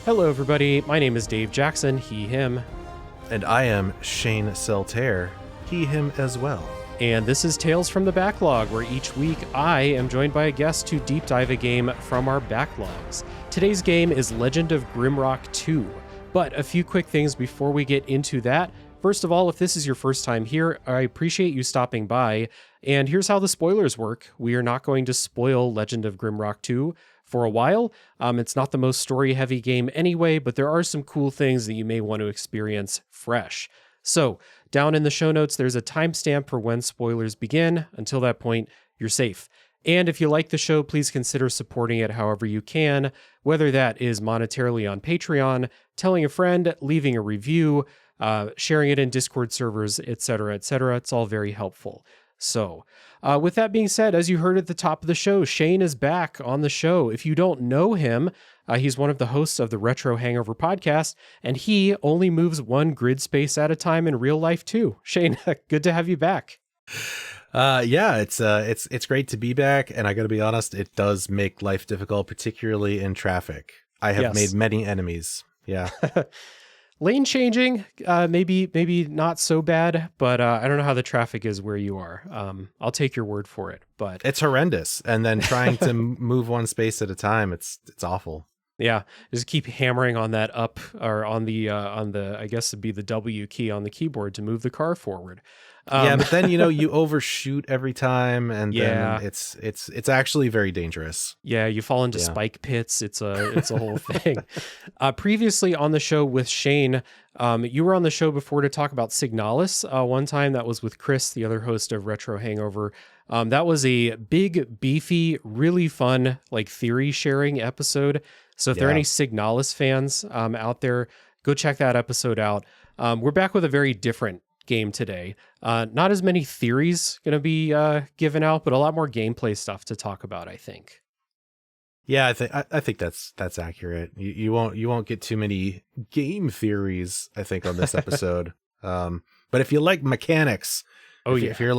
Hello, everybody. My name is Dave Jackson, he, him. And I am Shane Selterre, he, him as well. And this is Tales from the Backlog, where each week I am joined by a guest to deep dive a game from our backlogs. Today's game is Legend of Grimrock 2. But a few quick things before we get into that. First of all, if this is your first time here, I appreciate you stopping by. And here's how the spoilers work. We are not going to spoil Legend of Grimrock 2 for a while. It's not the most story-heavy game anyway, but there are some cool things that you may want to experience fresh. So, down in the show notes, there's a timestamp for when spoilers begin. Until that point, you're safe. And if you like the show, please consider supporting it however you can, whether that is monetarily on Patreon, telling a friend, leaving a review, sharing it in Discord servers, etc., etc. It's all very helpful. So, with that being said, as you heard at the top of the show, Shane is back on the show. If you don't know him, he's one of the hosts of the Retro Hangover podcast, and he only moves one grid space at a time in real life too. Shane, good to have you back. Yeah, it's great to be back, and I got to be honest, it does make life difficult, particularly in traffic. I have made many enemies. Yeah. Lane changing, maybe not so bad, but I don't know how the traffic is where you are. I'll take your word for it, but it's horrendous. And then trying to move one space at a time, it's awful. Yeah, just keep hammering on that up or on the I guess it'd be the W key on the keyboard to move the car forward. Yeah, but then you overshoot every time, and then it's actually very dangerous. Yeah, you fall into spike pits. It's a whole thing. Previously on the show with Shane, you were on the show before to talk about Signalis. One time that was with Chris, the other host of Retro Hangover. That was a big, beefy, really fun theory sharing episode. So if there are any Signalis fans out there, go check that episode out. We're back with a very different game today. Not as many theories going to be given out, but a lot more gameplay stuff to talk about, I think. Yeah, I think that's accurate. You won't get too many game theories, I think, on this episode. But if you like mechanics, if you're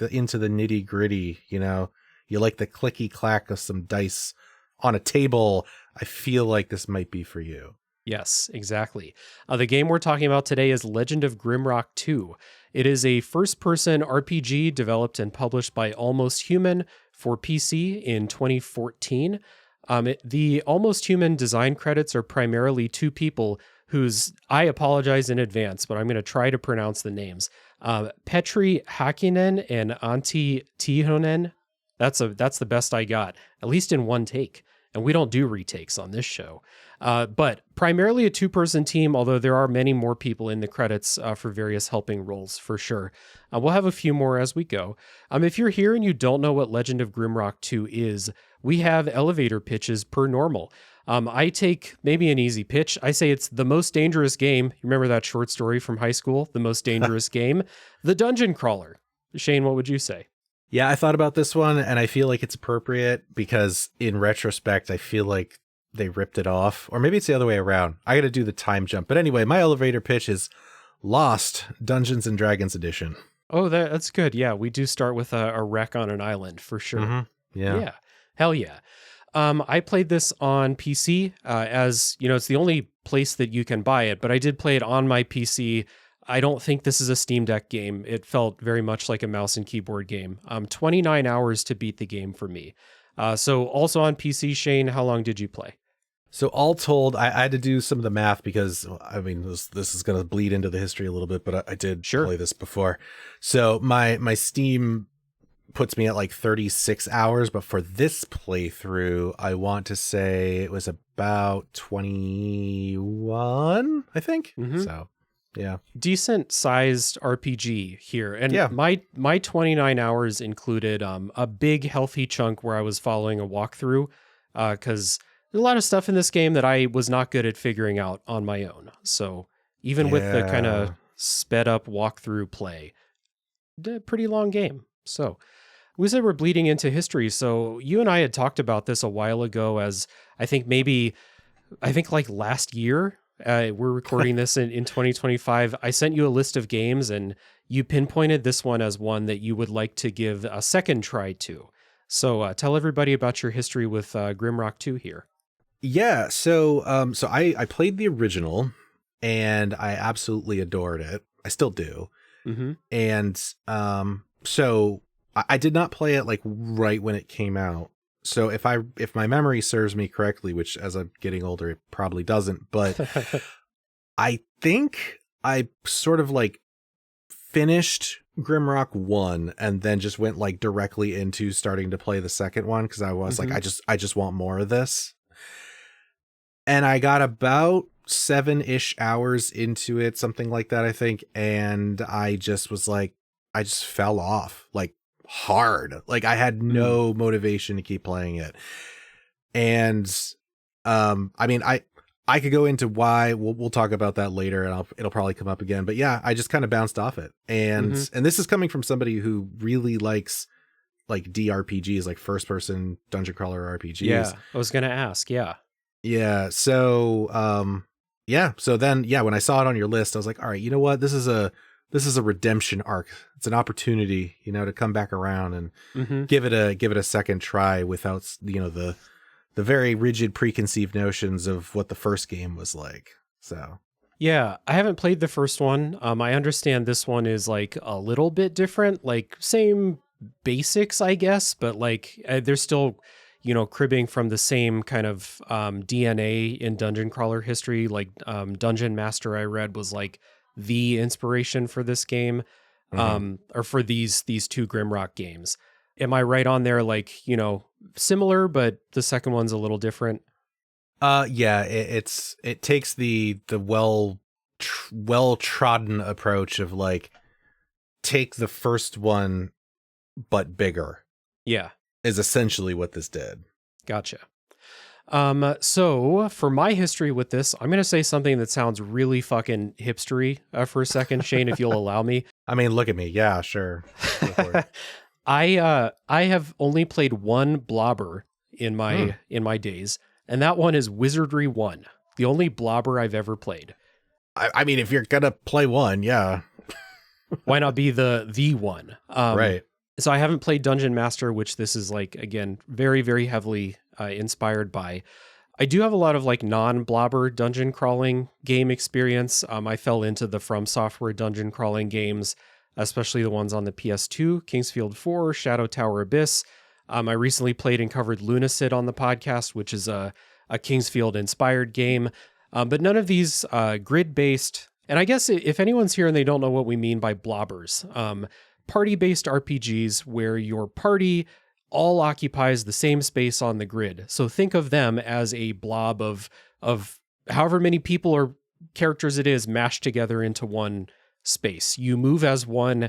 into the nitty gritty, you like the clicky clack of some dice on a table, I feel like this might be for you. Yes, exactly. The game we're talking about today is Legend of Grimrock 2. It is a first-person RPG developed and published by Almost Human for PC in 2014. The Almost Human design credits are primarily two people whose, I apologize in advance, but I'm going to try to pronounce the names. Petri Hakkinen and Antti Tihonen. That's the best I got, at least in one take. And we don't do retakes on this show. But primarily a two-person team, although there are many more people in the credits for various helping roles, for sure. We'll have a few more as we go. If you're here and you don't know what Legend of Grimrock 2 is, we have elevator pitches per normal. I take maybe an easy pitch. I say it's the most dangerous game. You remember that short story from high school? The most dangerous game? The Dungeon Crawler. Shane, what would you say? Yeah, I thought about this one, and I feel like it's appropriate because in retrospect, I feel like they ripped it off. Or maybe it's the other way around. I got to do the time jump. But anyway, my elevator pitch is Lost Dungeons and Dragons Edition. Oh, that's good. Yeah, we do start with a wreck on an island, for sure. Mm-hmm. Yeah. Hell yeah. I played this on PC as, it's the only place that you can buy it, but I did play it on my PC. I don't think this is a Steam Deck game. It felt very much like a mouse and keyboard game. 29 hours to beat the game for me. So also on PC, Shane, how long did you play? So all told, I had to do some of the math because, this is going to bleed into the history a little bit, but I did play this before. So my Steam puts me at 36 hours, but for this playthrough, I want to say it was about 21, I think. Mm-hmm. So... yeah. Decent sized RPG here. And my 29 hours included a big healthy chunk where I was following a walkthrough because there's a lot of stuff in this game that I was not good at figuring out on my own. So even with the kind of sped up walkthrough play, a pretty long game. So we said we're bleeding into history. So you and I had talked about this a while ago as I think last year. We're recording this in 2025. I sent you a list of games and you pinpointed this one as one that you would like to give a second try to. So tell everybody about your history with Grimrock 2 here. Yeah, so I played the original and I absolutely adored it. I still do. Mm-hmm. And so I did not play it like right when it came out. So if my memory serves me correctly, which as I'm getting older it probably doesn't, but I think I sort of like finished Grimrock 1 and then just went like directly into starting to play the second one because I was like I just want more of this. And I got about 7-ish hours into it, something like that, I think. And I just was like, I just fell off like hard. Like I had no motivation to keep playing it. And, I mean, I could go into why we'll talk about that later and it'll probably come up again. But yeah, I just kind of bounced off it. And this is coming from somebody who really likes like DRPGs, like first person dungeon crawler RPGs. Yeah. I was going to ask. Yeah. Yeah. So, so then, when I saw it on your list, I was like, all right, you know what? This is a redemption arc. It's an opportunity, to come back around and give it a second try without, the very rigid preconceived notions of what the first game was like. So. Yeah, I haven't played the first one. I understand this one is like a little bit different, like same basics, I guess, but like there's still cribbing from the same kind of DNA in dungeon crawler history. Like Dungeon Master, I read, was like the inspiration for this game, or for these two Grimrock games. Am I right on there? Like, similar, but the second one's a little different. It takes the well trodden approach of like take the first one but bigger. Yeah. Is essentially what this did. Gotcha. So for my history with this, I'm going to say something that sounds really fucking hipstery for a second, Shane, if you'll allow me. I mean, look at me. Yeah, sure. I have only played one blobber in my days, and that one is Wizardry 1, the only blobber I've ever played. I mean, if you're going to play one, yeah. Why not be the one? Right. So I haven't played Dungeon Master, which this is like, again, very, very heavily inspired by. I do have a lot of like non-blobber dungeon crawling game experience. I fell into the From Software dungeon crawling games, especially the ones on the PS2, Kingsfield 4, Shadow Tower Abyss. I recently played and covered Lunacid on the podcast, which is a Kingsfield-inspired game. But none of these grid-based, and I guess if anyone's here and they don't know what we mean by blobbers, party-based RPGs where your party all occupies the same space on the grid. So think of them as a blob of however many people or characters it is mashed together into one space. You move as one,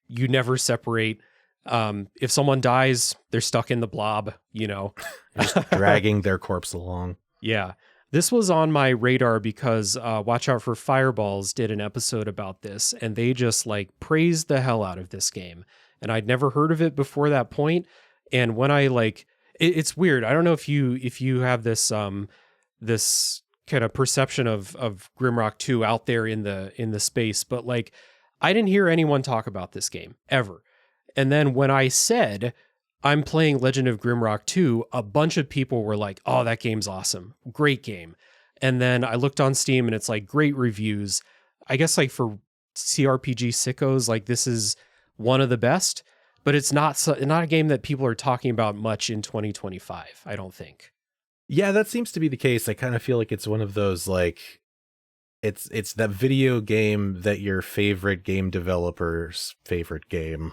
you never separate. If someone dies, they're stuck in the blob, Just dragging their corpse along. Yeah. This was on my radar because Watch Out for Fireballs did an episode about this, and they just like praised the hell out of this game. And I'd never heard of it before that point. And when I it's weird. I don't know if you have this this kind of perception of Grimrock 2 out there in the space, but like I didn't hear anyone talk about this game ever. And then when I said I'm playing Legend of Grimrock 2, a bunch of people were like, oh, that game's awesome. Great game. And then I looked on Steam and it's like great reviews. I guess like for CRPG sickos, like this is one of the best, but it's not a game that people are talking about much in 2025, I don't think. Yeah, that seems to be the case. I kind of feel like it's one of those like it's that video game that your favorite game developer's favorite game.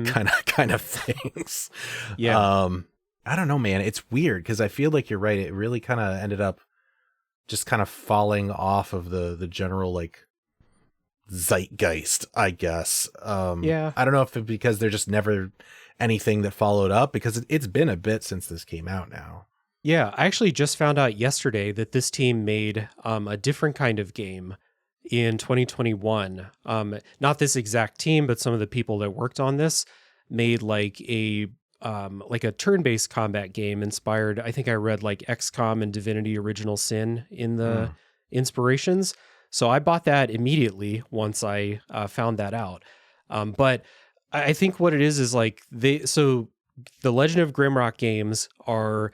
Kind of things. Yeah. I don't know, man. It's weird because I feel like you're right. It really kind of ended up just kind of falling off of the general like zeitgeist, I guess. Yeah. I don't know if it's because there's just never anything that followed up because it's been a bit since this came out now. Yeah. I actually just found out yesterday that this team made a different kind of game in 2021. Not this exact team, but some of the people that worked on this made like a turn-based combat game inspired. I think I read like XCOM and Divinity Original Sin in the inspirations. So I bought that immediately once I found that out. But I think what it is like the Legend of Grimrock games are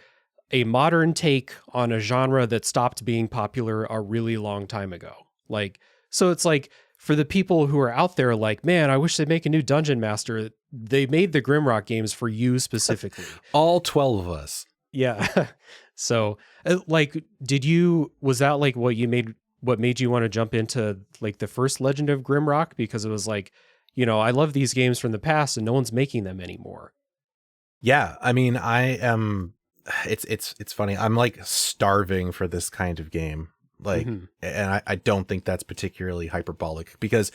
a modern take on a genre that stopped being popular a really long time ago. Like, so it's like for the people who are out there like, man, I wish they'd make a new Dungeon Master. They made the Grimrock games for you specifically. All 12 of us. Yeah. So like, was that like what made you want to jump into like the first Legend of Grimrock? Because it was like, I love these games from the past and no one's making them anymore. Yeah. I mean, it's funny. I'm like starving for this kind of game. Like, and I don't think that's particularly hyperbolic because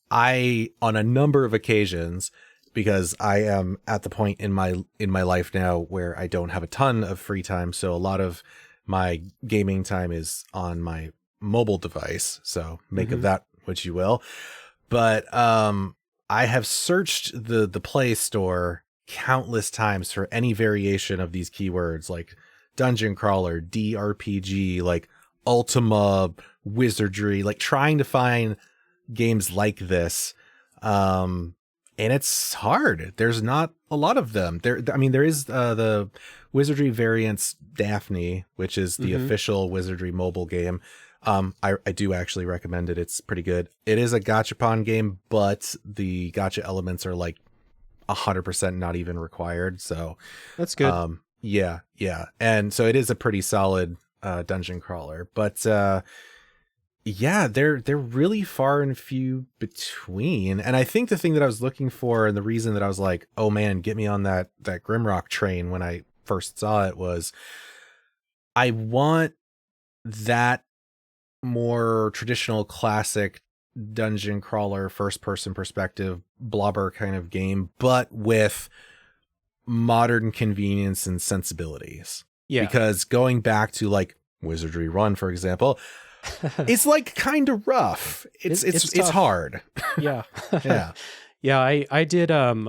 on a number of occasions, because I am at the point in my life now where I don't have a ton of free time. So a lot of my gaming time is on my mobile device. So make of that what you will. But I have searched the Play Store countless times for any variation of these keywords like dungeon crawler, DRPG, like Ultima, wizardry, like trying to find games like this. And it's hard. There's not a lot of them. There is the Wizardry variants Daphne, which is the official Wizardry mobile game. I do actually recommend it. It's pretty good. It is a gachapon game, but the gacha elements are like 100% not even required. So that's good. Yeah. And so it is a pretty solid dungeon crawler, but yeah, they're really far and few between. And I think the thing that I was looking for and the reason that I was like, oh man, get me on that Grimrock train when I first saw it was I want that more traditional classic dungeon crawler, first person perspective, blobber kind of game, but with modern convenience and sensibilities. Yeah. Because going back to like Wizardry Run, for example, it's like kind of rough. It's hard. Yeah. Yeah. Yeah, I did one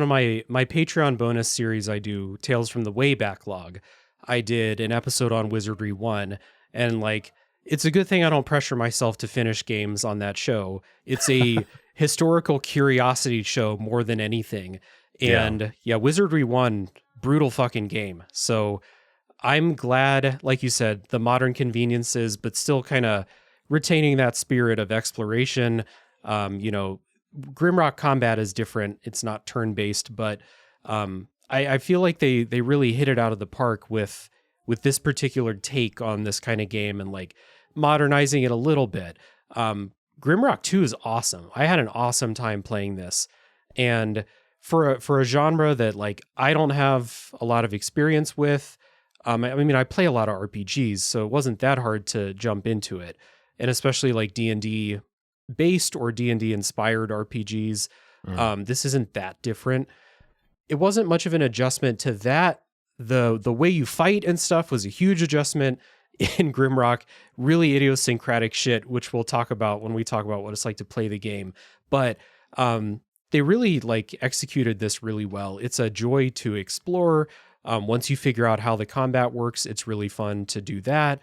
of my Patreon bonus series I do, Tales from the Way Backlog. I did an episode on Wizardry 1, and like it's a good thing I don't pressure myself to finish games on that show. It's a historical curiosity show more than anything. And yeah, Wizardry 1, brutal fucking game. So I'm glad, like you said, the modern conveniences, but still kind of retaining that spirit of exploration. Grimrock combat is different. It's not turn-based, but I feel like they really hit it out of the park with this particular take on this kind of game and like modernizing it a little bit. Grimrock 2 is awesome. I had an awesome time playing this. And for a genre that like I don't have a lot of experience with, I play a lot of RPGs, so it wasn't that hard to jump into it. And especially like D&D based or D&D inspired RPGs, this isn't that different. It wasn't much of an adjustment to that. The way you fight and stuff was a huge adjustment in Grimrock, really idiosyncratic shit, which we'll talk about when we talk about what it's like to play the game. But they really like executed this really well. It's a joy to explore. Once you figure out how the combat works, it's really fun to do that.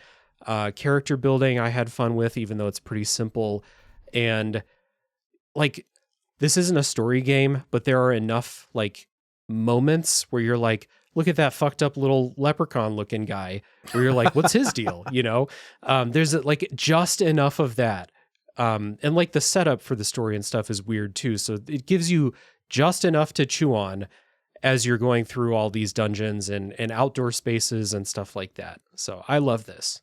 Character building I had fun with, even though it's pretty simple. And like, this isn't a story game, but there are enough like moments where you're like, look at that fucked up little leprechaun looking guy, where you're like, what's his deal? There's like just enough of that. And like the setup for the story and stuff is weird too. So it gives you just enough to chew on as you're going through all these dungeons and outdoor spaces and stuff like that. So I love this.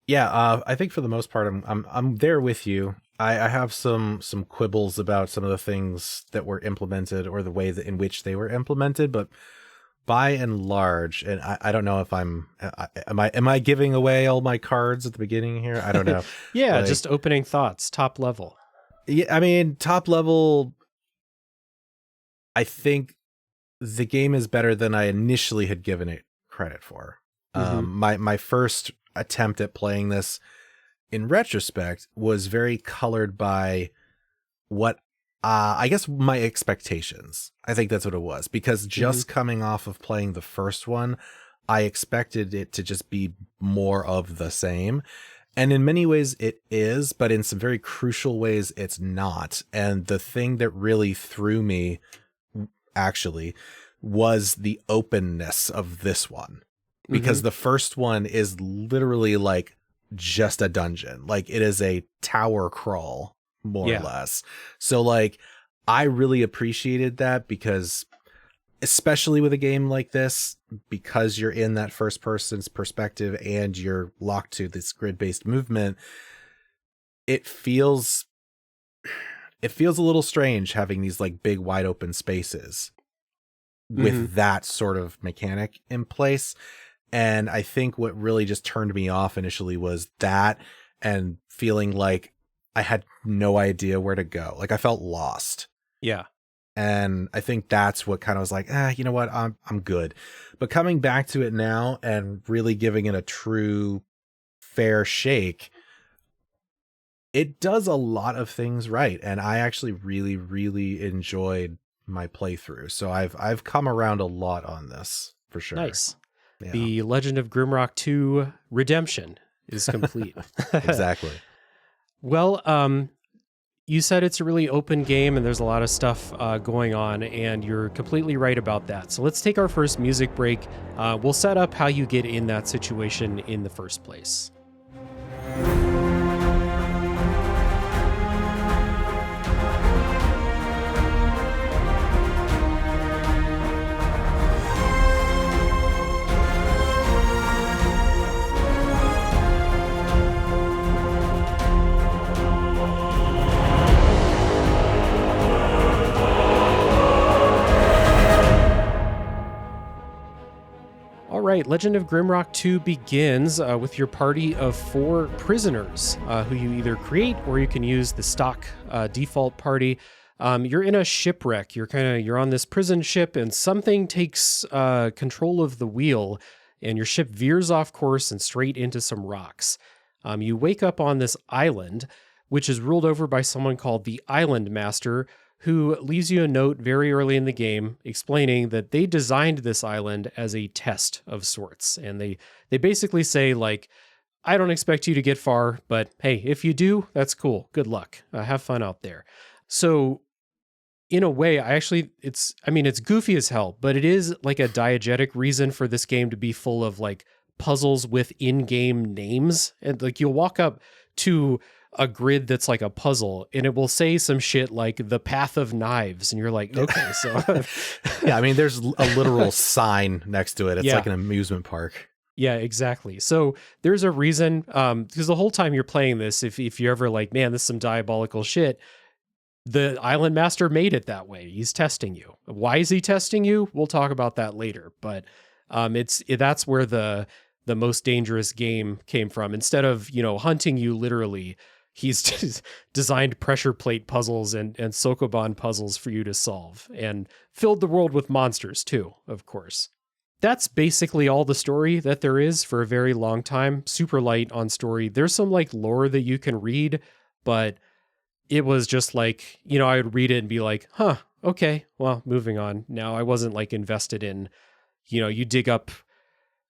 Yeah, I think for the most part, I'm there with you. I have some quibbles about some of the things that were implemented or the way in which they were implemented, but by and large, and I don't know if am I giving away all my cards at the beginning here? I don't know. Yeah, just opening thoughts, top level. Yeah, I mean, top level, I think the game is better than I initially had given it credit for. My first attempt at playing this in retrospect was very colored by what I guess my expectations. I think that's what it was, because just coming off of playing the first one, I expected it to just be more of the same. And in many ways it is, but in some very crucial ways it's not. And the thing that really threw me actually was the openness of this one. because the first one is literally like just a dungeon. Like it is a tower crawl, more or less. So like I really appreciated that, because especially with a game like this, because you're in that first person's perspective and you're locked to this grid-based movement, it feels a little strange having these like big wide open spaces with that sort of mechanic in place. And I think what really just turned me off initially was that, and feeling like I had no idea where to go. Like I felt lost. Yeah. And I think that's what kind of was like, you know what, I'm good. But coming back to it now and really giving it a true fair shake, it does a lot of things right. And I actually really, really enjoyed my playthrough. So I've come around a lot on this for sure. Nice. Yeah. The Legend of Grimrock 2 Redemption is complete. Exactly. Well, you said it's a really open game and there's a lot of stuff going on, and you're completely right about that. So let's take our first music break. We'll set up how you get in that situation in the first place. All right, Legend of Grimrock 2 begins with your party of 4 prisoners who you either create or you can use the stock default party. You're in a shipwreck. You're on this prison ship, and something takes control of the wheel, and your ship veers off course and straight into some rocks. You wake up on this island, which is ruled over by someone called the Island Master, who leaves you a note very early in the game explaining that they designed this island as a test of sorts. And they basically say, like, I don't expect you to get far, but hey, if you do, that's cool. Good luck. Have fun out there. So in a way, it's goofy as hell, but it is like a diegetic reason for this game to be full of like puzzles with in-game names. And like you'll walk up to a grid that's like a puzzle and it will say some shit like the Path of Knives, and you're like, okay, so yeah, I mean there's a literal sign next to it. It's like an amusement park. Yeah, exactly. So there's a reason, because the whole time you're playing this, if you're ever like, man, this is some diabolical shit, the Island Master made it that way. He's testing you. Why is he testing you? We'll talk about that later, but that's where the most dangerous game came from. Instead of, hunting you literally, he's just designed pressure plate puzzles and Sokoban puzzles for you to solve, and filled the world with monsters too, of course. That's basically all the story that there is for a very long time. Super light on story. There's some like lore that you can read, but it was just like, I would read it and be like, huh, okay, well, moving on. Now I wasn't like invested in, you dig up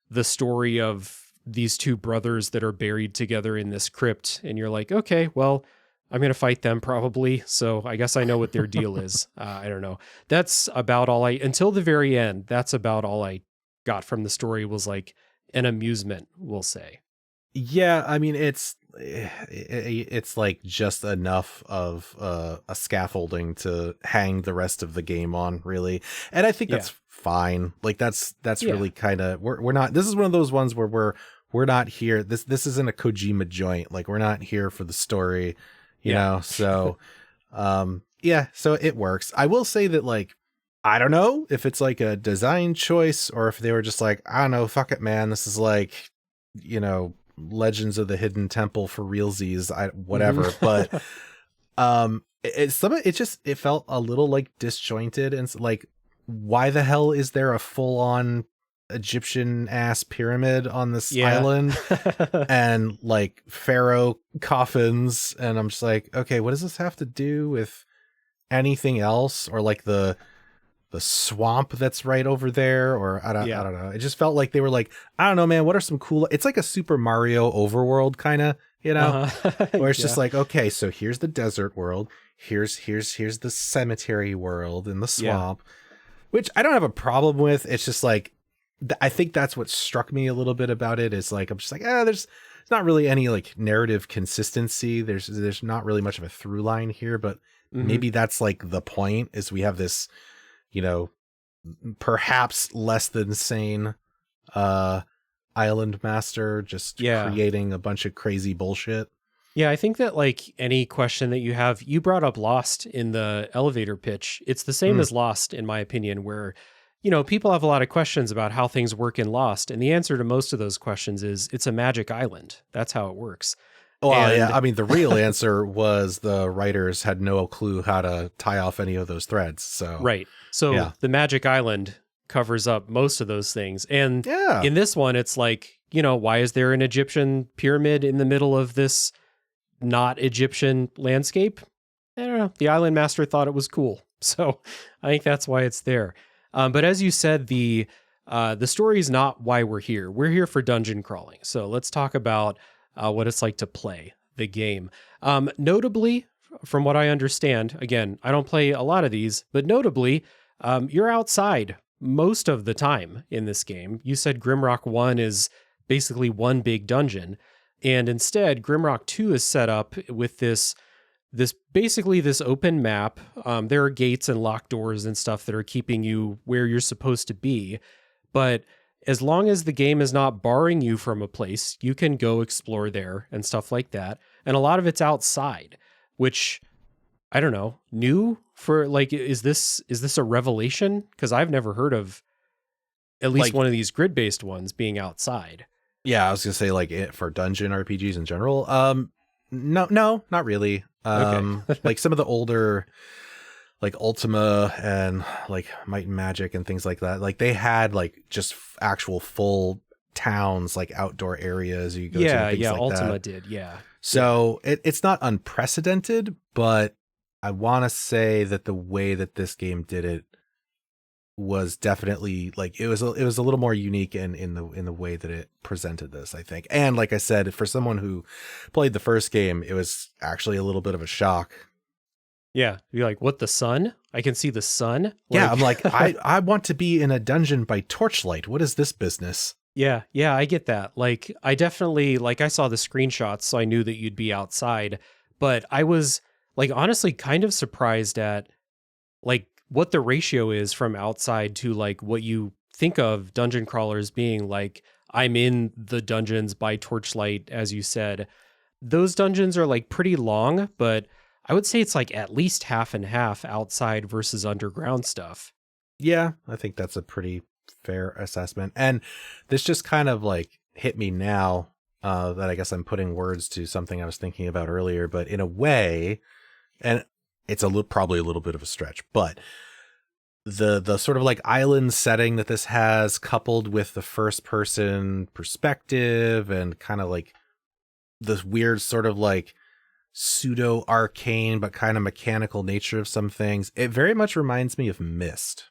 the story of these 2 brothers that are buried together in this crypt, and you're like, okay, well, I'm going to fight them probably, so I guess I know what their deal is. I don't know. That's about all until the very end, that's about all I got from the story, was like an amusement, we'll say. Yeah, I mean, it's like just enough of a scaffolding to hang the rest of the game on, really. And I think that's fine. Like that's really kind of, we're not, this is one of those ones where we're not here. This isn't a Kojima joint. Like we're not here for the story, you know? So, so it works. I will say that, like, I don't know if it's like a design choice or if they were just like, I don't know, fuck it, man. This is like, Legends of the Hidden Temple for realsies, whatever. But, it felt a little like disjointed, and like, why the hell is there a full on Egyptian ass pyramid on this island and like pharaoh coffins? And I'm just like, okay, what does this have to do with anything else, or like the swamp that's right over there, or I don't know. It just felt like they were like, I don't know, man, what are some cool, it's like a Super Mario overworld kind of, where it's just like, okay, so here's the desert world, here's the cemetery world and the swamp, which I don't have a problem with. It's just like, I think that's what struck me a little bit about it is like, I'm just like, there's not really any like narrative consistency. There's not really much of a through line here, but maybe that's like the point is we have this, you know, perhaps less than sane island master just creating a bunch of crazy bullshit. Yeah, I think that like any question that you have, you brought up Lost in the elevator pitch. It's the same as Lost, in my opinion, where, you know, people have a lot of questions about how things work in Lost. And the answer to most of those questions is it's a magic island. That's how it works. Well, yeah, I mean, the real answer was the writers had no clue how to tie off any of those threads. So, right. So the magic island covers up most of those things. And in this one, it's like, you know, why is there an Egyptian pyramid in the middle of this not Egyptian landscape? I don't know. The island master thought it was cool. So I think that's why it's there. But as you said, the story is not why we're here. We're here for dungeon crawling. So let's talk about what it's like to play the game. Notably, from what I understand, again, I don't play a lot of these, but notably, you're outside most of the time in this game. You said Grimrock 1 is basically one big dungeon. And instead, Grimrock 2 is set up with this basically this open map. There are gates and locked doors and stuff that are keeping you where you're supposed to be. But as long as the game is not barring you from a place, you can go explore there and stuff like that. And a lot of it's outside, which, I don't know, new for like, is this a revelation? Because I've never heard of at least one of these grid-based ones being outside. Yeah, I was gonna say like it for dungeon RPGs in general. No, not really. Like some of the older, like Ultima and like Might and Magic and things like that. Like they had like just actual full towns, like outdoor areas you go to. Things like Ultima that. did. Yeah. So it's not unprecedented, but I want to say that the way that this game did it was definitely like it was a little more unique in the way that it presented this, I think. And like I said, for someone who played the first game, it was actually a little bit of a shock. Yeah, you're like, what, the sun? I can see the sun. Like, yeah, I'm like, I want to be in a dungeon by torchlight. What is this business? Yeah, I get that. Like, I definitely, like, I saw the screenshots, so I knew that you'd be outside. But I was, like, honestly kind of surprised at, like, what the ratio is from outside to, like, what you think of dungeon crawlers being. Like, I'm in the dungeons by torchlight, as you said. Those dungeons are, like, pretty long, but I would say it's, like, at least half and half outside versus underground stuff. Yeah, I think that's a pretty fair assessment. And this just kind of like hit me now that I guess I'm putting words to something I was thinking about earlier, but in a way, and it's probably a little bit of a stretch, but the sort of like island setting that this has, coupled with the first person perspective and kind of like this weird sort of like pseudo arcane but kind of mechanical nature of some things, it very much reminds me of Myst.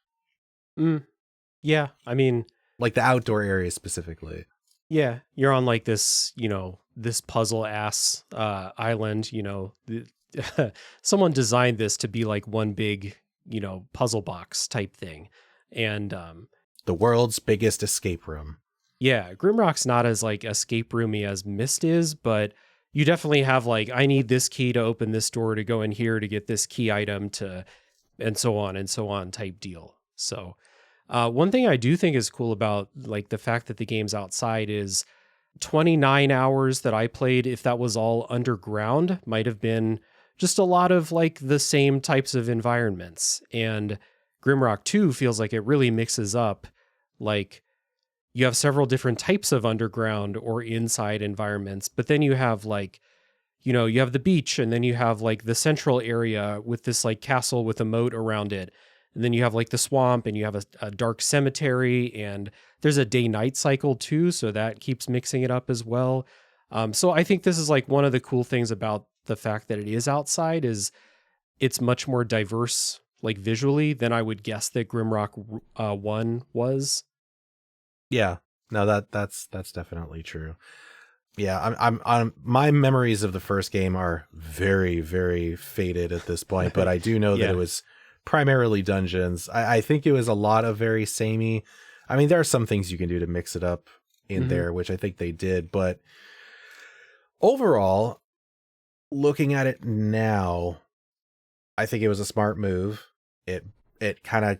Yeah, I mean, like the outdoor area specifically. Yeah, you're on like this, you know, this puzzle ass island, you know, someone designed this to be like one big, you know, puzzle box type thing. And the world's biggest escape room. Yeah, Grimrock's not as like escape roomy as Myst is, but you definitely have like, I need this key to open this door to go in here to get this key item to, and so on type deal. So one thing I do think is cool about like the fact that the game's outside is 29 hours that I played, if that was all underground, might have been just a lot of like the same types of environments. And Grimrock 2 feels like it really mixes up, like you have several different types of underground or inside environments, but then you have like, you know, you have the beach, and then you have like the central area with this like castle with a moat around it. And then you have like the swamp, and you have a dark cemetery, and there's a day-night cycle too. So that keeps mixing it up as well. So I think this is like one of the cool things about the fact that it is outside is it's much more diverse, like visually, than I would guess that Grimrock 1 was. Yeah, no, that's definitely true. Yeah, I'm my memories of the first game are very, very faded at this point, but I do know that it was primarily dungeons. I think it was a lot of very samey. I mean, there are some things you can do to mix it up in there, which I think they did. But overall, looking at it now, I think it was a smart move. It kind of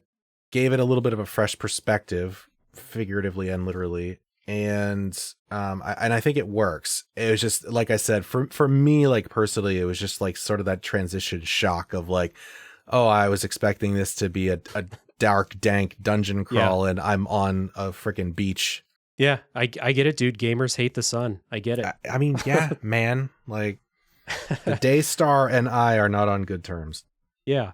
gave it a little bit of a fresh perspective, figuratively and literally. And I think it works. It was just, like I said, for me, like personally, it was just like sort of that transition shock of like, oh, I was expecting this to be a dark, dank dungeon crawl, and I'm on a freaking beach. Yeah, I get it, dude. Gamers hate the sun. I get it. I mean, yeah, man. Like, the Daystar and I are not on good terms. Yeah.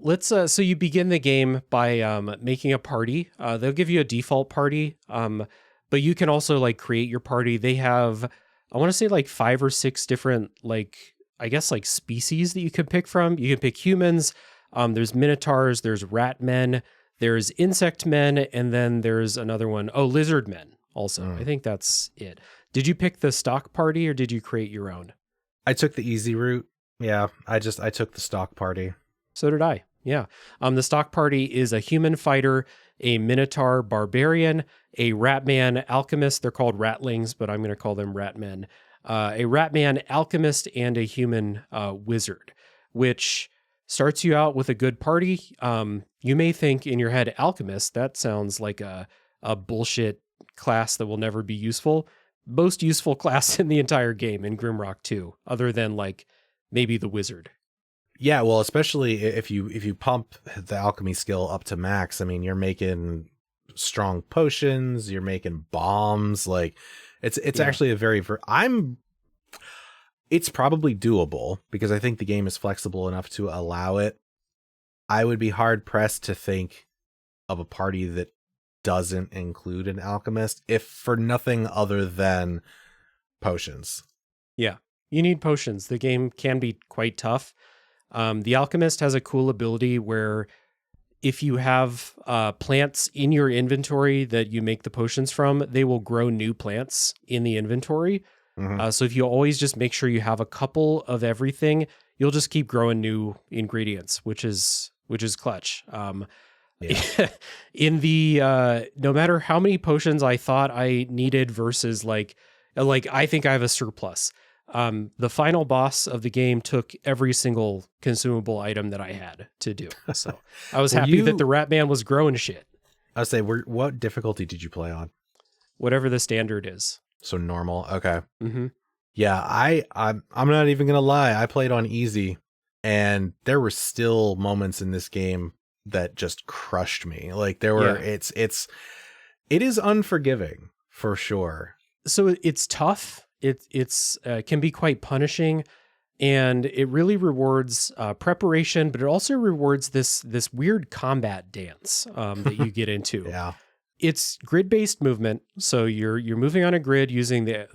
Let's so you begin the game by making a party. They'll give you a default party, but you can also like create your party. They have, I want to say, like 5 or 6 different, like, I guess, like species that you can pick from. You can pick humans. There's minotaurs, there's rat men, there's insect men, and then there's another one. Oh, lizard men also. I think that's it. Did you pick the stock party or did you create your own? I took the easy route. Yeah, I took the stock party. So did I. Yeah. The stock party is a human fighter, a minotaur barbarian, a rat man alchemist. They're called ratlings, but I'm going to call them rat men. A rat man alchemist and a human wizard, which starts you out with a good party. You may think in your head, alchemist, that sounds like a bullshit class that will never be useful. Most useful class in the entire game in Grimrock 2, other than like maybe the wizard. Yeah, well, especially if you pump the alchemy skill up to max, I mean, you're making strong potions, you're making bombs. Like, it's actually a very it's probably doable because I think the game is flexible enough to allow it. I would be hard pressed to think of a party that doesn't include an alchemist, if for nothing other than potions. Yeah, you need potions. The game can be quite tough. The alchemist has a cool ability where if you have plants in your inventory that you make the potions from, they will grow new plants in the inventory. So if you always just make sure you have a couple of everything, you'll just keep growing new ingredients, which is clutch. In the no matter how many potions I thought I needed versus like I think I have a surplus. The final boss of the game took every single consumable item that I had to do. So I was happy that the rat man was growing shit. I would say, what difficulty did you play on? Whatever the standard is. So normal. Okay. Yeah, I'm not even gonna lie. I played on easy, and there were still moments in this game that just crushed me. Like there were, it is unforgiving for sure. So it's tough. It's can be quite punishing, and it really rewards preparation, but it also rewards this weird combat dance that you get into. Yeah. It's grid-based movement, so you're moving on a grid using the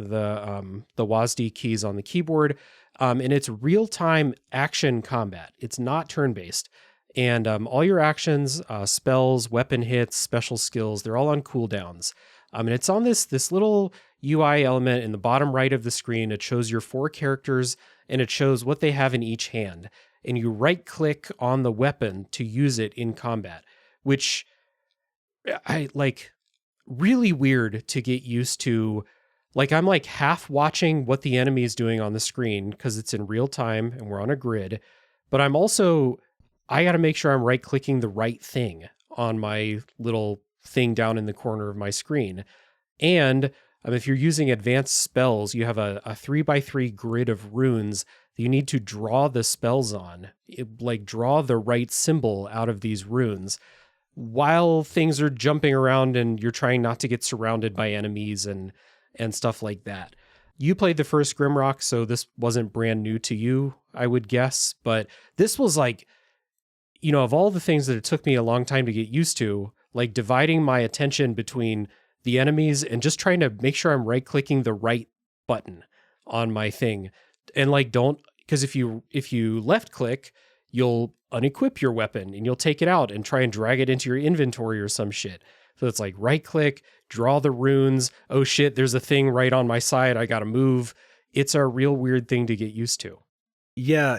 WASD keys on the keyboard, and it's real-time action combat. It's not turn-based, and all your actions, spells, weapon hits, special skills, they're all on cooldowns. And it's on this little UI element in the bottom right of the screen. It shows your 4 characters, and it shows what they have in each hand. And you right-click on the weapon to use it in combat, which I like really weird to get used to. Like I'm like half watching what the enemy is doing on the screen because it's in real time and we're on a grid, but I got to make sure I'm right clicking the right thing on my little thing down in the corner of my screen. And if you're using advanced spells, you have a 3x3 grid of runes that you need to draw the spells on, draw the right symbol out of these runes, while things are jumping around and you're trying not to get surrounded by enemies and stuff like that. You played the first Grimrock, so this wasn't brand new to you, I would guess. But this was like, of all the things that it took me a long time to get used to, like dividing my attention between the enemies and just trying to make sure I'm right-clicking the right button on my thing. And because if you left-click, you'll unequip your weapon and you'll take it out and try and drag it into your inventory or some shit. So it's like right click, draw the runes. Oh shit, there's a thing right on my side. I got to move. It's a real weird thing to get used to. Yeah,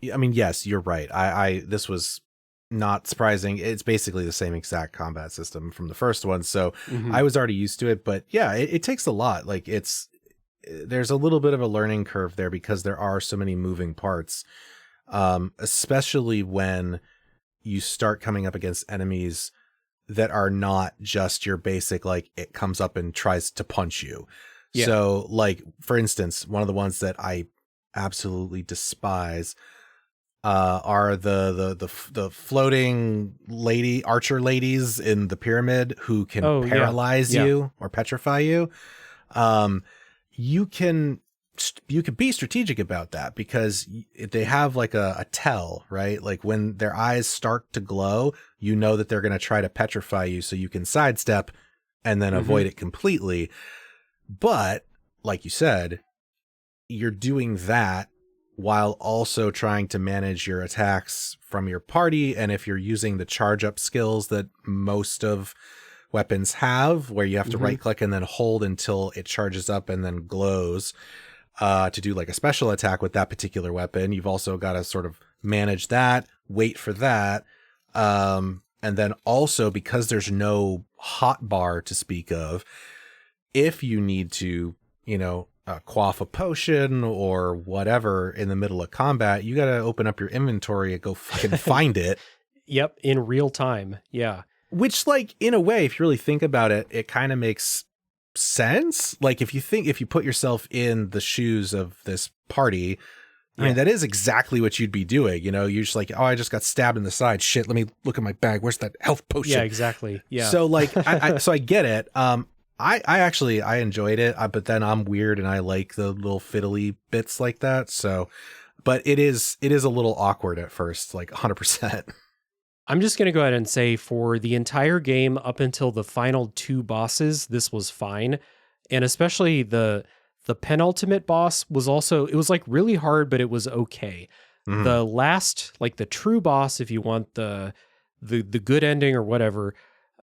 yes, you're right. This was not surprising. It's basically the same exact combat system from the first one. So I was already used to it, but yeah, it takes a lot. Like there's a little bit of a learning curve there because there are so many moving parts. Especially when you start coming up against enemies that are not just your basic, like it comes up and tries to punch you. Yeah. So like, for instance, one of the ones that I absolutely despise are the floating archer ladies in the pyramid who can paralyze you or petrify you. You can be strategic about that because they have like a tell, right? Like when their eyes start to glow, you know that they're going to try to petrify you, so you can sidestep and then avoid it completely. But like you said, you're doing that while also trying to manage your attacks from your party. And if you're using the charge up skills that most of weapons have, where you have to right click and then hold until it charges up and then glows, to do like a special attack with that particular weapon, you've also got to sort of manage that, wait for that. And then also, because there's no hot bar to speak of, if you need to, quaff a potion or whatever in the middle of combat, you got to open up your inventory and go fucking find it. Yep. In real time. Yeah. Which, like, in a way, if you really think about it, it kind of makes sense. Like, if you put yourself in the shoes of this party, I mean, that is exactly what you'd be doing. You're just like, oh, I just got stabbed in the side. Shit, let me look at my bag. Where's that health potion? Yeah, exactly. Yeah. So like, I get it. I actually enjoyed it, but then I'm weird and I like the little fiddly bits like that. So, but it is a little awkward at first, like 100%. I'm just going to go ahead and say for the entire game up until the final two bosses, this was fine. And especially the penultimate boss was also, it was like really hard, but it was okay. The last, like the true boss, if you want the good ending or whatever,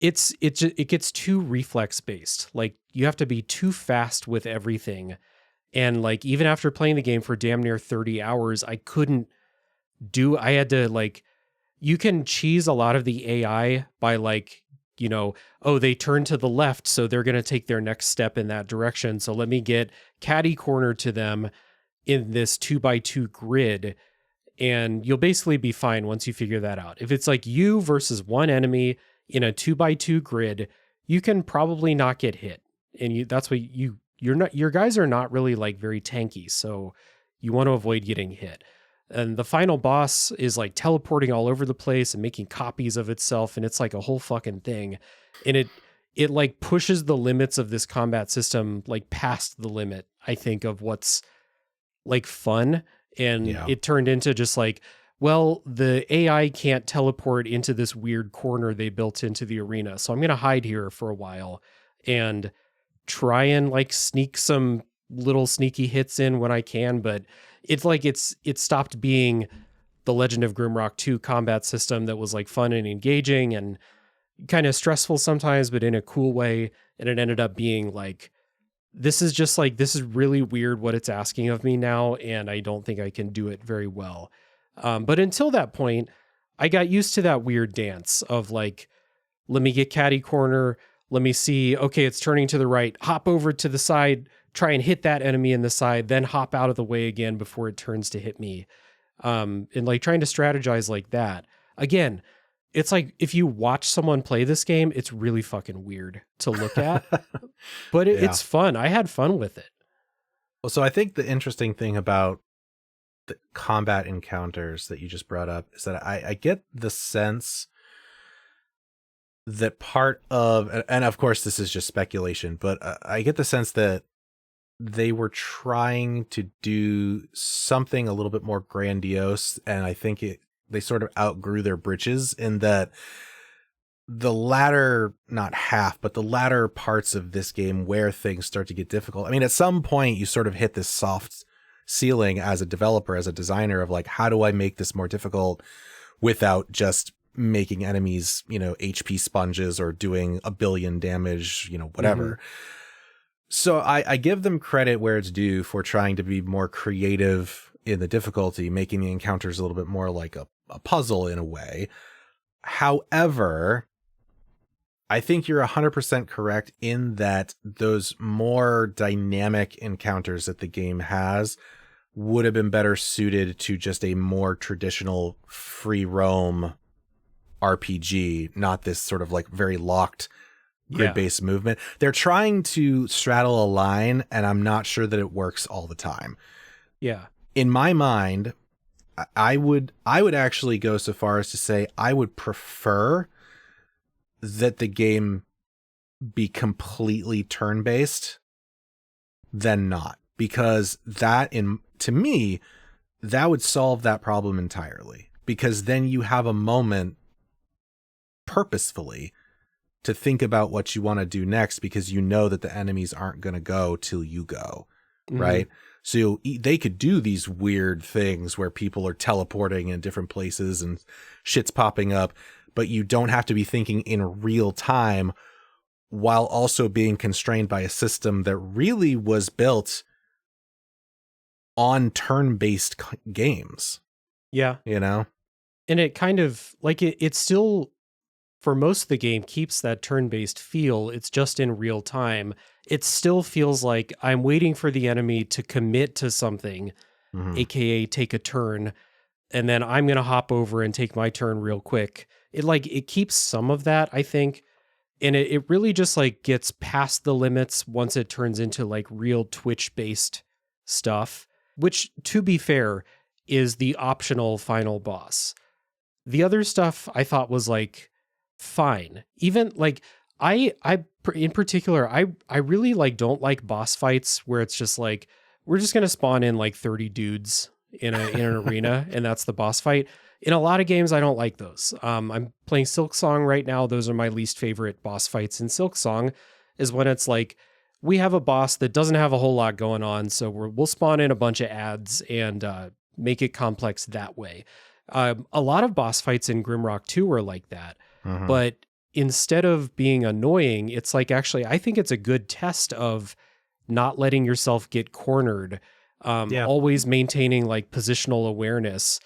it gets too reflex based. Like you have to be too fast with everything. And like, even after playing the game for damn near 30 hours, I had to like, you can cheese a lot of the AI by like, they turn to the left, so they're going to take their next step in that direction. So let me get catty corner to them in this 2x2 grid. And you'll basically be fine once you figure that out. If it's like you versus one enemy in a 2x2 grid, you can probably not get hit. And that's what your guys are not really like very tanky. So you want to avoid getting hit. And the final boss is like teleporting all over the place and making copies of itself. And it's like a whole fucking thing. And it like pushes the limits of this combat system, like past the limit, I think, of what's like fun. And it turned into just like, well, the AI can't teleport into this weird corner they built into the arena. So I'm going to hide here for a while and try and like sneak some little sneaky hits in when I can. But it's like, it stopped being the Legend of Grimrock 2 combat system that was like fun and engaging and kind of stressful sometimes, but in a cool way. And it ended up being like, this is really weird what it's asking of me now. And I don't think I can do it very well. But until that point, I got used to that weird dance of like, let me get catty corner. Let me see, okay, it's turning to the right, hop over to the side, try and hit that enemy in the side, then hop out of the way again before it turns to hit me. And like trying to strategize like that. Again, it's like if you watch someone play this game, it's really fucking weird to look at, but it's fun. I had fun with it. Well, so I think the interesting thing about the combat encounters that you just brought up is that I get the sense that part of, and of course this is just speculation, but I get the sense that they were trying to do something a little bit more grandiose, and I think they sort of outgrew their britches in that the latter, not half, but the latter parts of this game where things start to get difficult. I mean, at some point you sort of hit this soft ceiling as a developer, as a designer, of like, how do I make this more difficult without just making enemies, HP sponges or doing a billion damage, whatever. So I give them credit where it's due for trying to be more creative in the difficulty, making the encounters a little bit more like a puzzle in a way. However, I think you're 100% correct in that those more dynamic encounters that the game has would have been better suited to just a more traditional free roam RPG, not this sort of like very locked grid-based movement. They're trying to straddle a line, and I'm not sure that it works all the time. Yeah. In my mind, I would actually go so far as to say I would prefer that the game be completely turn-based than not, because to me, that would solve that problem entirely, because then you have a moment purposefully to think about what you want to do next, because you know that the enemies aren't going to go till you go, right? So they could do these weird things where people are teleporting in different places and shit's popping up, but you don't have to be thinking in real time while also being constrained by a system that really was built on turn-based games. Yeah. You know? And it kind of like it still, for most of the game, keeps that turn-based feel. It's just in real time. It still feels like I'm waiting for the enemy to commit to something, aka take a turn, and then I'm going to hop over and take my turn real quick. It keeps some of that, I think. And it really just like gets past the limits once it turns into like real Twitch-based stuff, which, to be fair, is the optional final boss. The other stuff I thought was like fine. Even like I in particular, I really like don't like boss fights where it's just like we're just going to spawn in like 30 dudes in an arena and that's the boss fight. In a lot of games, I don't like those. I'm playing Silksong right now. Those are my least favorite boss fights in Silksong, is when it's like, we have a boss that doesn't have a whole lot going on, so we'll spawn in a bunch of ads and make it complex that way. A lot of boss fights in Grimrock 2 are like that, but instead of being annoying, it's like, actually, I think it's a good test of not letting yourself get cornered, always maintaining like positional awareness.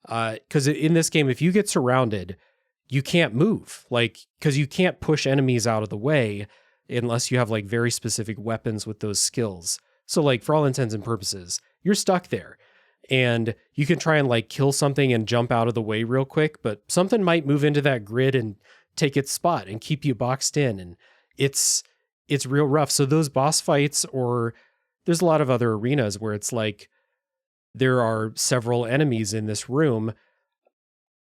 Because in this game, if you get surrounded, you can't move, like, because you can't push enemies out of the way unless you have like very specific weapons with those skills. So like, for all intents and purposes, you're stuck there and you can try and like kill something and jump out of the way real quick, but something might move into that grid and take its spot and keep you boxed in. And it's real rough. So those boss fights, or there's a lot of other arenas where it's like, there are several enemies in this room.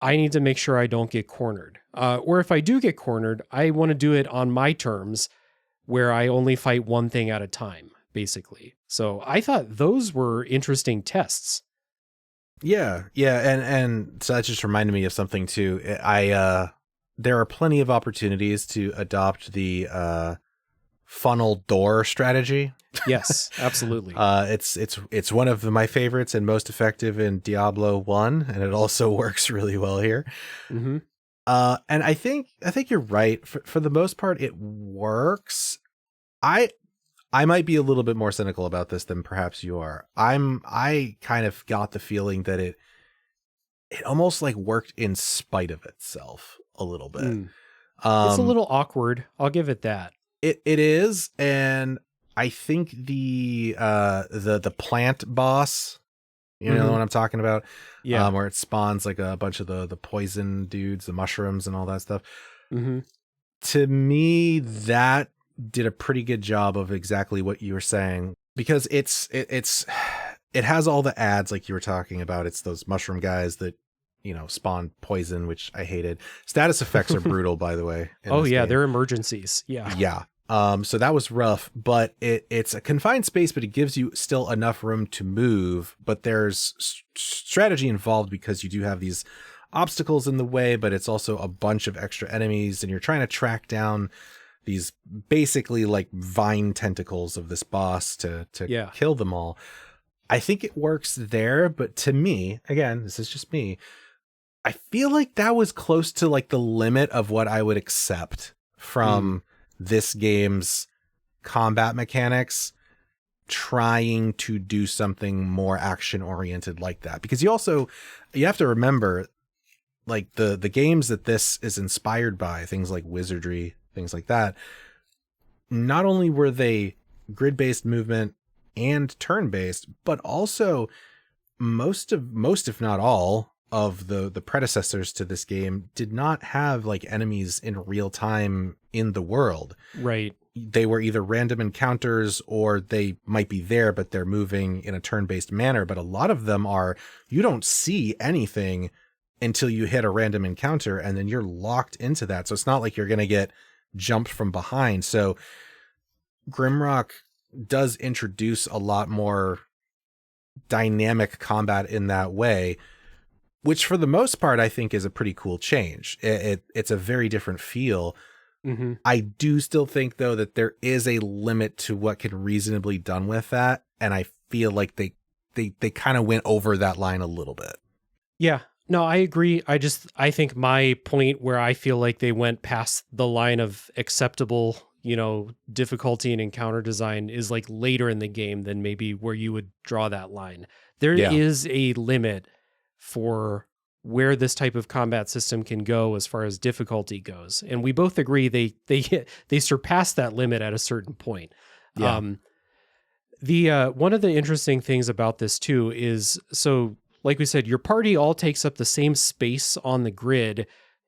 I need to make sure I don't get cornered. Or if I do get cornered, I want to do it on my terms where I only fight one thing at a time, basically. So I thought those were interesting tests. Yeah. And so that just reminded me of something too. There are plenty of opportunities to adopt the funnel door strategy. Yes, absolutely. It's one of my favorites and most effective in Diablo 1, and it also works really well here. And I think you're right. For the most part, it works. I might be a little bit more cynical about this than perhaps you are. I kind of got the feeling that it almost like worked in spite of itself a little bit. It's a little awkward. I'll give it that. It is, and I think the plant boss, you know what I'm talking about? Yeah. Where it spawns like a bunch of the poison dudes, the mushrooms and all that stuff. To me, that did a pretty good job of exactly what you were saying, because it has all the ads like you were talking about. It's those mushroom guys that, you know, spawn poison, which I hated. Status effects are brutal, by the way. Oh yeah, they're emergencies. Yeah. So that was rough, but it's a confined space, but it gives you still enough room to move. But there's strategy involved because you do have these obstacles in the way, but it's also a bunch of extra enemies, and you're trying to track down these basically like vine tentacles of this boss to kill them all. I think it works there, but to me, again, this is just me, I feel like that was close to like the limit of what I would accept from this game's combat mechanics, trying to do something more action oriented like that. Because you have to remember, like the games that this is inspired by, things like Wizardry, things like that, not only were they grid-based movement and turn-based, but also most if not all of the predecessors to this game did not have like enemies in real time in the world. Right. They were either random encounters, or they might be there, but they're moving in a turn-based manner. But a lot of them are, you don't see anything until you hit a random encounter, and then you're locked into that. So it's not like you're going to get jumped from behind. So Grimrock does introduce a lot more dynamic combat in that way, which for the most part, I think is a pretty cool change. It's a very different feel. Mm-hmm. I do still think, though, that there is a limit to what can reasonably be done with that. And I feel like they kind of went over that line a little bit. Yeah, no, I agree. I think my point where I feel like they went past the line of acceptable, difficulty and encounter design is like later in the game than maybe where you would draw that line. There is a limit for where this type of combat system can go as far as difficulty goes. And we both agree they surpass that limit at a certain point. Yeah. One of the interesting things about this too is, so like we said, your party all takes up the same space on the grid.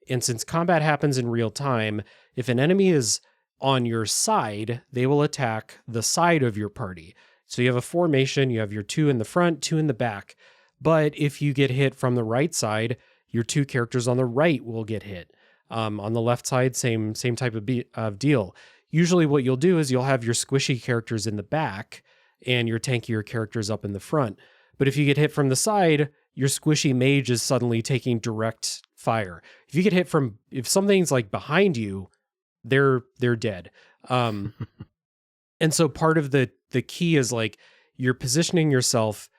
And since combat happens in real time, if an enemy is on your side, they will attack the side of your party. So you have a formation, you have your 2 in the front, 2 in the back. But if you get hit from the right side, your 2 characters on the right will get hit. On the left side, same type of deal. Usually what you'll do is you'll have your squishy characters in the back and your tankier characters up in the front. But if you get hit from the side, your squishy mage is suddenly taking direct fire. If you get hit if something's like behind you, they're dead. And so part of the key is like you're positioning yourself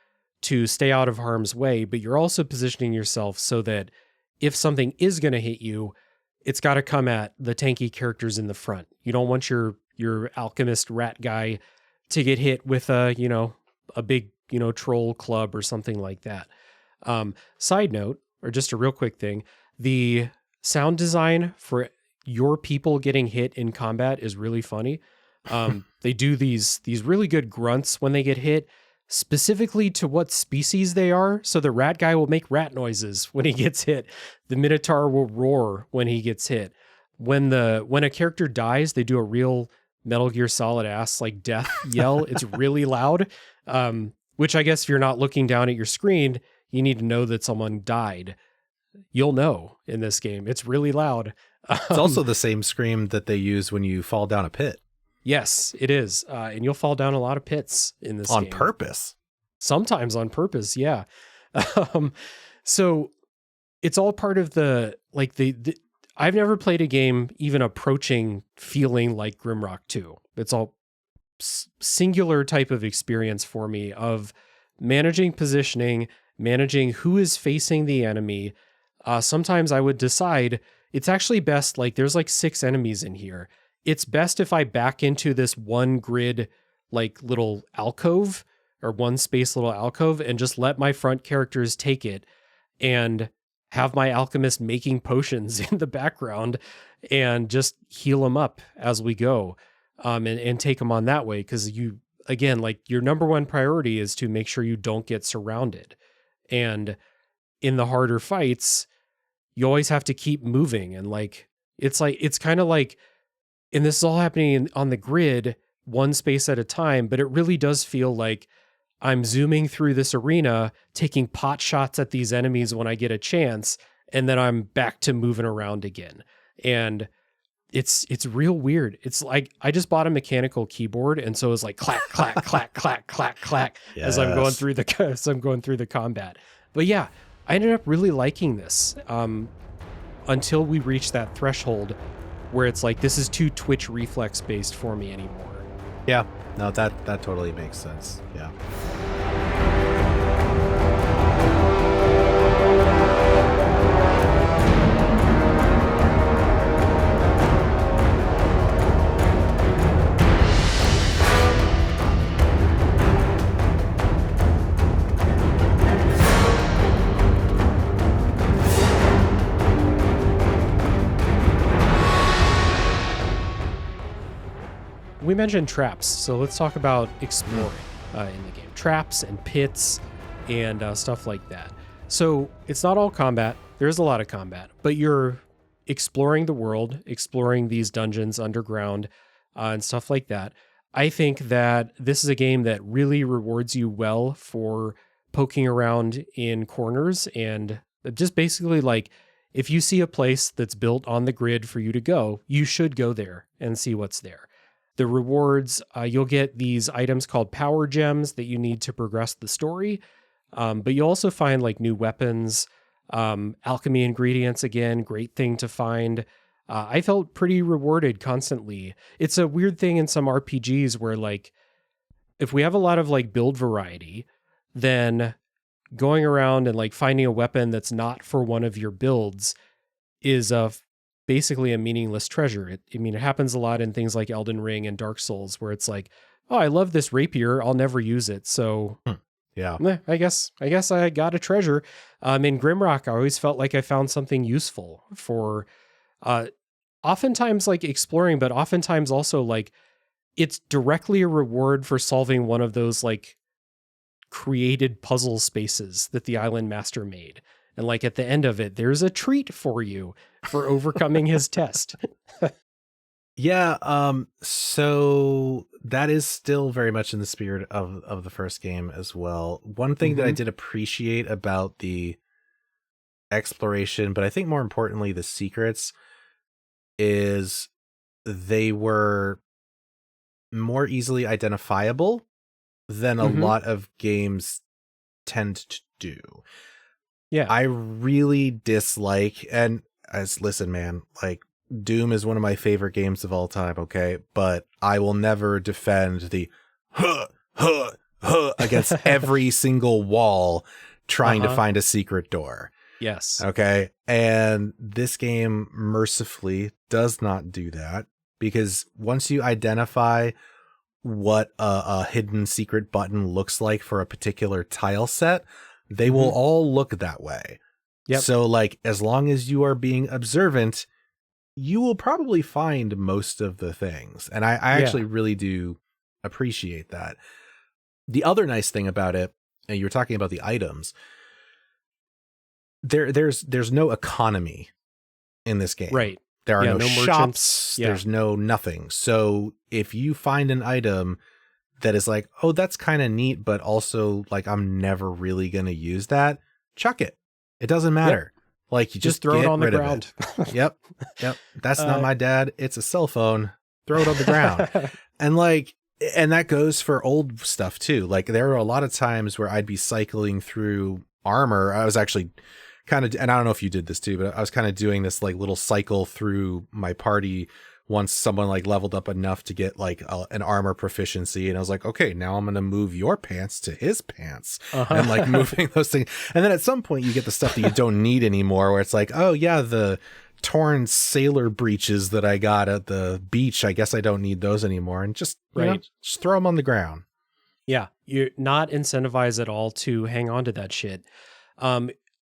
to stay out of harm's way, but you're also positioning yourself so that if something is going to hit you, it's got to come at the tanky characters in the front. You don't want your alchemist rat guy to get hit with a big, troll club or something like that. Side note, or just a real quick thing, the sound design for your people getting hit in combat is really funny. They do these really good grunts when they get hit, specifically to what species they are. So the rat guy will make rat noises when he gets hit. The Minotaur will roar when he gets hit. When a character dies, they do a real Metal Gear Solid ass like death yell. It's really loud. Which I guess if you're not looking down at your screen, you need to know that someone died. You'll know in this game. It's really loud. It's also the same scream that they use when you fall down a pit. Yes, it is. And you'll fall down a lot of pits in this game. On purpose. Sometimes on purpose, yeah. So it's all part of the I've never played a game even approaching feeling like Grimrock 2. It's all singular type of experience for me of managing positioning, managing who is facing the enemy. Sometimes I would decide it's actually best, like there's like 6 enemies in here. It's best if I back into this one grid, like little alcove or one space little alcove and just let my front characters take it and have my alchemist making potions in the background and just heal them up as we go. And take them on that way. Cause you, again, like your number one priority is to make sure you don't get surrounded. And in the harder fights, you always have to keep moving. And it's kind of like, and this is all happening on the grid, one space at a time, but it really does feel like I'm zooming through this arena, taking pot shots at these enemies when I get a chance, and then I'm back to moving around again. And it's real weird. It's like I just bought a mechanical keyboard, and so it's like clack, clack, clack, clack, clack, clack as I'm going through the combat. But yeah, I ended up really liking this until we reached that threshold where it's like this is too Twitch reflex based for me anymore. Yeah, no, that totally makes sense. Yeah. we mentioned traps, so let's talk about exploring in the game. Traps and pits and stuff like that. So it's not all combat. There's a lot of combat, but you're exploring the world, exploring these dungeons underground and stuff like that. I think that this is a game that really rewards you well for poking around in corners and just basically like if you see a place that's built on the grid for you to go, you should go there and see what's there. The rewards, you'll get these items called power gems that you need to progress the story. But you also find like new weapons, alchemy ingredients, again, great thing to find. I felt pretty rewarded constantly. It's a weird thing in some RPGs where like, if we have a lot of like build variety, then going around and like finding a weapon that's not for one of your builds is basically a meaningless treasure. It happens a lot in things like Elden Ring and Dark Souls where it's like, oh, I love this rapier. I'll never use it. So yeah, I guess I got a treasure. In Grimrock, I always felt like I found something useful for oftentimes like exploring, but oftentimes also like it's directly a reward for solving one of those like created puzzle spaces that the island master made. And like at the end of it, there's a treat for you for overcoming his test. Yeah, so that is still very much in the spirit of the first game as well. One thing that I did appreciate about the exploration, but I think more importantly the secrets, is they were more easily identifiable than a lot of games tend to do. Yeah. I really dislike, and listen, man, like Doom is one of my favorite games of all time, okay? But I will never defend the against every single wall trying to find a secret door. Yes. Okay. And this game mercifully does not do that, because once you identify what a hidden secret button looks like for a particular tile set, they will all look that way. Yep. So like, as long as you are being observant, you will probably find most of the things. And I actually really do appreciate that. The other nice thing about it, and you were talking about the items, there's no economy in this game. Right. There are no merchants. shops. There's no nothing. So if you find an item that is like, oh, that's kind of neat, but also like, I'm never really going to use that, chuck it. It doesn't matter. Yep. Like, you just throw it on the rid ground. Yep. That's not my dad. It's a cell phone. Throw it on the ground. And that goes for old stuff too. Like, there are a lot of times where I'd be cycling through armor. I was actually kind of, and I don't know if you did this too, but I was kind of doing this like little cycle through my party once someone like leveled up enough to get like an armor proficiency. And I was like, okay, now I'm going to move your pants to his pants and like moving those things. And then at some point you get the stuff that you don't need anymore, where it's like, oh yeah, the torn sailor breeches that I got at the beach, I guess I don't need those anymore. And just, just throw them on the ground. Yeah. You're not incentivized at all to hang on to that shit.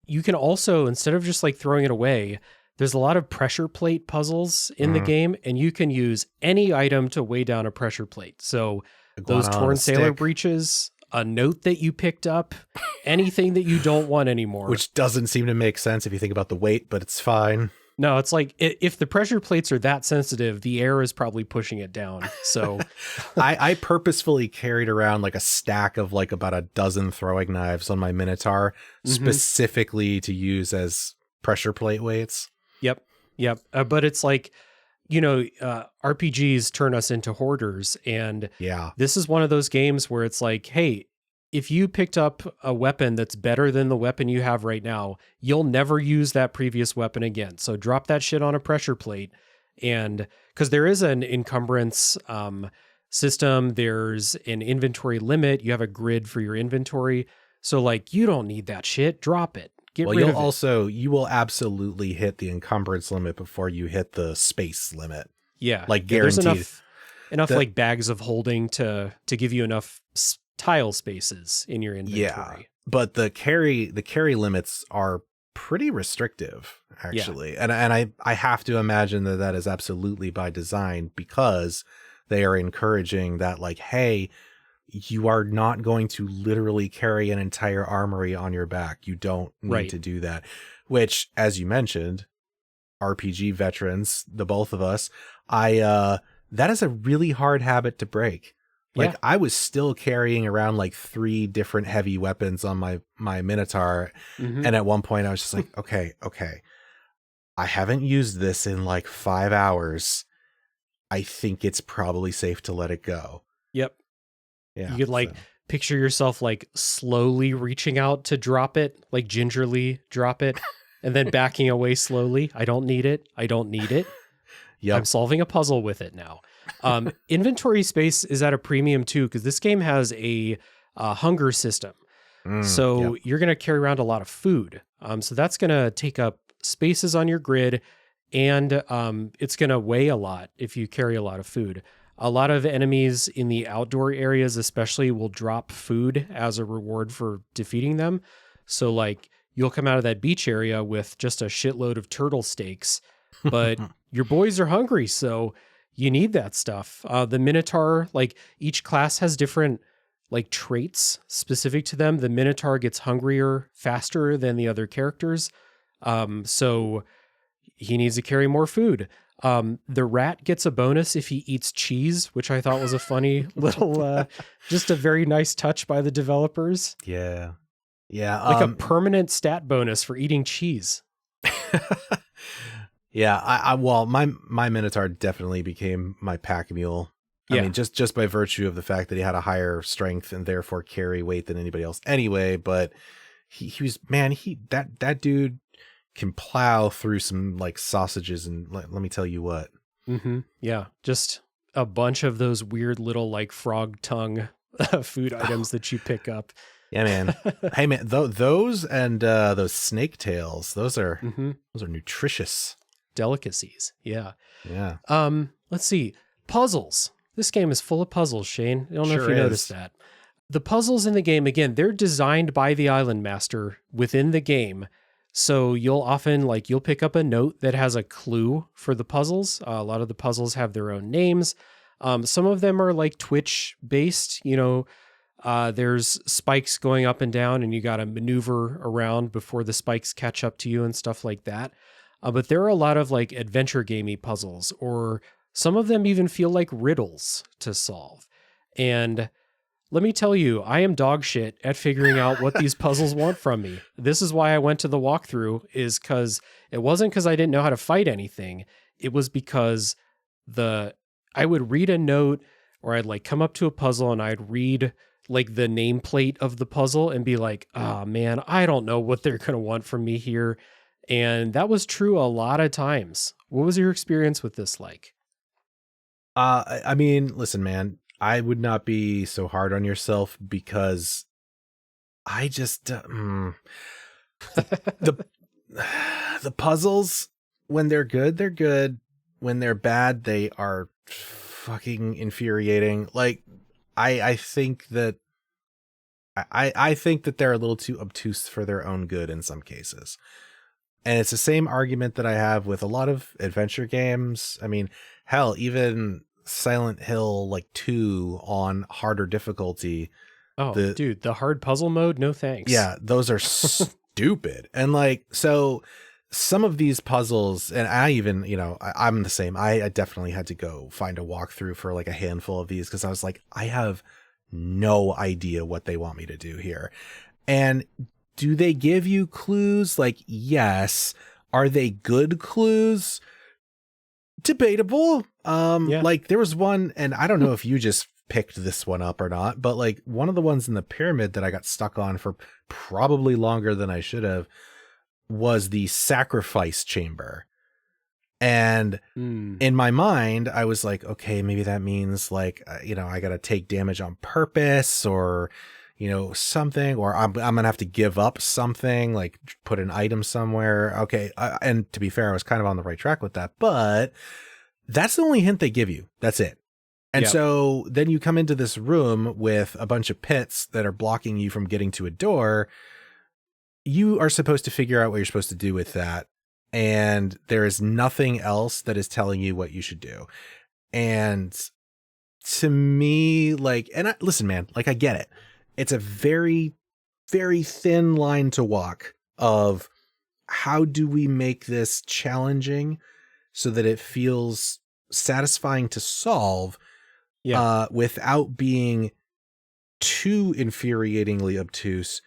You can also, instead of just like throwing it away, there's a lot of pressure plate puzzles in the game, and you can use any item to weigh down a pressure plate. So those torn sailor breeches, a note that you picked up, anything that you don't want anymore. Which doesn't seem to make sense if you think about the weight, but it's fine. No, it's like if the pressure plates are that sensitive, the air is probably pushing it down. So I purposefully carried around like a stack of like about a dozen throwing knives on my Minotaur, specifically to use as pressure plate weights. Yep. But it's like, RPGs turn us into hoarders. And this is one of those games where it's like, hey, if you picked up a weapon that's better than the weapon you have right now, you'll never use that previous weapon again. So drop that shit on a pressure plate. And because there is an encumbrance system, there's an inventory limit. You have a grid for your inventory. So like, you don't need that shit. Drop it. Get rid of it. You will absolutely hit the encumbrance limit before you hit the space limit. Yeah. Like, guaranteed. There's enough like bags of holding to give you enough tile spaces in your inventory. Yeah, but the carry limits are pretty restrictive, actually. And I have to imagine that is absolutely by design, because they are encouraging that, like, hey, you are not going to literally carry an entire armory on your back. You don't need to do that. Which, as you mentioned, RPG veterans, the both of us, that is a really hard habit to break. Like, I was still carrying around like 3 different heavy weapons on my Minotaur. And at one point I was just like, okay, I haven't used this in like 5 hours. I think it's probably safe to let it go. Yep. Yeah. You could like picture yourself like slowly reaching out to drop it, like gingerly drop it, and then backing away slowly. I don't need it. Yep. I'm solving a puzzle with it now. Inventory space is at a premium too, because this game has a hunger system. So you're going to carry around a lot of food. So that's going to take up spaces on your grid, and it's going to weigh a lot if you carry a lot of food. A lot of enemies in the outdoor areas especially will drop food as a reward for defeating them. So like you'll come out of that beach area with just a shitload of turtle steaks, but your boys are hungry, so you need that stuff. The Minotaur, like each class has different like traits specific to them. The Minotaur gets hungrier faster than the other characters. So he needs to carry more food. The rat gets a bonus if he eats cheese, which I thought was a funny little, just a very nice touch by the developers. Yeah. Yeah. Like a permanent stat bonus for eating cheese. Yeah. Well, my Minotaur definitely became my pack mule. I mean, just by virtue of the fact that he had a higher strength and therefore carry weight than anybody else anyway. But he was, man, that dude can plow through some like sausages, and let me tell you what. Yeah, just a bunch of those weird little like frog tongue food items that you pick up. Yeah, man. Hey, man, those and those snake tails, those are nutritious delicacies. Yeah. Let's see, puzzles. This game is full of puzzles, Shane. I don't know if you noticed that. The puzzles in the game, again, they're designed by the island master within the game. So you'll often you'll pick up a note that has a clue for the puzzles. A lot of the puzzles have their own names. Some of them are like Twitch based, there's spikes going up and down and you got to maneuver around before the spikes catch up to you and stuff like that. But there are a lot of like adventure gamey puzzles, or some of them even feel like riddles to solve. And let me tell you, I am dog shit at figuring out what these puzzles want from me. This is why I went to the walkthrough, is because it wasn't because I didn't know how to fight anything. It was because I would read a note, or I'd like come up to a puzzle and I'd read like the nameplate of the puzzle and be like, oh man, I don't know what they're going to want from me here. And that was true a lot of times. What was your experience with this like? I mean, listen, man, I would not be so hard on yourself, because I just the puzzles, when they're good, they're good. When they're bad, they are fucking infuriating. Like I think that I think that they're a little too obtuse for their own good in some cases. And it's the same argument that I have with a lot of adventure games. I mean, hell, even Silent Hill 2 on harder difficulty. Oh, dude, the hard puzzle mode? No thanks. Yeah, those are stupid. And so some of these puzzles, and I even, I'm the same. I definitely had to go find a walkthrough for a handful of these, because I was like, I have no idea what they want me to do here. And do they give you clues? Yes. Are they good clues? Debatable. There was one, and I don't know if you just picked this one up or not, but one of the ones in the pyramid that I got stuck on for probably longer than I should have was the sacrifice chamber. And in my mind, I was like, okay, maybe that means I got to take damage on purpose, or something, or I'm going to have to give up something, put an item somewhere. Okay. And to be fair, I was kind of on the right track with that, but that's the only hint they give you. That's it. And so then you come into this room with a bunch of pits that are blocking you from getting to a door. You are supposed to figure out what you're supposed to do with that. And there is nothing else that is telling you what you should do. And to me, like, and listen, man, like, I get it. It's a very, very thin line to walk of how do we make this challenging so that it feels satisfying to solve, without being too infuriatingly obtuse,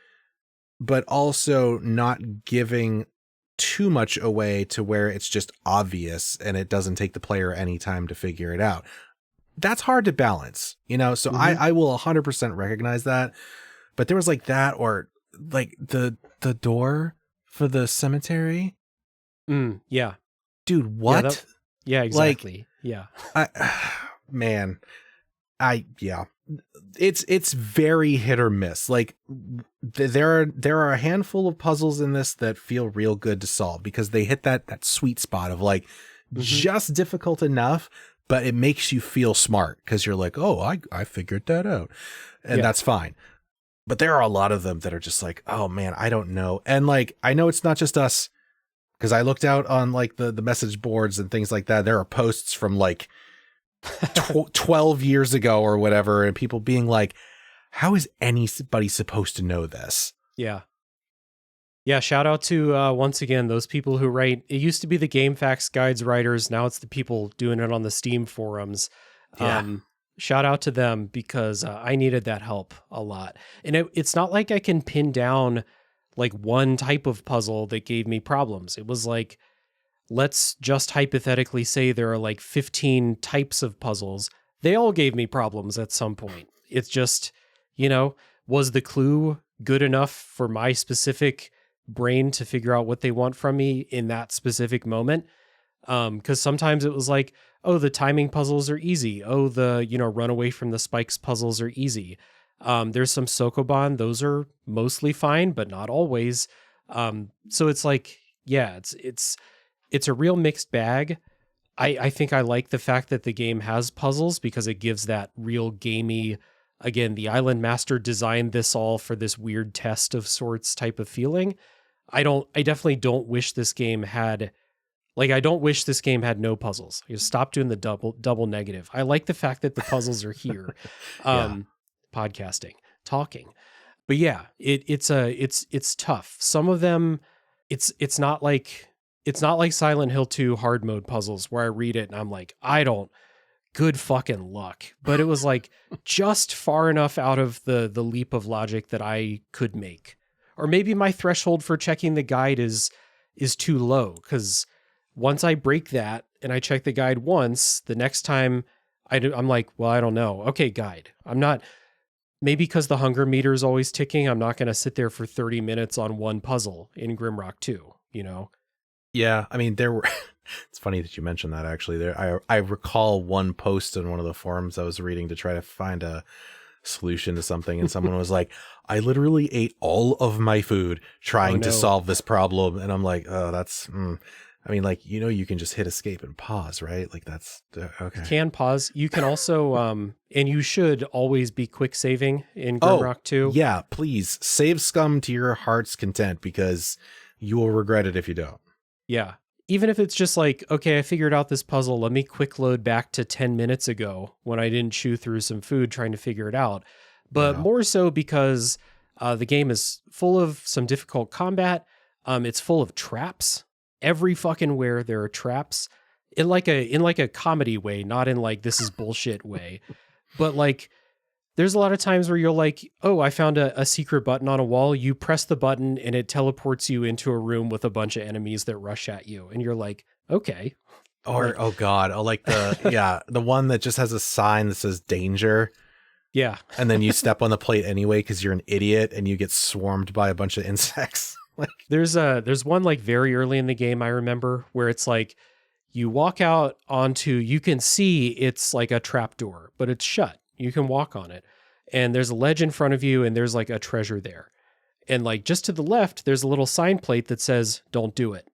but also not giving too much away to where it's just obvious and it doesn't take the player any time to figure it out. That's hard to balance, you know? So I will 100% recognize that. But there was like that, or like the door for the cemetery. Yeah. Dude, what? Yeah, exactly. Like, it's very hit or miss. Like there are a handful of puzzles in this that feel real good to solve because they hit that sweet spot of like just difficult enough, but it makes you feel smart because you're like, oh, I figured that out, and that's fine. But there are a lot of them that are just like, oh man, I don't know. And like, I know it's not just us, because I looked out on like the message boards and things like that. There are posts from like 12 years ago or whatever, and people being like, how is anybody supposed to know this? Yeah. Shout out to once again those people who write. It used to be the GameFAQs guides writers, now it's the people doing it on the Steam forums. Shout out to them, because I needed that help a lot. And it's not like I can pin down like one type of puzzle that gave me problems. It was like, let's just hypothetically say there are like 15 types of puzzles. They all gave me problems at some point. It's just, was the clue good enough for my specific brain to figure out what they want from me in that specific moment? Because sometimes it was like, oh, the timing puzzles are easy. Oh, the, run away from the spikes puzzles are easy. There's some Sokoban. Those are mostly fine, but not always. So it's like, it's a real mixed bag. I think I like the fact that the game has puzzles because it gives that real gamey, again, the Island Master designed this all for this weird test of sorts type of feeling. I definitely don't wish this game had, I don't wish this game had no puzzles. You stop doing the double negative. I like the fact that the puzzles are here. Podcasting, talking. But yeah, it's tough. Some of them, it's not like Silent Hill 2 hard mode puzzles where I read it and I'm like, good fucking luck. But it was like just far enough out of the leap of logic that I could make. Or maybe my threshold for checking the guide is too low, because once I break that and I check the guide once, the next time I'm like, well, I don't know. Okay, guide. I'm not, maybe because the hunger meter is always ticking, I'm not going to sit there for 30 minutes on one puzzle in Grimrock 2, Yeah, I mean, there were. It's funny that you mentioned that. Actually, I recall one post in one of the forums I was reading to try to find a solution to something, and someone was like, "I literally ate all of my food trying to solve this problem," and I'm like, "Oh, that's." I mean, like, you can just hit escape and pause, right? Like that's okay. You can pause. You can also, and you should always be quick saving in Grimrock 2. Yeah, please save scum to your heart's content, because you will regret it if you don't. Yeah. Even if it's just like, okay, I figured out this puzzle. Let me quick load back to 10 minutes ago when I didn't chew through some food trying to figure it out. But more so because the game is full of some difficult combat. It's full of traps. Every fucking where there are traps in like a comedy way, not in like, this is bullshit way. But like, there's a lot of times where you're like, oh, I found a secret button on a wall. You press the button and it teleports you into a room with a bunch of enemies that rush at you. And you're like, okay. Or, oh God. Oh, like the one that just has a sign that says danger. Yeah. And then you step on the plate anyway, because you're an idiot and you get swarmed by a bunch of insects. Like, there's one like very early in the game, I remember, where it's like you walk out onto, you can see it's like a trap door, but it's shut. You can walk on it, and there's a ledge in front of you, and there's like a treasure there. And like just to the left, there's a little sign plate that says, don't do it.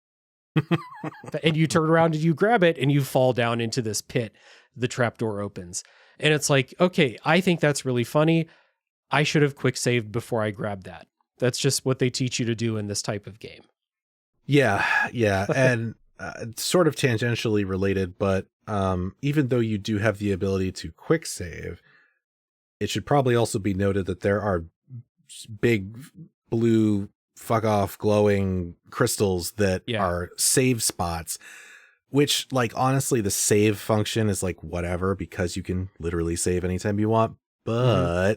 And you turn around and you grab it and you fall down into this pit. The trapdoor opens. And it's like, okay, I think that's really funny. I should have quick saved before I grabbed that. That's just what they teach you to do in this type of game. Yeah. And sort of tangentially related, but even though you do have the ability to quick save, it should probably also be noted that there are big blue fuck off glowing crystals that are save spots, which, like, honestly, the save function is like whatever, because you can literally save anytime you want, but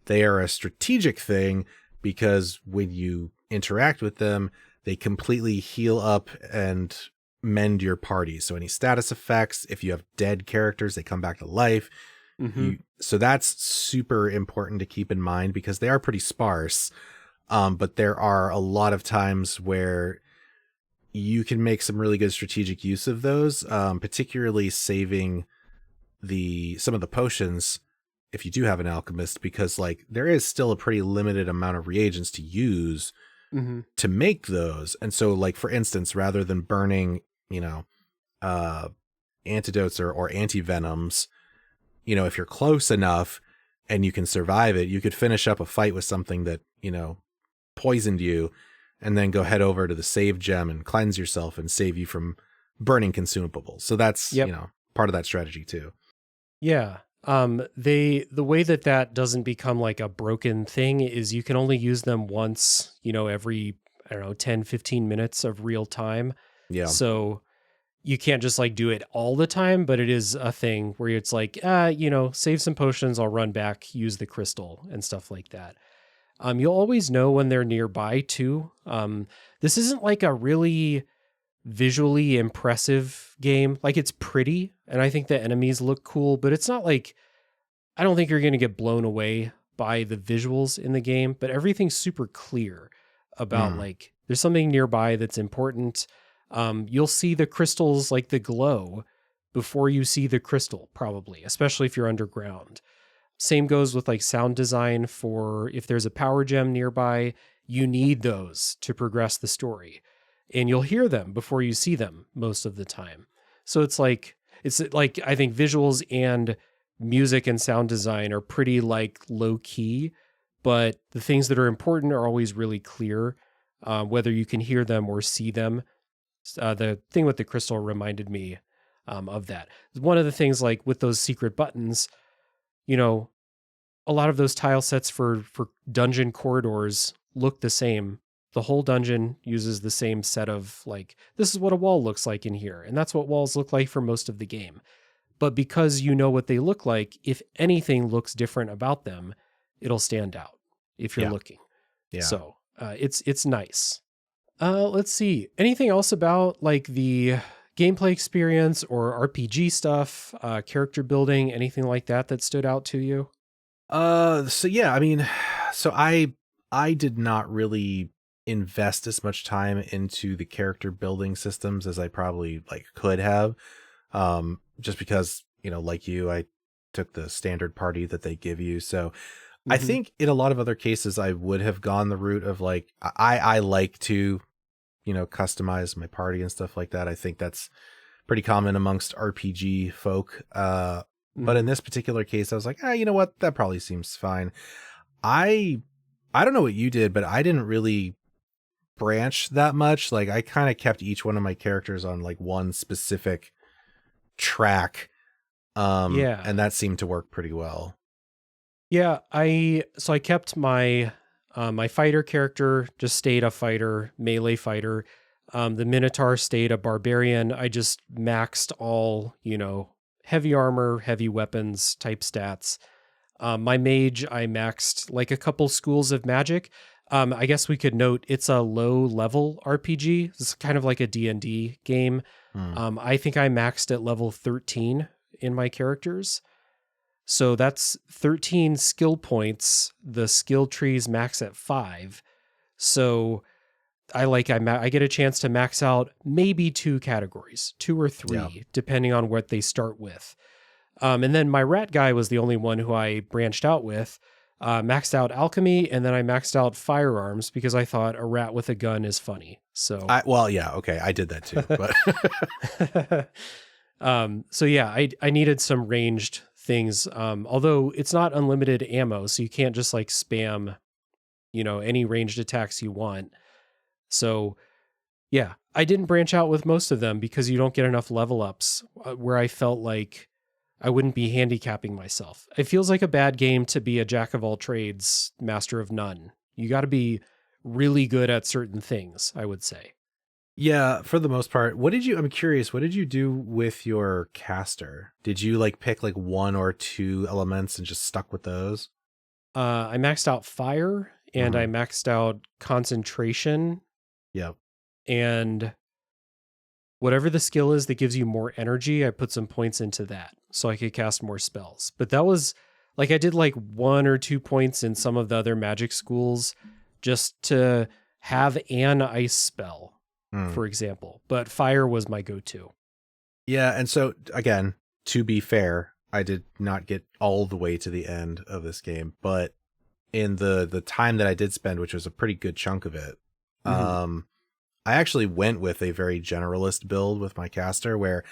they are a strategic thing, because when you interact with them, they completely heal up and mend your party. So any status effects, if you have dead characters, they come back to life. So that's super important to keep in mind, because they are pretty sparse. But there are a lot of times where you can make some really good strategic use of those, particularly saving some of the potions if you do have an alchemist, because like there is still a pretty limited amount of reagents to use to make those. And so, like, for instance, rather than burning, antidotes or anti-venoms, if you're close enough and you can survive it, you could finish up a fight with something that, poisoned you, and then go head over to the save gem and cleanse yourself and save you from burning consumables. So that's, part of that strategy too. Yeah. The way that doesn't become like a broken thing is you can only use them once, every, 10, 15 minutes of real time. Yeah. So you can't just like do it all the time, but it is a thing where it's like, save some potions, I'll run back, use the crystal and stuff like that. You'll always know when they're nearby too. This isn't like a really visually impressive game. Like, it's pretty, and I think the enemies look cool, but it's not like, I don't think you're going to get blown away by the visuals in the game, but everything's super clear about like, there's something nearby that's important. You'll see the crystals, like the glow, before you see the crystal, probably, especially if you're underground. Same goes with like sound design. For if there's a power gem nearby, you need those to progress the story, and you'll hear them before you see them most of the time. So it's like I think visuals and music and sound design are pretty like low key, but the things that are important are always really clear, whether you can hear them or see them. The thing with the crystal reminded me of that. One of the things, like with those secret buttons, a lot of those tile sets for dungeon corridors look the same. The whole dungeon uses the same set of, like, this is what a wall looks like in here. And that's what walls look like for most of the game. But because you know what they look like, if anything looks different about them, it'll stand out if you're looking. Yeah. So it's nice. Let's see. Anything else about like the gameplay experience or RPG stuff, character building, anything like that stood out to you? So yeah, I mean, so I did not really invest as much time into the character building systems as I probably like could have. Just because, like you, I took the standard party that they give you. So I think in a lot of other cases, I would have gone the route of like, I like to, customize my party and stuff like that. I think that's pretty common amongst RPG folk. But in this particular case, I was like, you know what? That probably seems fine. I don't know what you did, but I didn't really branch that much. Like, I kind of kept each one of my characters on like one specific track. And that seemed to work pretty well. Yeah, I kept my my fighter character, just stayed a fighter, melee fighter. The Minotaur stayed a barbarian. I just maxed all, heavy armor, heavy weapons type stats. My mage, I maxed like a couple schools of magic. I guess we could note it's a low level RPG. It's kind of like a D&D game. I think I maxed at level 13 in my characters. So that's 13 skill points. The skill trees max at 5. So I get a chance to max out maybe 2 categories, 2 or 3, depending on what they start with. And then my rat guy was the only one who I branched out with. Maxed out alchemy, and then I maxed out firearms because I thought a rat with a gun is funny. So I did that too. But so yeah, I needed some ranged things. Although it's not unlimited ammo, so you can't just like spam, any ranged attacks you want. So Yeah, I didn't branch out with most of them because you don't get enough level ups where I felt like I wouldn't be handicapping myself. It feels like a bad game to be a jack of all trades, master of none. You got to be really good at certain things, I would say. Yeah, for the most part. I'm curious, what did you do with your caster? Did you like pick like one or two elements and just stuck with those? I maxed out fire and I Mm-hmm. maxed out concentration Yep. and whatever the skill is that gives you more energy, I put some points into that so I could cast more spells. But that was like I did like 1 or 2 points in some of the other magic schools just to have an ice spell, Mm. for example. But fire was my go-to. Yeah, and so again, to be fair, I did not get all the way to the end of this game, but in the time that I did spend, which was a pretty good chunk of it, Mm-hmm. I actually went with a very generalist build with my caster where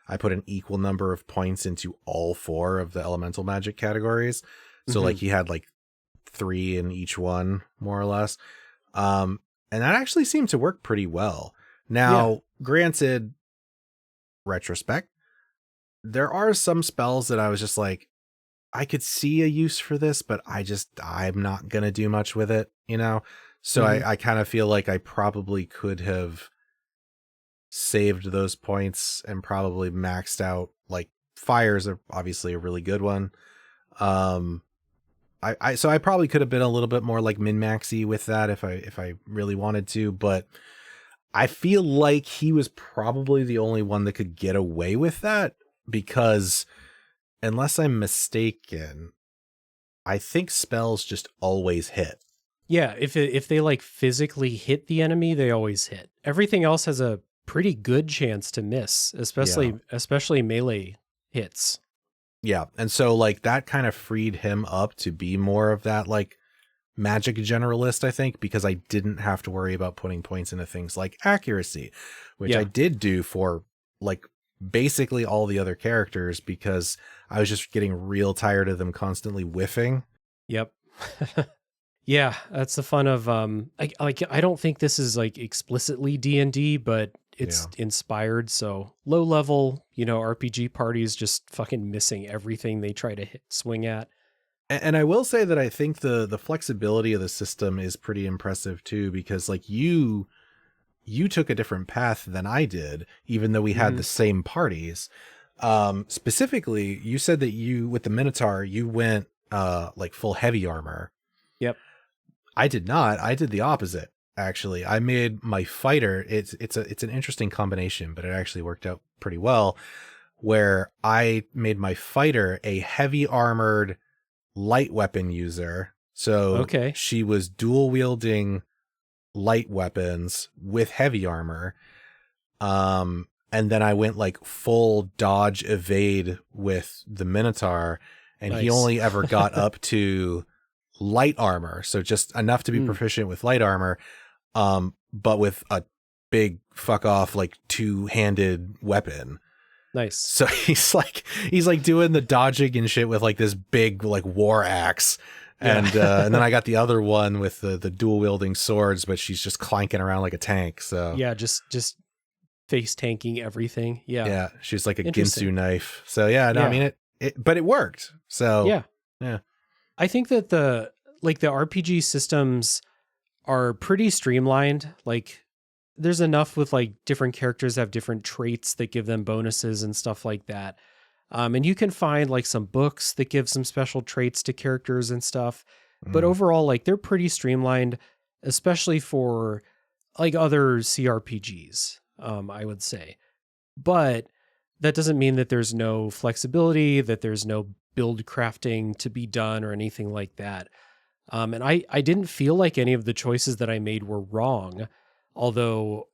I put an equal number of points into all four of the elemental magic categories. So Mm-hmm. like he had like 3 in each one, more or less. And that actually seemed to work pretty well. Yeah. Now, granted, retrospect, there are some spells that I was just like, I could see a use for this, but I'm not going to do much with it, you know? So Mm-hmm. I kind of feel like I probably could have saved those points and probably maxed out, like fires are obviously a really good one. Um, so I probably could have been a little bit more like min-maxy with that if I really wanted to, but I feel like he was probably the only one that could get away with that because unless I'm mistaken, I think spells just always hit. Yeah, if they like physically hit the enemy, they always hit. Everything else has a pretty good chance to miss, Yeah. especially melee hits. Yeah. And so like that kind of freed him up to be more of that like magic generalist, I think, because I didn't have to worry about putting points into things like accuracy, which I Yeah. did do for like basically all the other characters because I was just getting real tired of them constantly whiffing. Yep. Yeah, that's the fun of I don't think this is like explicitly D&D, but Yeah. it's inspired. So low level, RPG parties just fucking missing everything they try to swing at. And I will say that I think the flexibility of the system is pretty impressive too, because like you took a different path than I did, even though we had Hmm. the same parties. Specifically, you said that you with the Minotaur, you went like full heavy armor. Yep. I did not. I did the opposite. Actually, I made my fighter. It's an interesting combination, but it actually worked out pretty well. Where I made my fighter a heavy armored light weapon user. So Okay. she was dual wielding light weapons with heavy armor. And then I went like full dodge evade with the Minotaur, and he Nice. only ever got up to light armor. So just enough to be Mm, proficient with light armor, but with a big fuck off like two-handed weapon. nice. So he's like doing the dodging and shit with like this big like war axe. Yeah. And then I got the other one with the dual wielding swords, but she's just clanking around like a tank. So Yeah, just face tanking everything. Yeah. yeah, she's like a Interesting. Ginsu knife. So yeah, no, I Yeah. mean but it worked. So Yeah. yeah. I think that the RPG systems are pretty streamlined. Like there's enough with like different characters have different traits that give them bonuses and stuff like that. And you can find like some books that give some special traits to characters and stuff. But Mm. overall, like they're pretty streamlined, especially for like other CRPGs, I would say. But that doesn't mean that there's no flexibility, that there's no build crafting to be done or anything like that. And I didn't feel like any of the choices that I made were wrong, although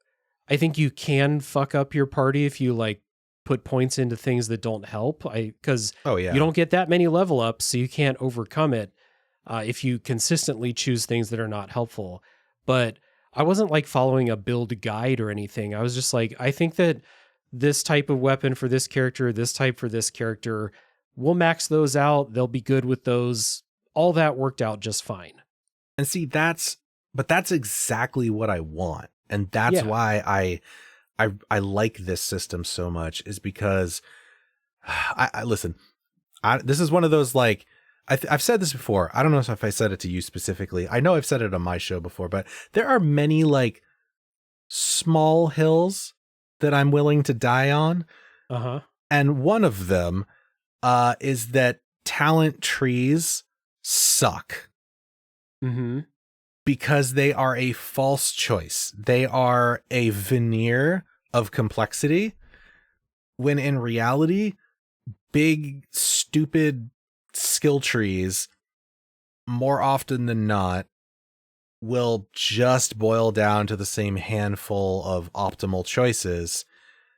I think you can fuck up your party if you like put points into things that don't help. Because Oh you yeah. don't get that many level ups, so you can't overcome it if you consistently choose things that are not helpful. But I wasn't like following a build guide or anything. I was just like, I think that this type of weapon for this character, this type for this character, we'll max those out. They'll be good with those. All that worked out just fine. And see, that's exactly what I want. And that's why I like this system so much, is because I listen, this is one of those, like, I've said this before. I don't know if I said it to you specifically. I know I've said it on my show before, but there are many like small hills that I'm willing to die on. Uh-huh. And one of them is that talent trees suck. Mm-hmm. Because they are a false choice. They are a veneer of complexity, when in reality, big, stupid skill trees, more often than not, will just boil down to the same handful of optimal choices.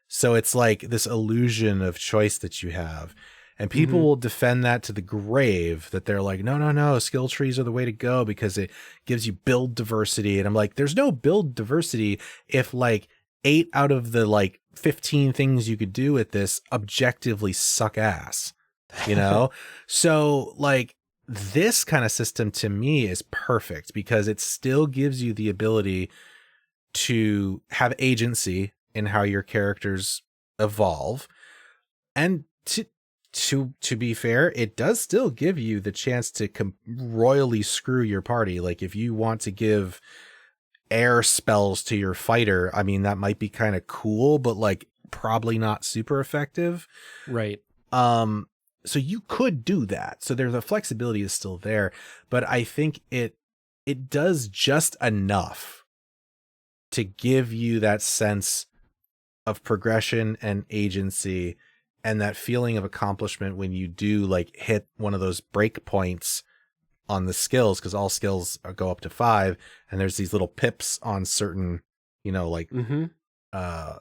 So it's like this illusion of choice that you have. And people will defend that to the grave, that they're like, no, skill trees are the way to go because it gives you build diversity. And I'm like, there's no build diversity if like 8 out of the like 15 things you could do with this objectively suck ass, you know? So like this kind of system to me is perfect because it still gives you the ability to have agency in how your characters evolve. And to be fair, it does still give you the chance to royally screw your party. Like if you want to give air spells to your fighter, I mean, that might be kind of cool, but like probably not super effective. Right. So you could do that. So the flexibility is still there, but I think it does just enough to give you that sense of progression and agency and that feeling of accomplishment when you do like hit one of those break points on the skills, because all skills go up to 5, and there's these little pips on certain, you know, like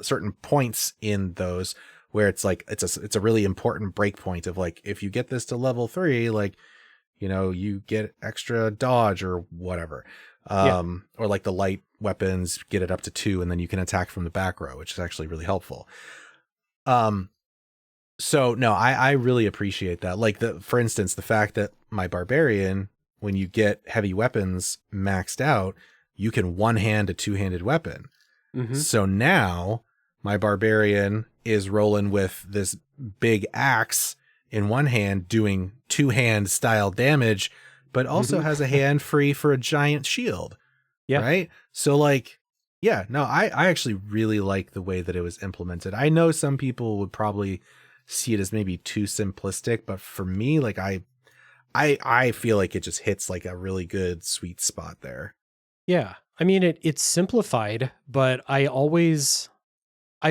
certain points in those where it's like it's a really important break point of like, if you get this to level 3, like, you know, you get extra dodge or whatever. Or like the light weapons get it up to 2, and then you can attack from the back row, which is actually really helpful. So no, I really appreciate that. Like for instance, the fact that my barbarian, when you get heavy weapons maxed out, you can one-hand a 2-handed weapon. So now my barbarian is rolling with this big axe in one hand doing 2-hand style damage, but also has a hand free for a giant shield. Right. So like, yeah, no, I actually really like the way that it was implemented. I know some people would probably see it as maybe too simplistic, but for me, like I feel like it just hits like a really good sweet spot there. Yeah. I mean, it's simplified, but I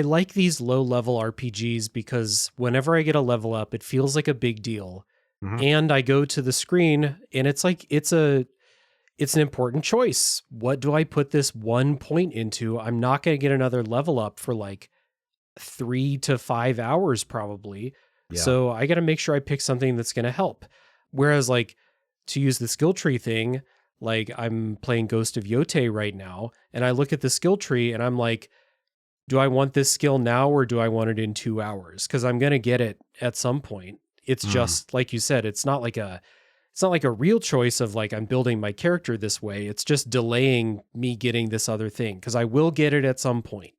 like these low level RPGs because whenever I get a level up, it feels like a big deal. And I go to the screen and it's like, it's an important choice. What do I put this 1 point into? I'm not going to get another level up for like 3 to 5 hours probably. So I got to make sure I pick something that's going to help. Whereas like, to use the skill tree thing, like I'm playing Ghost of Yotei right now, and I look at the skill tree and I'm like, do I want this skill now or do I want it in 2 hours? Because I'm going to get it at some point. It's just like you said, it's not like a real choice of like, I'm building my character this way. It's just delaying me getting this other thing because I will get it at some point,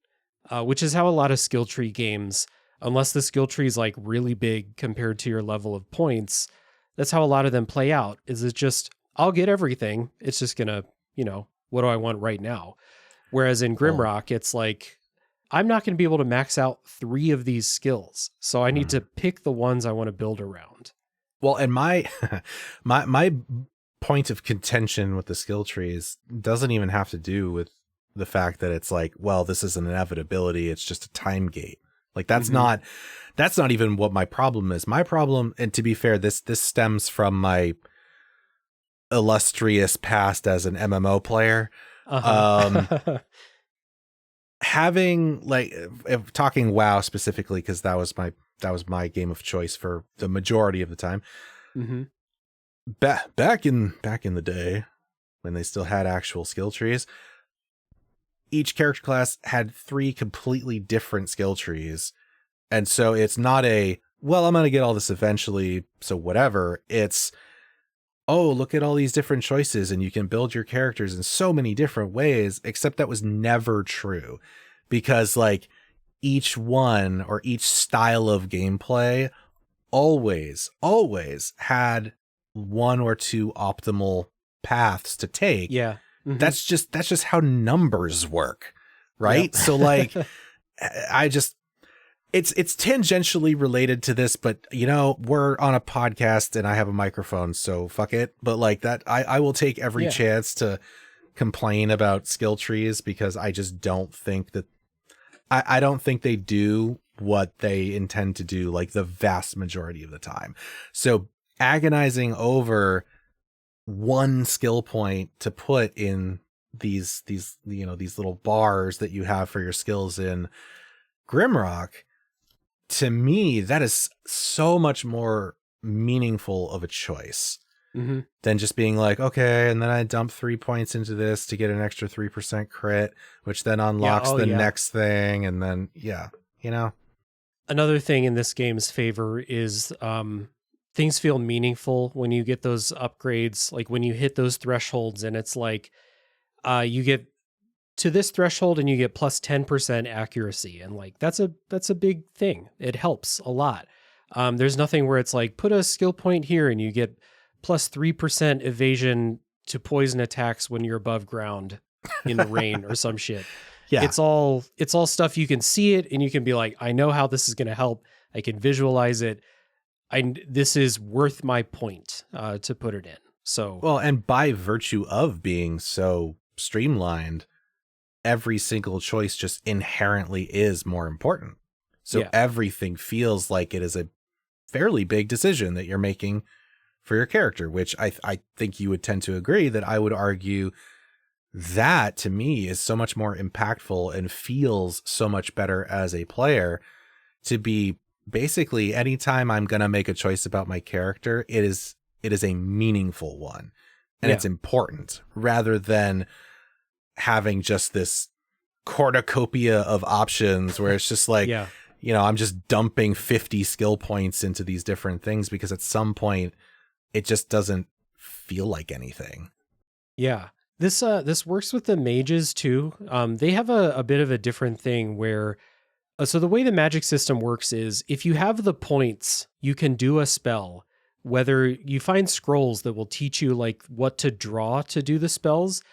which is how a lot of skill tree games, unless the skill tree is like really big compared to your level of points, that's how a lot of them play out. Is it just, I'll get everything. It's just going to, you know, what do I want right now? Whereas in Grimrock, it's like, I'm not going to be able to max out 3 of these skills. So I need to pick the ones I want to build around. Well, and my point of contention with the skill trees doesn't even have to do with the fact that it's like, well, this is an inevitability. It's just a time gate. Like that's not even what my problem is. My problem, and to be fair, this stems from my illustrious past as an MMO player. Having like, if talking WoW specifically, because that was my game of choice for the majority of the time. Back in the day when they still had actual skill trees, each character class had 3 completely different skill trees. And so it's not well, I'm going to get all this eventually, so whatever. It's oh, look at all these different choices and you can build your characters in so many different ways, except that was never true, because like each one or each style of gameplay always had one or two optimal paths to take. Yeah. Mm-hmm. That's just how numbers work, right? Yep. So like I just it's tangentially related to this, but you know, we're on a podcast and I have a microphone, so fuck it. But like that, I will take every chance to complain about skill trees, because I just don't think that I don't think they do what they intend to do like the vast majority of the time. So agonizing over one skill point to put in these you know, these little bars that you have for your skills in Grimrock, to me that is so much more meaningful of a choice than just being like, okay, and then I dump 3 points into this to get an extra 3% crit, which then unlocks next thing, and then you know. Another thing in this game's favor is things feel meaningful when you get those upgrades, like when you hit those thresholds, and it's like you get to this threshold and you get plus 10% accuracy, and like that's a big thing. It helps a lot. There's nothing where it's like put a skill point here and you get plus 3% evasion to poison attacks when you're above ground in the rain or some shit. Yeah. It's all stuff you can see it and you can be like, I know how this is going to help. I can visualize it. This is worth my point to put it in. So, well, and by virtue of being so streamlined, every single choice just inherently is more important. So everything feels like it is a fairly big decision that you're making for your character, which I think you would tend to agree that I would argue that to me is so much more impactful and feels so much better as a player, to be basically anytime I'm going to make a choice about my character, it is a meaningful one and it's important, rather than having just this cornucopia of options where it's just like, you know, I'm just dumping 50 skill points into these different things, because at some point it just doesn't feel like anything. Yeah. This works with the mages too. They have a bit of a different thing where, so the way the magic system works is if you have the points, you can do a spell, whether you find scrolls that will teach you like what to draw to do the spells.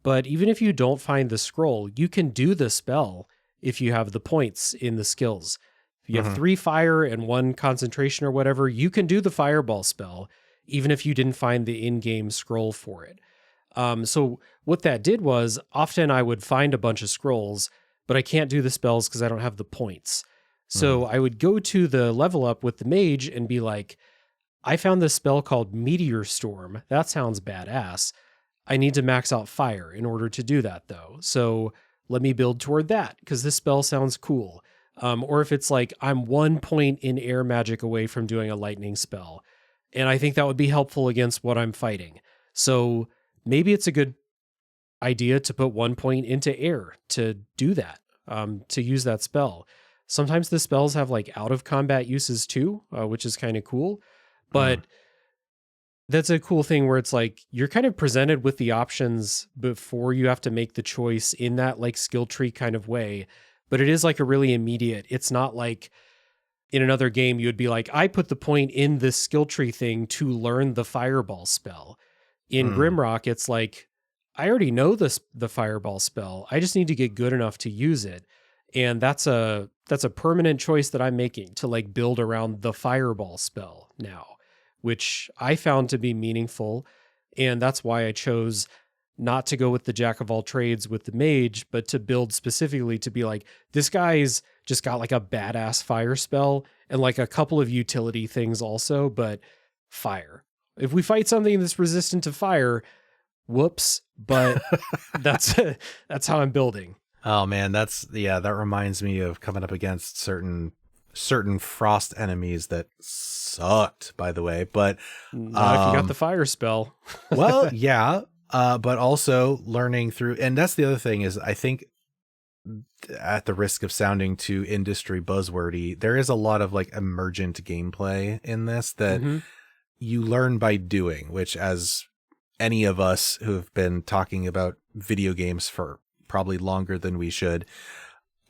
But even if you don't find the scroll, you can do the spell if you have the points in the skills. If you have 3 fire and 1 concentration or whatever, you can do the fireball spell, even if you didn't find the in-game scroll for it. So what that did was, often I would find a bunch of scrolls, but I can't do the spells because I don't have the points. So I would go to the level up with the mage and be like, I found this spell called Meteor Storm. That sounds badass. I need to max out fire in order to do that though. So let me build toward that because this spell sounds cool. Or if it's like I'm 1 point in air magic away from doing a lightning spell, and I think that would be helpful against what I'm fighting. So maybe it's a good idea to put 1 point into air to do that, to use that spell. Sometimes the spells have like out of combat uses too, which is kind of cool. But that's a cool thing where it's like you're kind of presented with the options before you have to make the choice in that like skill tree kind of way. But it is like a really immediate, it's not like in another game you would be like, I put the point in this skill tree thing to learn the fireball spell. In Grimrock, it's like, I already know the fireball spell. I just need to get good enough to use it. And that's a permanent choice that I'm making to like build around the fireball spell now, which I found to be meaningful. And that's why I chose not to go with the jack of all trades with the mage, but to build specifically to be like, this guy's just got like a badass fire spell and like a couple of utility things also, but fire. If we fight something that's resistant to fire, whoops, but that's how I'm building. Oh man, that reminds me of coming up against certain frost enemies that sucked, by the way, but not if you got the fire spell. Well, yeah, but also learning through, and that's the other thing is, I think, at the risk of sounding too industry buzzwordy, there is a lot of like emergent gameplay in this that you learn by doing, which, as any of us who have been talking about video games for probably longer than we should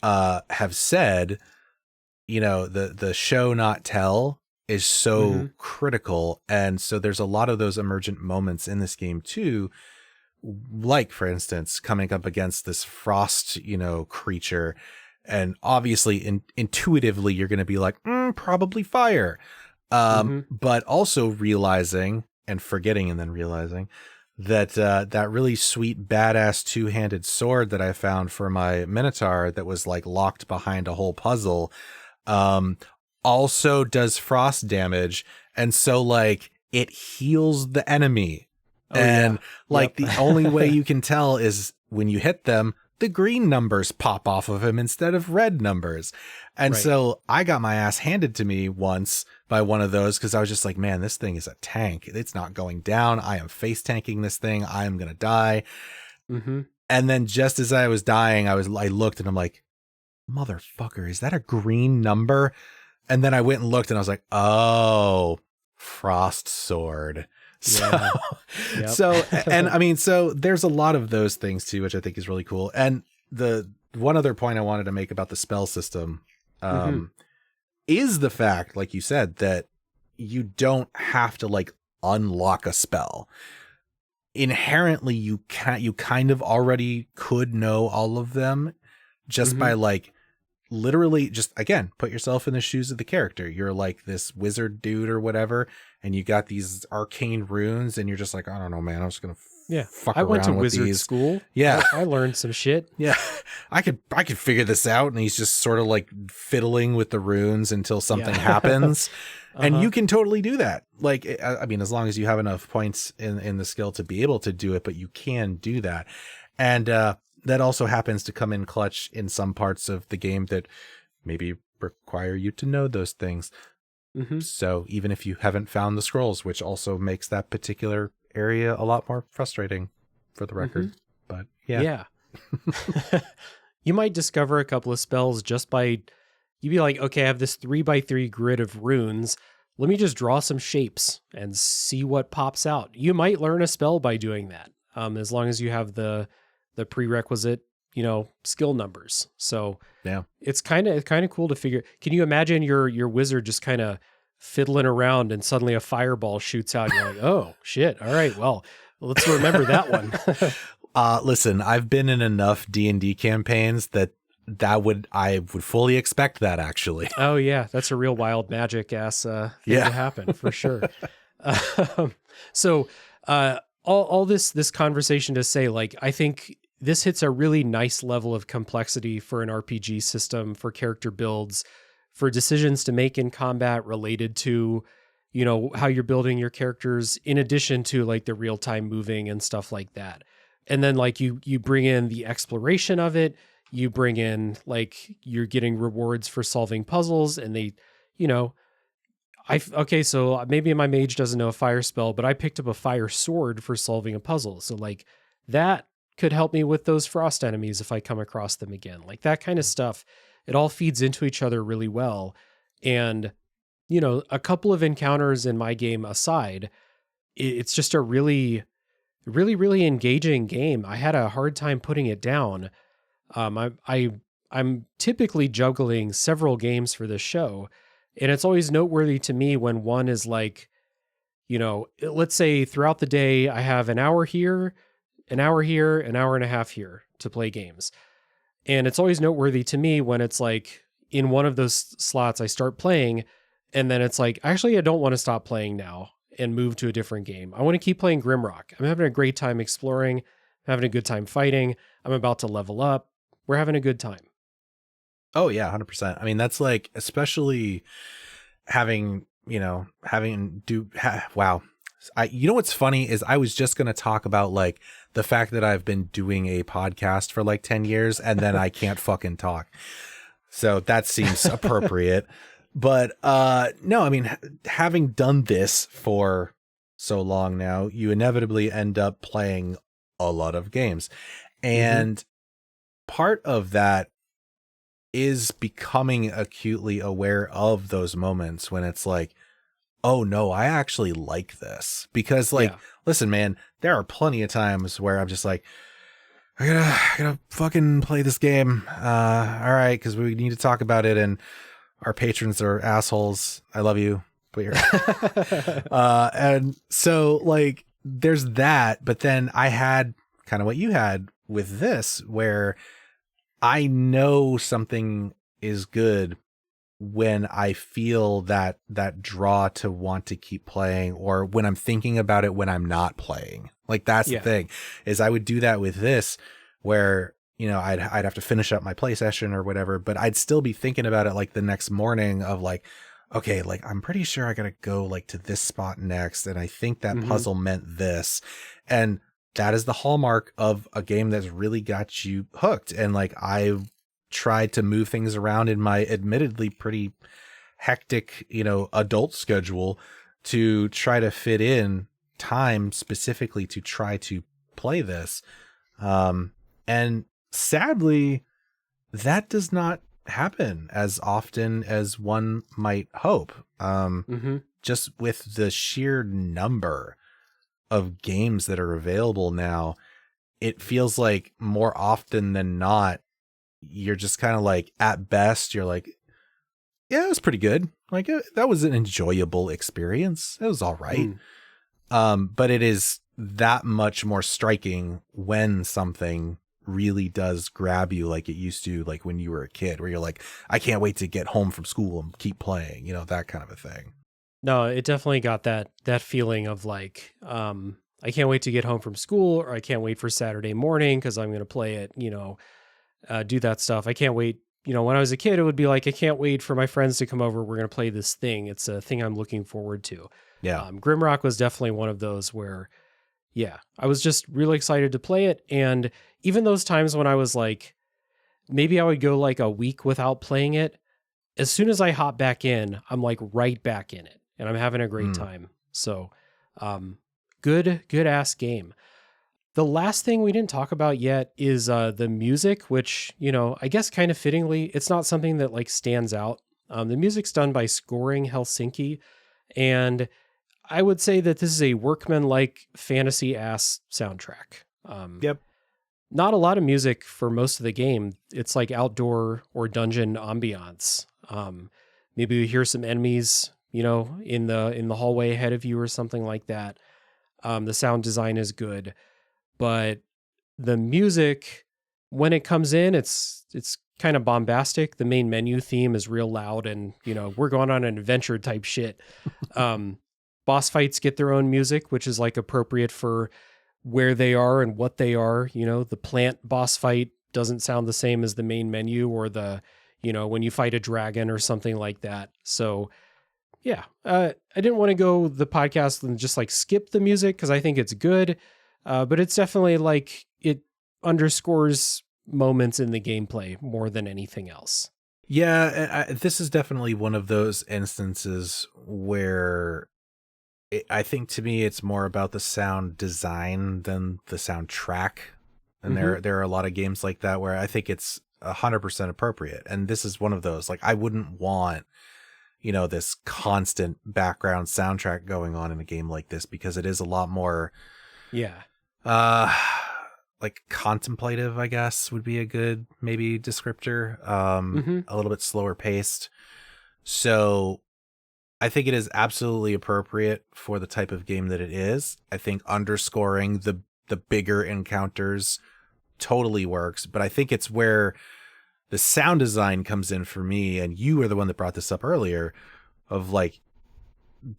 have said, the show not tell is so critical. And so there's a lot of those emergent moments in this game too, like, for instance, coming up against this frost, creature. And obviously intuitively you're going to be like, probably fire. But also realizing and forgetting and then realizing that that really sweet, badass two-handed sword that I found for my Minotaur that was like locked behind a whole puzzle also does frost damage. And so like it heals the enemy. The only way you can tell is when you hit them, the green numbers pop off of him instead of red numbers. And so I got my ass handed to me once by one of those because I was just like, man, this thing is a tank. It's not going down. I am face tanking this thing. I am going to die. And then just as I was dying, I looked and I'm like, motherfucker, is that a green number? And then I went and looked and I was like, oh, frost sword. So, so there's a lot of those things too, which I think is really cool. And the one other point I wanted to make about the spell system is the fact, like you said, that you don't have to like unlock a spell. Inherently, you kind of already could know all of them just by like literally just, again, put yourself in the shoes of the character. You're like this wizard dude or whatever, and you got these arcane runes, and you're just like, I don't know, man, I'm just gonna fuck around with these. I went to wizard school. Yeah, I learned some shit. Yeah, I could figure this out. And he's just sort of like fiddling with the runes until something happens. And you can totally do that. Like, I mean, as long as you have enough points in the skill to be able to do it, but you can do that. And that also happens to come in clutch in some parts of the game that maybe require you to know those things. So even if you haven't found the scrolls, which also makes that particular area a lot more frustrating, for the record. But yeah. You might discover a couple of spells just by, you'd be like, okay, I have this 3x3 grid of runes. Let me just draw some shapes and see what pops out. You might learn a spell by doing that, as long as you have the prerequisite, skill numbers. So yeah, it's kind of cool to figure. Can you imagine your wizard just kind of fiddling around and suddenly a fireball shoots out? You're like, oh shit. All right. Well, let's remember that one. Listen, I've been in enough D&D campaigns I would fully expect that, actually. Oh yeah. That's a real wild magic ass thing to happen for sure. So all this conversation to say, like, I think this hits a really nice level of complexity for an RPG system, for character builds, for decisions to make in combat related to, how you're building your characters, in addition to like the real-time moving and stuff like that. And then like you bring in the exploration of it, you bring in like you're getting rewards for solving puzzles, and they, so maybe my mage doesn't know a fire spell, but I picked up a fire sword for solving a puzzle. So like that could help me with those frost enemies if I come across them again. Like that kind of stuff, it all feeds into each other really well. And, a couple of encounters in my game aside, it's just a really, really, really engaging game. I had a hard time putting it down. I'm typically juggling several games for this show, and it's always noteworthy to me when one is like, let's say throughout the day, I have an hour here, an hour here, an hour and a half here to play games. And it's always noteworthy to me when it's like in one of those slots I start playing, and then it's like, actually, I don't want to stop playing now and move to a different game. I want to keep playing Grimrock. I'm having a great time exploring. I'm having a good time fighting. I'm about to level up. We're having a good time. Oh yeah, 100%. I mean, that's like, especially having, wow. What's funny is I was just going to talk about like the fact that I've been doing a podcast for like 10 years and then I can't fucking talk. So that seems appropriate. But no, I mean, having done this for so long now, you inevitably end up playing a lot of games. And part of that is becoming acutely aware of those moments when it's like, oh no, I actually like this. Because like, listen, man, there are plenty of times where I'm just like, I gotta fucking play this game. All right, because we need to talk about it, and our patrons are assholes. I love you, but you're and so like there's that, but then I had kind of what you had with this, where I know something is good when I feel that draw to want to keep playing, or when I'm thinking about it when I'm not playing. Like that's the thing, is I would do that with this, where, you know, I'd have to finish up my play session or whatever, but I'd still be thinking about it like the next morning of like, okay, like I'm pretty sure I gotta go like to this spot next, and I think that puzzle meant this. And that is the hallmark of a game that's really got you hooked. And like I tried to move things around in my admittedly pretty hectic, you know, adult schedule to try to fit in time specifically to try to play this. And sadly, that does not happen as often as one might hope. Just with the sheer number of games that are available now, it feels like more often than not, you're just kind of like, at best, you're like, yeah, it was pretty good. Like that was an enjoyable experience. It was all right. But it is that much more striking when something really does grab you like it used to, like when you were a kid, where you're like, I can't wait to get home from school and keep playing, you know, that kind of a thing. No, it definitely got that feeling of like, I can't wait to get home from school, or I can't wait for Saturday morning because I'm going to play it, you know, do that stuff. I can't wait. You know, when I was a kid, it would be like, I can't wait for my friends to come over. We're going to play this thing. It's a thing I'm looking forward to. Yeah. Grimrock was definitely one of those where, I was just really excited to play it. And even those times when I was like, maybe I would go like a week without playing it, as soon as I hop back in, I'm like right back in it and I'm having a great time. So, good ass game. The last thing we didn't talk about yet is the music, which, you know, I guess kind of fittingly, it's not something that like stands out. The music's done by Scoring Helsinki, and I would say that this is a workman-like fantasy-ass soundtrack. Yep. Not a lot of music for most of the game. It's like outdoor or dungeon ambiance. Maybe you hear some enemies, you know, in the hallway ahead of you or something like that. The sound design is good, but the music, when it comes in, it's kind of bombastic. The main menu theme is real loud, and, you know, we're going on an adventure type shit. Boss fights get their own music, which is like appropriate for where they are and what they are. You know, the plant boss fight doesn't sound the same as the main menu, or the, you know, when you fight a dragon or something like that. So yeah, I didn't want to go the podcast and just like skip the music, because I think it's good. But it's definitely like, it underscores moments in the gameplay more than anything else. Yeah, this is definitely one of those instances where I think, to me, it's more about the sound design than the soundtrack. And there are a lot of games like that where I think it's 100% appropriate. And this is one of those. Like, I wouldn't want, you know, this constant background soundtrack going on in a game like this, because it is a lot more, like contemplative, I guess would be a good maybe descriptor. A little bit slower paced. So I think it is absolutely appropriate for the type of game that it is. I think underscoring the bigger encounters totally works, but I think it's where the sound design comes in for me, and you were the one that brought this up earlier, of like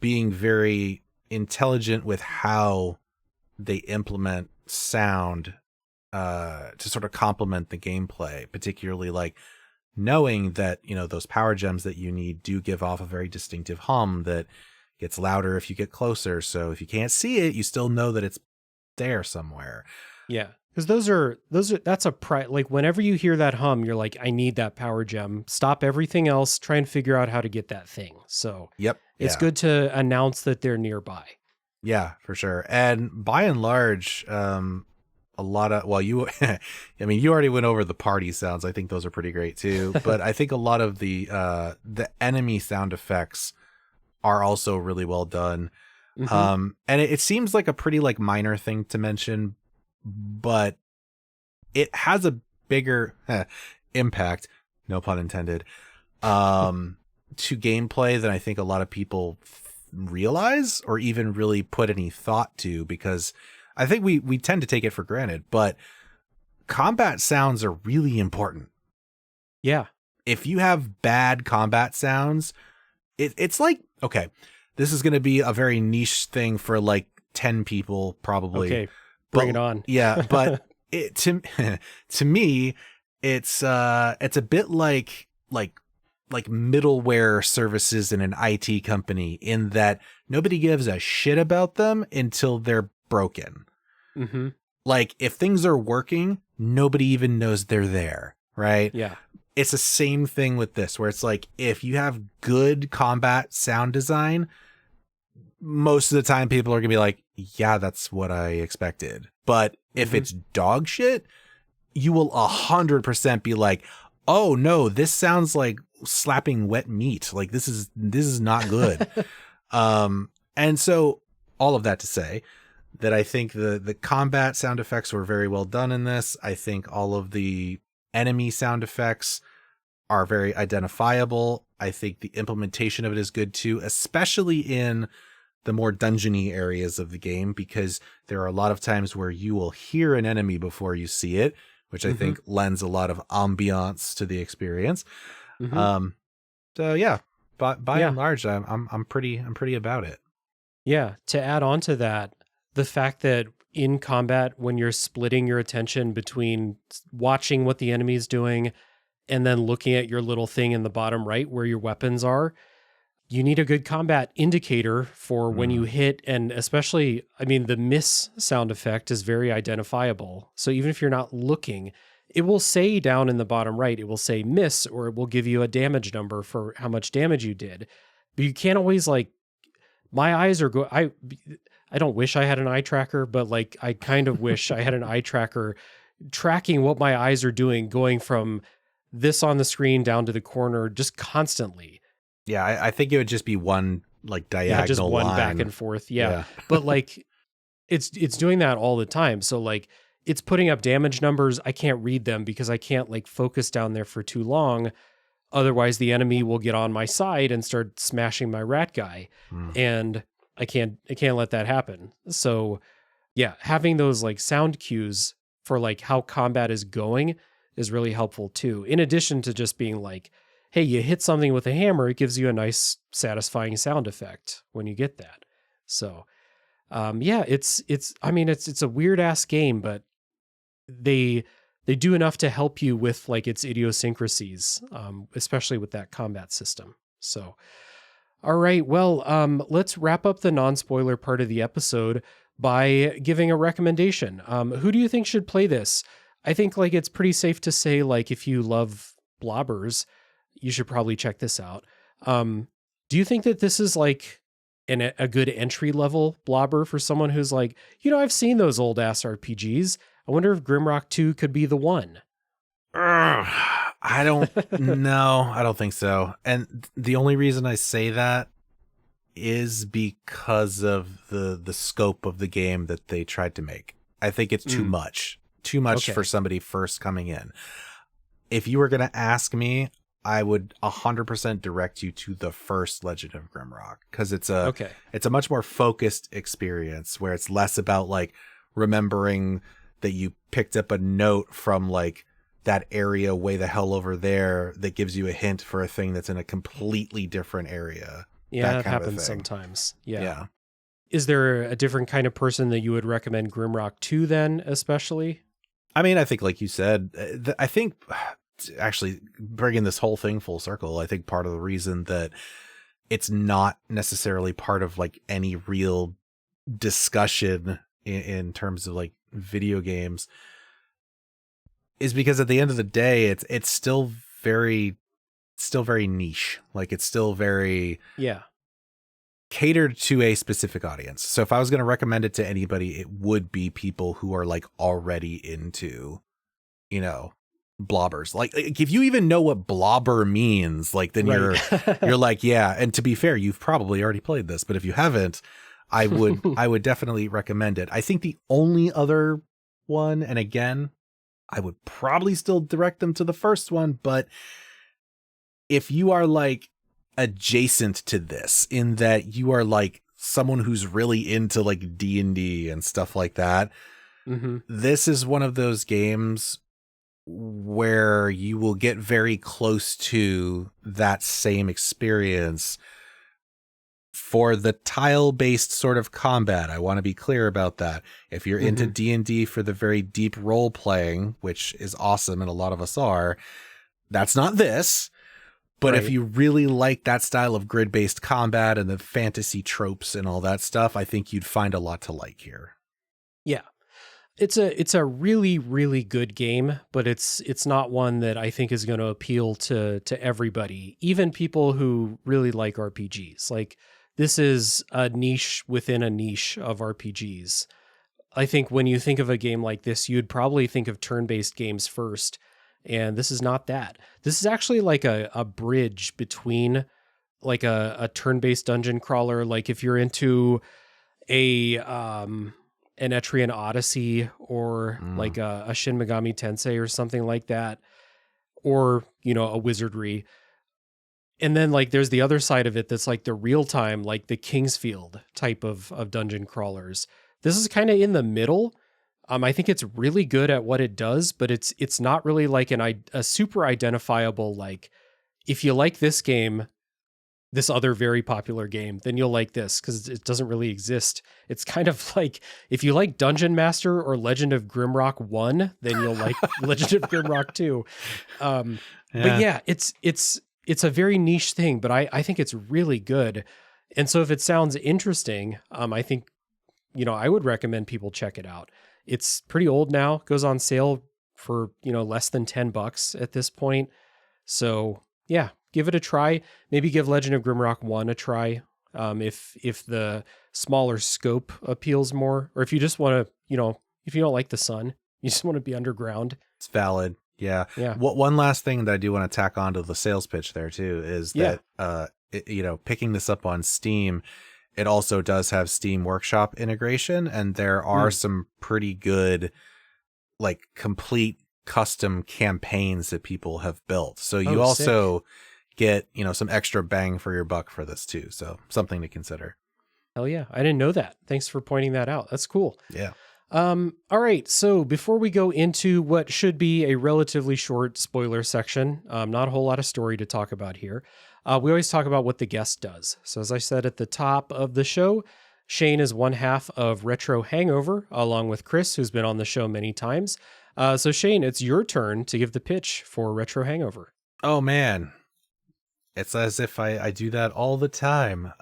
being very intelligent with how they implement sound to sort of complement the gameplay, particularly like knowing that, you know, those power gems that you need do give off a very distinctive hum that gets louder if you get closer. So if you can't see it, you still know that it's there somewhere. Yeah. Because that's like whenever you hear that hum, you're like, I need that power gem. Stop everything else. Try and figure out how to get that thing. So it's good to announce that they're nearby. Yeah, for sure. And by and large, a lot of, well, you, I mean, you already went over the party sounds. I think those are pretty great too. But I think a lot of the enemy sound effects are also really well done. Mm-hmm. And it seems like a pretty like minor thing to mention, but it has a bigger impact, no pun intended, to gameplay than I think a lot of people realize or even really put any thought to, because I think we tend to take it for granted, but combat sounds are really important. Yeah. If you have bad combat sounds, it's like, okay, this is going to be a very niche thing for like 10 people probably. Okay, bring it on. Yeah, but it to me, it's a bit like middleware services in an IT company, in that nobody gives a shit about them until they're broken. Mm-hmm. Like if things are working, nobody even knows they're there, right? Yeah. It's the same thing with this, where it's like, if you have good combat sound design, most of the time people are gonna be like, yeah, that's what I expected. But if it's dog shit, you will 100% be like, oh no, this sounds like slapping wet meat. Like this is not good. And so all of that to say that I think the combat sound effects were very well done in this. I think all of the enemy sound effects are very identifiable. I think the implementation of it is good too, especially in the more dungeony areas of the game, because there are a lot of times where you will hear an enemy before you see it, which I think lends a lot of ambiance to the experience. So yeah, but by and large, I'm pretty about it. Yeah. To add on to that, the fact that in combat, when you're splitting your attention between watching what the enemy's doing and then looking at your little thing in the bottom right where your weapons are, you need a good combat indicator for when you hit. And especially, I mean, the miss sound effect is very identifiable. So even if you're not looking, it will say down in the bottom right, it will say miss, or it will give you a damage number for how much damage you did. But you can't always, like, my eyes are I don't wish I had an eye tracker, but like I kind of wish I had an eye tracker tracking what my eyes are doing, going from this on the screen down to the corner just constantly. Yeah, I think it would just be one like diagonal just one line. back and forth. Yeah. But like it's doing that all the time. So like it's putting up damage numbers. I can't read them because I can't like focus down there for too long. Otherwise the enemy will get on my side and start smashing my rat guy. And I can't let that happen. So yeah, having those like sound cues for like how combat is going is really helpful too. In addition to just being like, hey, you hit something with a hammer, it gives you a nice satisfying sound effect when you get that. So yeah, it's a weird ass game, but they do enough to help you with like its idiosyncrasies, especially with that combat system. So all right, well, let's wrap up the non-spoiler part of the episode by giving a recommendation. Who do you think should play this? I think like it's pretty safe to say, like, if you love blobbers, you should probably check this out. Do you think that this is like a good entry level blobber for someone who's like, I've seen those old ass RPGs. I wonder if Grimrock 2 could be the one. I don't know. I don't think so. And the only reason I say that is because of the scope of the game that they tried to make. I think it's too much for somebody first coming in. If you were going to ask me, I would 100% direct you to the first Legend of Grimrock, because it's a much more focused experience where it's less about like remembering that you picked up a note from like that area way the hell over there that gives you a hint for a thing that's in a completely different area. Yeah, that happens sometimes. Yeah. Is there a different kind of person that you would recommend Grimrock to then, especially? I mean, I think like you said, I think actually bringing this whole thing full circle, I think part of the reason that it's not necessarily part of like any real discussion in terms of like video games is because at the end of the day, it's still very niche. Like it's still very catered to a specific audience. So if I was going to recommend it to anybody, it would be people who are like already into, blobbers. Like if you even know what blobber means, like then right. you're like, yeah. And to be fair, you've probably already played this, but if you haven't, I would definitely recommend it. I think the only other one, and again, I would probably still direct them to the first one, but if you are like adjacent to this in that you are like someone who's really into like D&D and stuff like that, this is one of those games where you will get very close to that same experience for the tile-based sort of combat. I want to be clear about that. If you're into D&D for the very deep role playing, which is awesome and a lot of us are, that's not this. But if you really like that style of grid-based combat and the fantasy tropes and all that stuff, I think you'd find a lot to like here. Yeah. It's a really, really good game, but it's not one that I think is going to appeal to everybody, even people who really like RPGs. Like, this is a niche within a niche of RPGs. I think when you think of a game like this, you'd probably think of turn-based games first, and this is not that. This is actually like a bridge between like a turn-based dungeon crawler. Like if you're into an Etrian Odyssey or like a Shin Megami Tensei or something like that, or, you know, a Wizardry. And then like there's the other side of it that's like the real time, like the Kingsfield type of dungeon crawlers. This is kind of in the middle. I think it's really good at what it does, but it's not really like a super identifiable, like, if you like this game, this other very popular game, then you'll like this, because it doesn't really exist. It's kind of like, if you like Dungeon Master or Legend of Grimrock 1, then you'll like Legend of Grimrock 2. But yeah, it's a very niche thing, but I think it's really good. And so if it sounds interesting, I think, you know, I would recommend people check it out. It's pretty old now, goes on sale for, you know, less than $10 at this point. So yeah, give it a try. Maybe give Legend of Grimrock 1 a try. If the smaller scope appeals more, or if you just want to, you know, if you don't like the sun, you just want to be underground. It's valid. Yeah. Yeah. One last thing that I do want to tack on to the sales pitch there too is that, you know, picking this up on Steam, it also does have Steam Workshop integration, and there are some pretty good, like, complete custom campaigns that people have built. So you also get, you know, some extra bang for your buck for this too. So something to consider. Hell yeah. I didn't know that. Thanks for pointing that out. That's cool. Yeah. All right. So before we go into what should be a relatively short spoiler section, not a whole lot of story to talk about here. We always talk about what the guest does. So as I said at the top of the show, Shane is one half of Retro Hangover, along with Chris, who's been on the show many times. So Shane, it's your turn to give the pitch for Retro Hangover. Oh man. It's as if I do that all the time.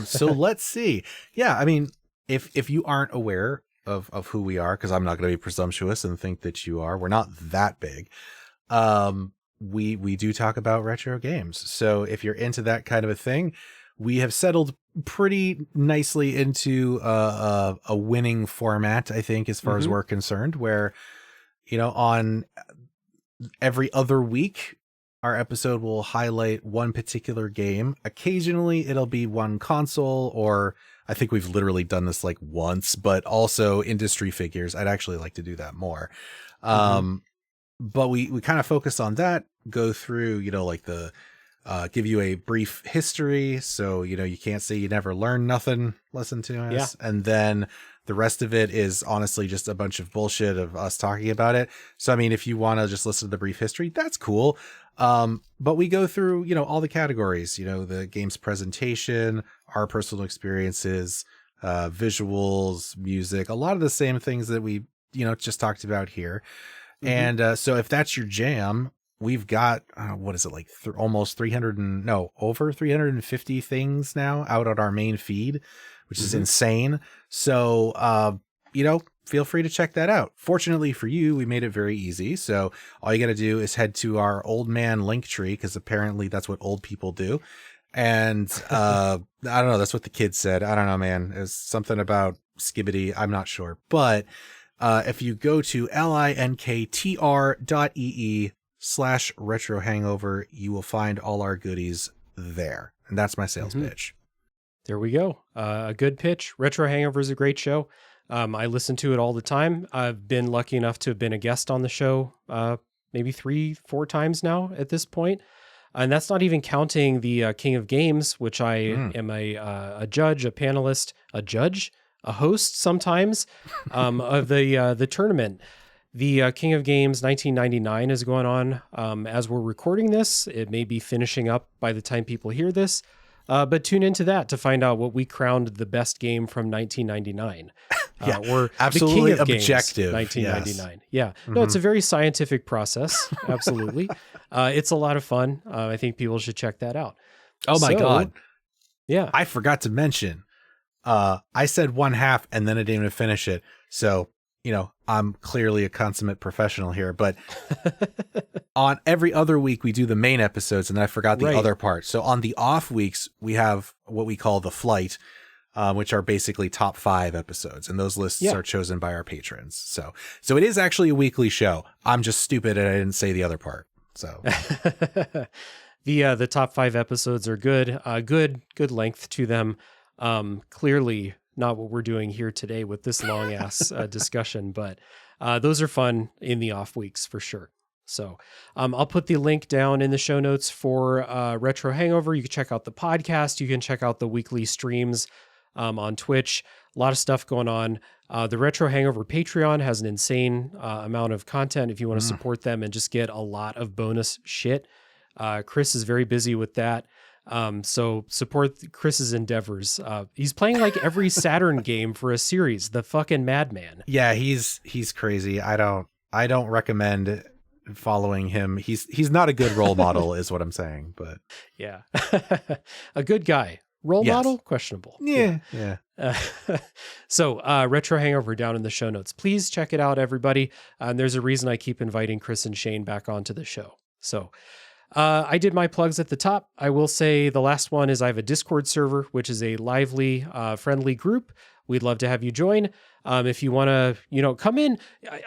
So let's see. Yeah. I mean, if you aren't aware of who we are, because I'm not going to be presumptuous and think that you are, we're not that big. We do talk about retro games. So if you're into that kind of a thing, we have settled pretty nicely into a winning format, I think, as far as we're concerned, where, you know, on every other week, our episode will highlight one particular game. Occasionally it'll be one console, or I think we've literally done this like once, but also industry figures. I'd actually like to do that more. But we kind of focus on that, go through, you know, like the, give you a brief history. So, you know, you can't say you never learn nothing, listen to us. Yeah. And then the rest of it is honestly just a bunch of bullshit of us talking about it. So, I mean, if you want to just listen to the brief history, that's cool. But we go through, you know, all the categories, you know, the game's presentation, our personal experiences, visuals, music, a lot of the same things that we, you know, just talked about here. And so if that's your jam, we've got, what is it, like almost 300 and over 350 things now out on our main feed, which is insane. So, you know, feel free to check that out. Fortunately for you, we made it very easy. So all you got to do is head to our old man link tree, because apparently that's what old people do. And I don't know, that's what the kids said. I don't know, man. It's something about skibbity. I'm not sure. But if you go to linktr.ee patreon.com/retro hangover. You will find all our goodies there. And that's my sales pitch. There we go. A good pitch. Retro Hangover is a great show. I listen to it all the time. I've been lucky enough to have been a guest on the show maybe 3-4 times now at this point. And that's not even counting the King of Games, which I am a judge, a panelist, a host sometimes of the tournament. The King of Games 1999 is going on as we're recording this. It may be finishing up by the time people hear this. But tune into that to find out what we crowned the best game from 1999. Or absolutely the King of objective. Games 1999. Yes. Yeah. No, it's a very scientific process. Absolutely. It's a lot of fun. I think people should check that out. Oh my God. Yeah. I forgot to mention, I said 1/2 and then I didn't even finish it. So, I'm clearly a consummate professional here, but on every other week we do the main episodes and I forgot the other part. So on the off weeks, we have what we call the flight, which are basically top 5 episodes. And those lists are chosen by our patrons. So it is actually a weekly show. I'm just stupid and I didn't say the other part. So the top 5 episodes are good, good length to them. Clearly not what we're doing here today with this long ass discussion, but those are fun in the off weeks for sure. So I'll put the link down in the show notes for Retro Hangover. You can check out the podcast. You can check out the weekly streams on Twitch. A lot of stuff going on. The Retro Hangover Patreon has an insane amount of content if you want to support them and just get a lot of bonus shit. Chris is very busy with that. So support Chris's endeavors. He's playing like every Saturn game for a series, the fucking madman. Yeah, he's crazy. I don't recommend following him. He's not a good role model is what I'm saying, but yeah. A good guy. Role model? Questionable. Yeah. So Retro Hangover down in the show notes. Please check it out, everybody. And there's a reason I keep inviting Chris and Shane back onto the show. So I did my plugs at the top. I will say the last one is I have a Discord server, which is a lively, friendly group. We'd love to have you join. If you want to, come in.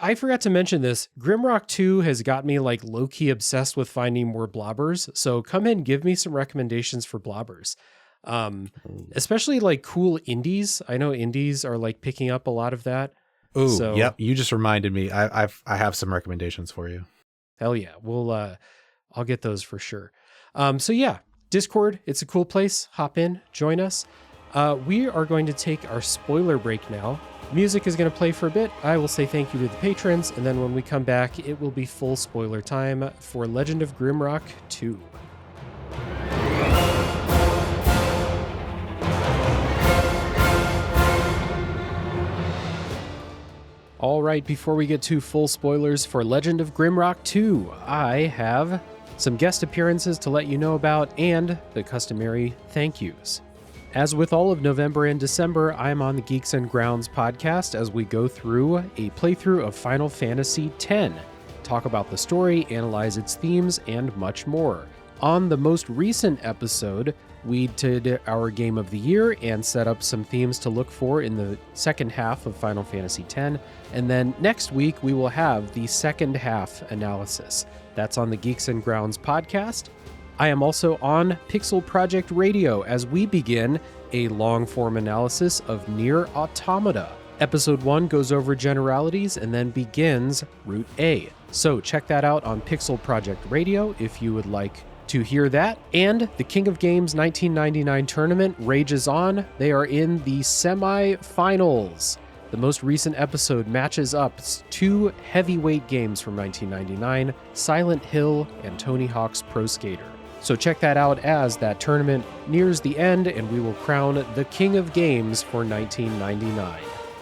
I forgot to mention this. Grimrock 2 has got me like low-key obsessed with finding more blobbers. So come in, give me some recommendations for blobbers. Especially like cool indies. I know indies are like picking up a lot of that. Oh, yep. You just reminded me. I have some recommendations for you. Hell yeah. I'll get those for sure. So yeah, Discord, it's a cool place. Hop in, join us. We are going to take our spoiler break now. Music is going to play for a bit. I will say thank you to the patrons, and then when we come back, it will be full spoiler time for Legend of Grimrock 2. All right, before we get to full spoilers for Legend of Grimrock 2, I have some guest appearances to let you know about and the customary thank yous. As with all of November and December, I'm on the Geeks and Grounds podcast as we go through a playthrough of Final Fantasy X, talk about the story, analyze its themes, and much more. On the most recent episode, we did our Game of the Year and set up some themes to look for in the second half of Final Fantasy X. And then next week, we will have the second half analysis. That's on the Geeks and Grounds podcast. I am also on Pixel Project Radio as we begin a long-form analysis of Nier Automata. Episode 1 goes over generalities and then begins Route A. So check that out on Pixel Project Radio if you would like to hear that. And the King of Games 1999 tournament rages on. They are in the semi-finals. The most recent episode matches up 2 heavyweight games from 1999, Silent Hill and Tony Hawk's Pro Skater. So check that out as that tournament nears the end and we will crown the King of Games for 1999.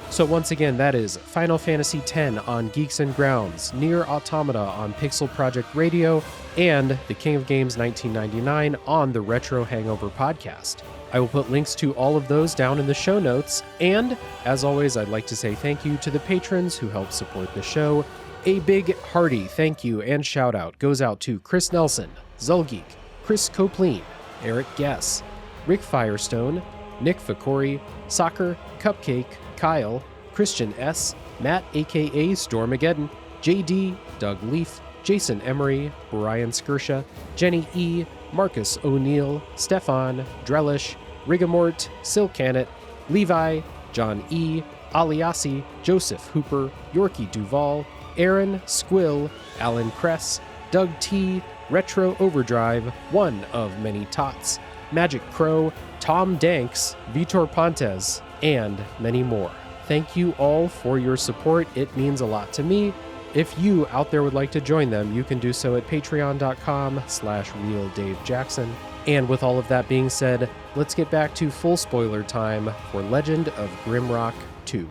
So once again, that is Final Fantasy X on Geeks and Grounds, Nier Automata on Pixel Project Radio, and the King of Games 1999 on the Retro Hangover podcast. I will put links to all of those down in the show notes, and as always, I'd like to say thank you to the patrons who help support the show. A big hearty thank you and shout out goes out to Chris Nelson, Zulgeek, Chris Copleen, Eric Guess, Rick Firestone, Nick Fakori, Soccer, Cupcake, Kyle, Christian S., Matt aka Stormageddon, JD, Doug Leaf, Jason Emery, Brian Skirsha, Jenny E., Marcus O'Neill, Stefan, Drellish, Rigamort, Silcanet, Levi, John E., Aliasi, Joseph Hooper, Yorkie Duval, Aaron, Squill, Alan Kress, Doug T., Retro Overdrive, one of many tots, Magic Crow, Tom Danks, Vitor Pontes, and many more. Thank you all for your support. It means a lot to me. If you out there would like to join them, you can do so at patreon.com/RealDaveJackson. And with all of that being said, let's get back to full spoiler time for Legend of Grimrock 2.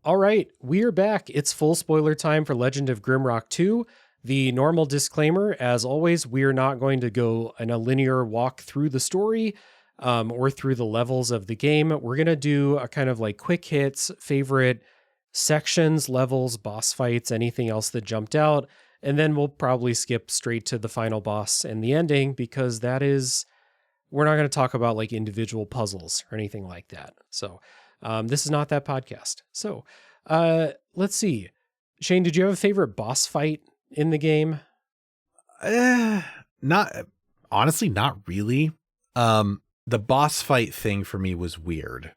All right, we are back. It's full spoiler time for Legend of Grimrock 2. The normal disclaimer, as always, we're not going to go in a linear walk through the story or through the levels of the game. We're going to do a kind of like quick hits, favorite sections, levels, boss fights, anything else that jumped out. And then we'll probably skip straight to the final boss and the ending, because that is, we're not going to talk about like individual puzzles or anything like that. So this is not that podcast. So let's see. Shane, did you have a favorite boss fight in the game? Not really. The boss fight thing for me was weird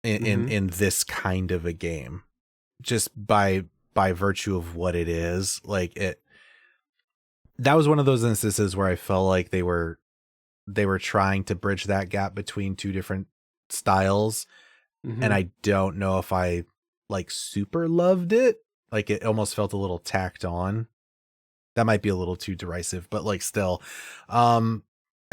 in this kind of a game, just by virtue of what it is. Like that was one of those instances where I felt like they were trying to bridge that gap between two different styles. And I don't know if I like super loved it. Like it almost felt a little tacked on. That might be a little too derisive, but like still, I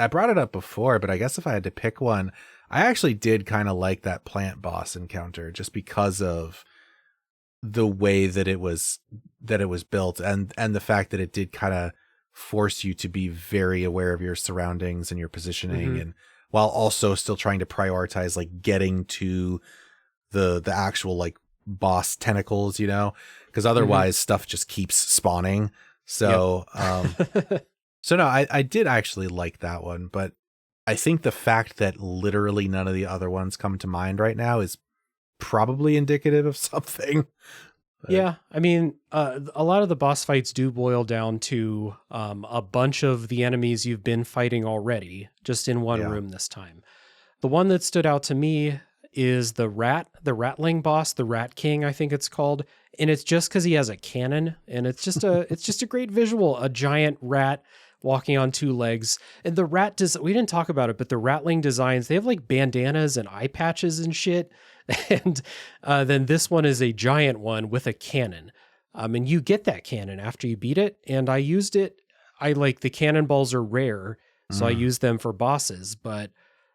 brought it up before, but I guess if I had to pick one, I actually did kind of like that plant boss encounter, just because of the way that it was built, and the fact that it did kind of force you to be very aware of your surroundings and your positioning, and while also still trying to prioritize like getting to the actual like boss tentacles, you know, because otherwise stuff just keeps spawning. So, so no, I did actually like that one, but I think the fact that literally none of the other ones come to mind right now is probably indicative of something. Yeah, I mean, a lot of the boss fights do boil down to a bunch of the enemies you've been fighting already, just in one room this time. The one that stood out to me is the Ratling boss, the Rat King, I think it's called. And it's just because he has a cannon, and it's just a great visual, a giant rat walking on two legs. And the we didn't talk about it, but the Ratling designs, they have like bandanas and eye patches and shit. And then this one is a giant one with a cannon. And you get that cannon after you beat it. And I used it. I like the cannonballs are rare, so I use them for bosses. But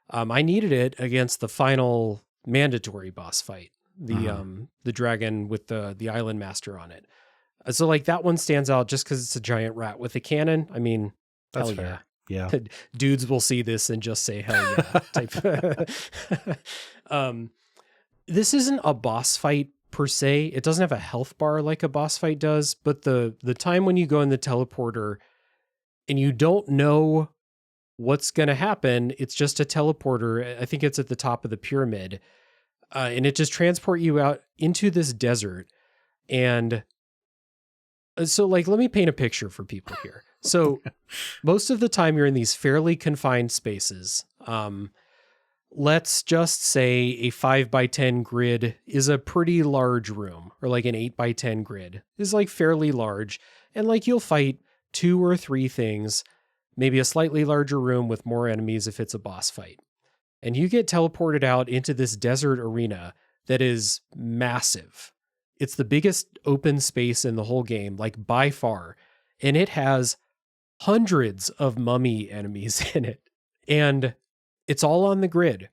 I needed it against the final mandatory boss fight, the dragon with the island master on it. So like that one stands out just because it's a giant rat with a cannon. I mean, that's hell fair. Yeah. Dudes will see this and just say hell yeah type. This isn't a boss fight per se. It doesn't have a health bar like a boss fight does, but the time when you go in the teleporter and you don't know what's going to happen, it's just a teleporter. I think it's at the top of the pyramid. And it just transport you out into this desert. And so like, let me paint a picture for people here. So most of the time you're in these fairly confined spaces. Let's just say a 5x10 grid is a pretty large room, or like an 8x10 grid is like fairly large. And like you'll fight 2 or 3 things, maybe a slightly larger room with more enemies if it's a boss fight. And you get teleported out into this desert arena that is massive. It's the biggest open space in the whole game, like by far. And it has hundreds of mummy enemies in it. And it's all on the grid.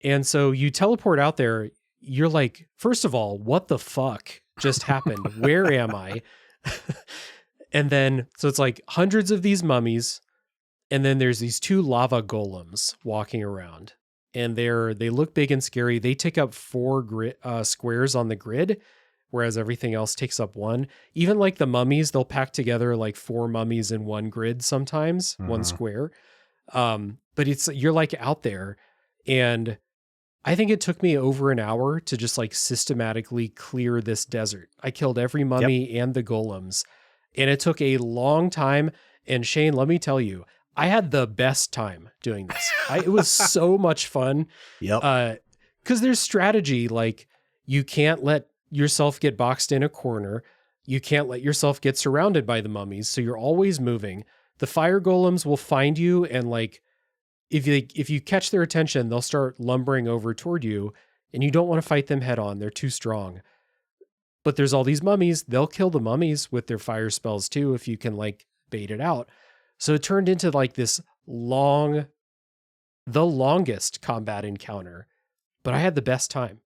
And so you teleport out there. You're like, first of all, what the fuck just happened? Where am I? And then, so it's like hundreds of these mummies. And then there's these 2 lava golems walking around, and they look big and scary. They take up 4 squares on the grid, whereas everything else takes up 1. Even like the mummies, they'll pack together like 4 mummies in 1 grid sometimes, 1 square. But you're like out there, and I think it took me over an hour to just like systematically clear this desert. I killed every mummy and the golems, and it took a long time. And Shane, let me tell you, I had the best time doing this. It was so much fun. Yep. Because there's strategy, like you can't let yourself get boxed in a corner. You can't let yourself get surrounded by the mummies. So you're always moving. The fire golems will find you, and like, if you catch their attention, they'll start lumbering over toward you, and you don't want to fight them head on. They're too strong. But there's all these mummies. They'll kill the mummies with their fire spells too, if you can like bait it out. So it turned into like this the longest combat encounter, but I had the best time.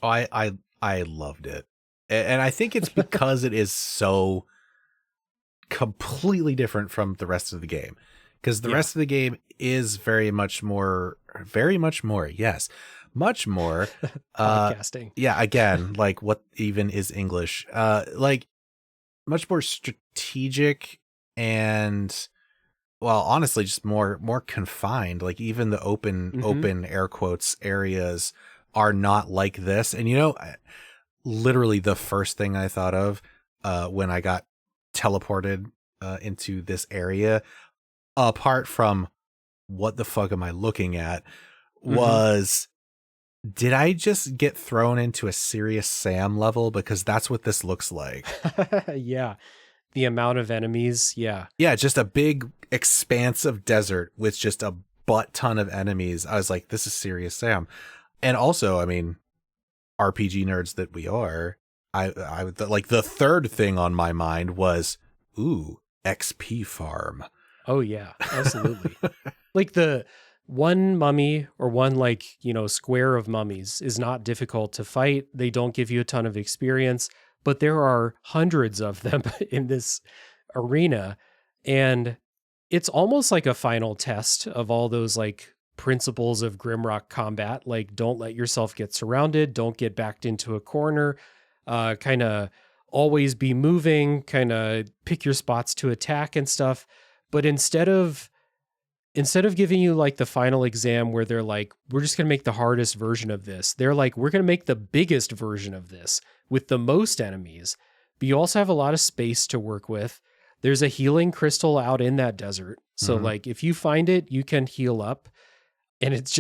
Oh, I loved it. And I think it's because it is so completely different from the rest of the game. Because the rest of the game is much more, yes, much more podcasting. Yeah, again, like what even is English? Like much more strategic and, well, honestly, just more confined. Like even the open air quotes areas are not like this. And you know, literally the first thing I thought of when I got teleported into this area, apart from what the fuck am I looking at, was, did I just get thrown into a Serious Sam level? Because that's what this looks like. Yeah. The amount of enemies. Yeah. Yeah. Just a big expanse of desert with just a butt ton of enemies. I was like, this is Serious Sam. And also, I mean, RPG nerds that we are, I like the third thing on my mind was, ooh, XP farm. Oh yeah, absolutely. Like the one mummy or one like, square of mummies is not difficult to fight. They don't give you a ton of experience, but there are hundreds of them in this arena. And it's almost like a final test of all those like principles of Grimrock combat. Like don't let yourself get surrounded. Don't get backed into a corner. Kind of always be moving, kind of pick your spots to attack and stuff. But instead of giving you like the final exam where they're like, we're just going to make the hardest version of this, they're like, we're going to make the biggest version of this with the most enemies. But you also have a lot of space to work with. There's a healing crystal out in that desert. So like if you find it, you can heal up. And it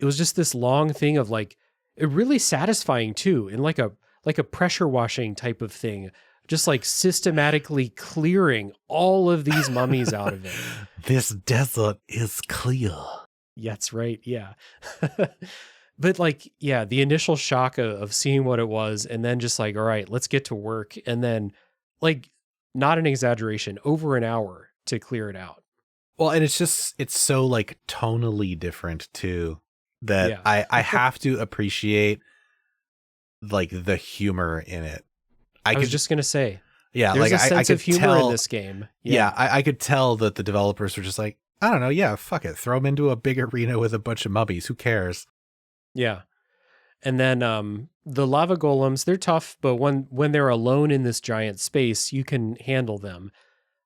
was just this long thing of like, it really satisfying too, in like a pressure washing type of thing. Just like systematically clearing all of these mummies out of it. This desert is clear. That's right. Yeah. But like, yeah, the initial shock of seeing what it was and then just like, all right, let's get to work. And then like, not an exaggeration, over an hour to clear it out. Well, and it's so like tonally different too, that I have to appreciate like the humor in it. I was just going to say, yeah, there's like a sense I of humor in this game. Yeah, I could tell that the developers were just like, I don't know, yeah, fuck it, throw them into a big arena with a bunch of mummies. Who cares? Yeah, and then the lava golems, they're tough, but when they're alone in this giant space, you can handle them.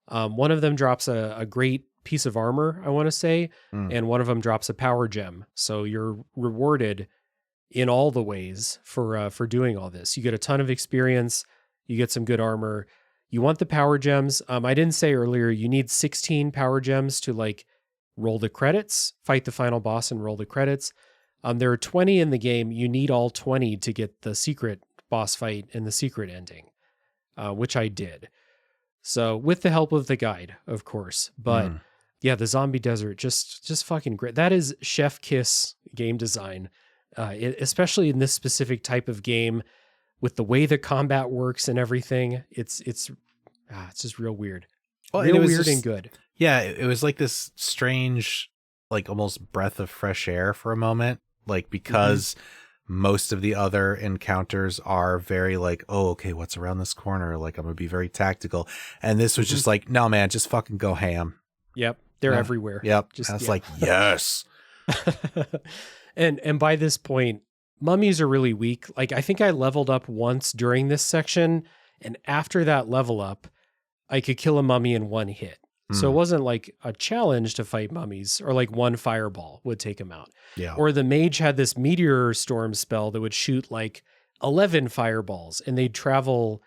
One of them drops a great piece of armor, I want to say, and one of them drops a power gem. So you're rewarded in all the ways for doing all this. You get a ton of experience. You get some good armor. You want the power gems. I didn't say earlier, you need 16 power gems to like roll the credits, fight the final boss and roll the credits. There are 20 in the game. You need all 20 to get the secret boss fight and the secret ending, which I did. So with the help of the guide, of course. But yeah, the zombie desert, just fucking great. That is chef kiss game design, especially in this specific type of game. With the way the combat works and everything, it's just real weird. Well, real and weird and good. Yeah, it was like this strange, like almost breath of fresh air for a moment. Like because most of the other encounters are very like, oh, okay, what's around this corner? Like I'm gonna be very tactical. And this was just like, no, man, just fucking go ham. Yep, they're everywhere. Yep, that's like yes. And by this point, mummies are really weak. Like I think I leveled up once during this section, and after that level up, I could kill a mummy in one hit. So it wasn't like a challenge to fight mummies, or like one fireball would take them out. Yeah. Or the mage had this meteor storm spell that would shoot like 11 fireballs, and they'd travel,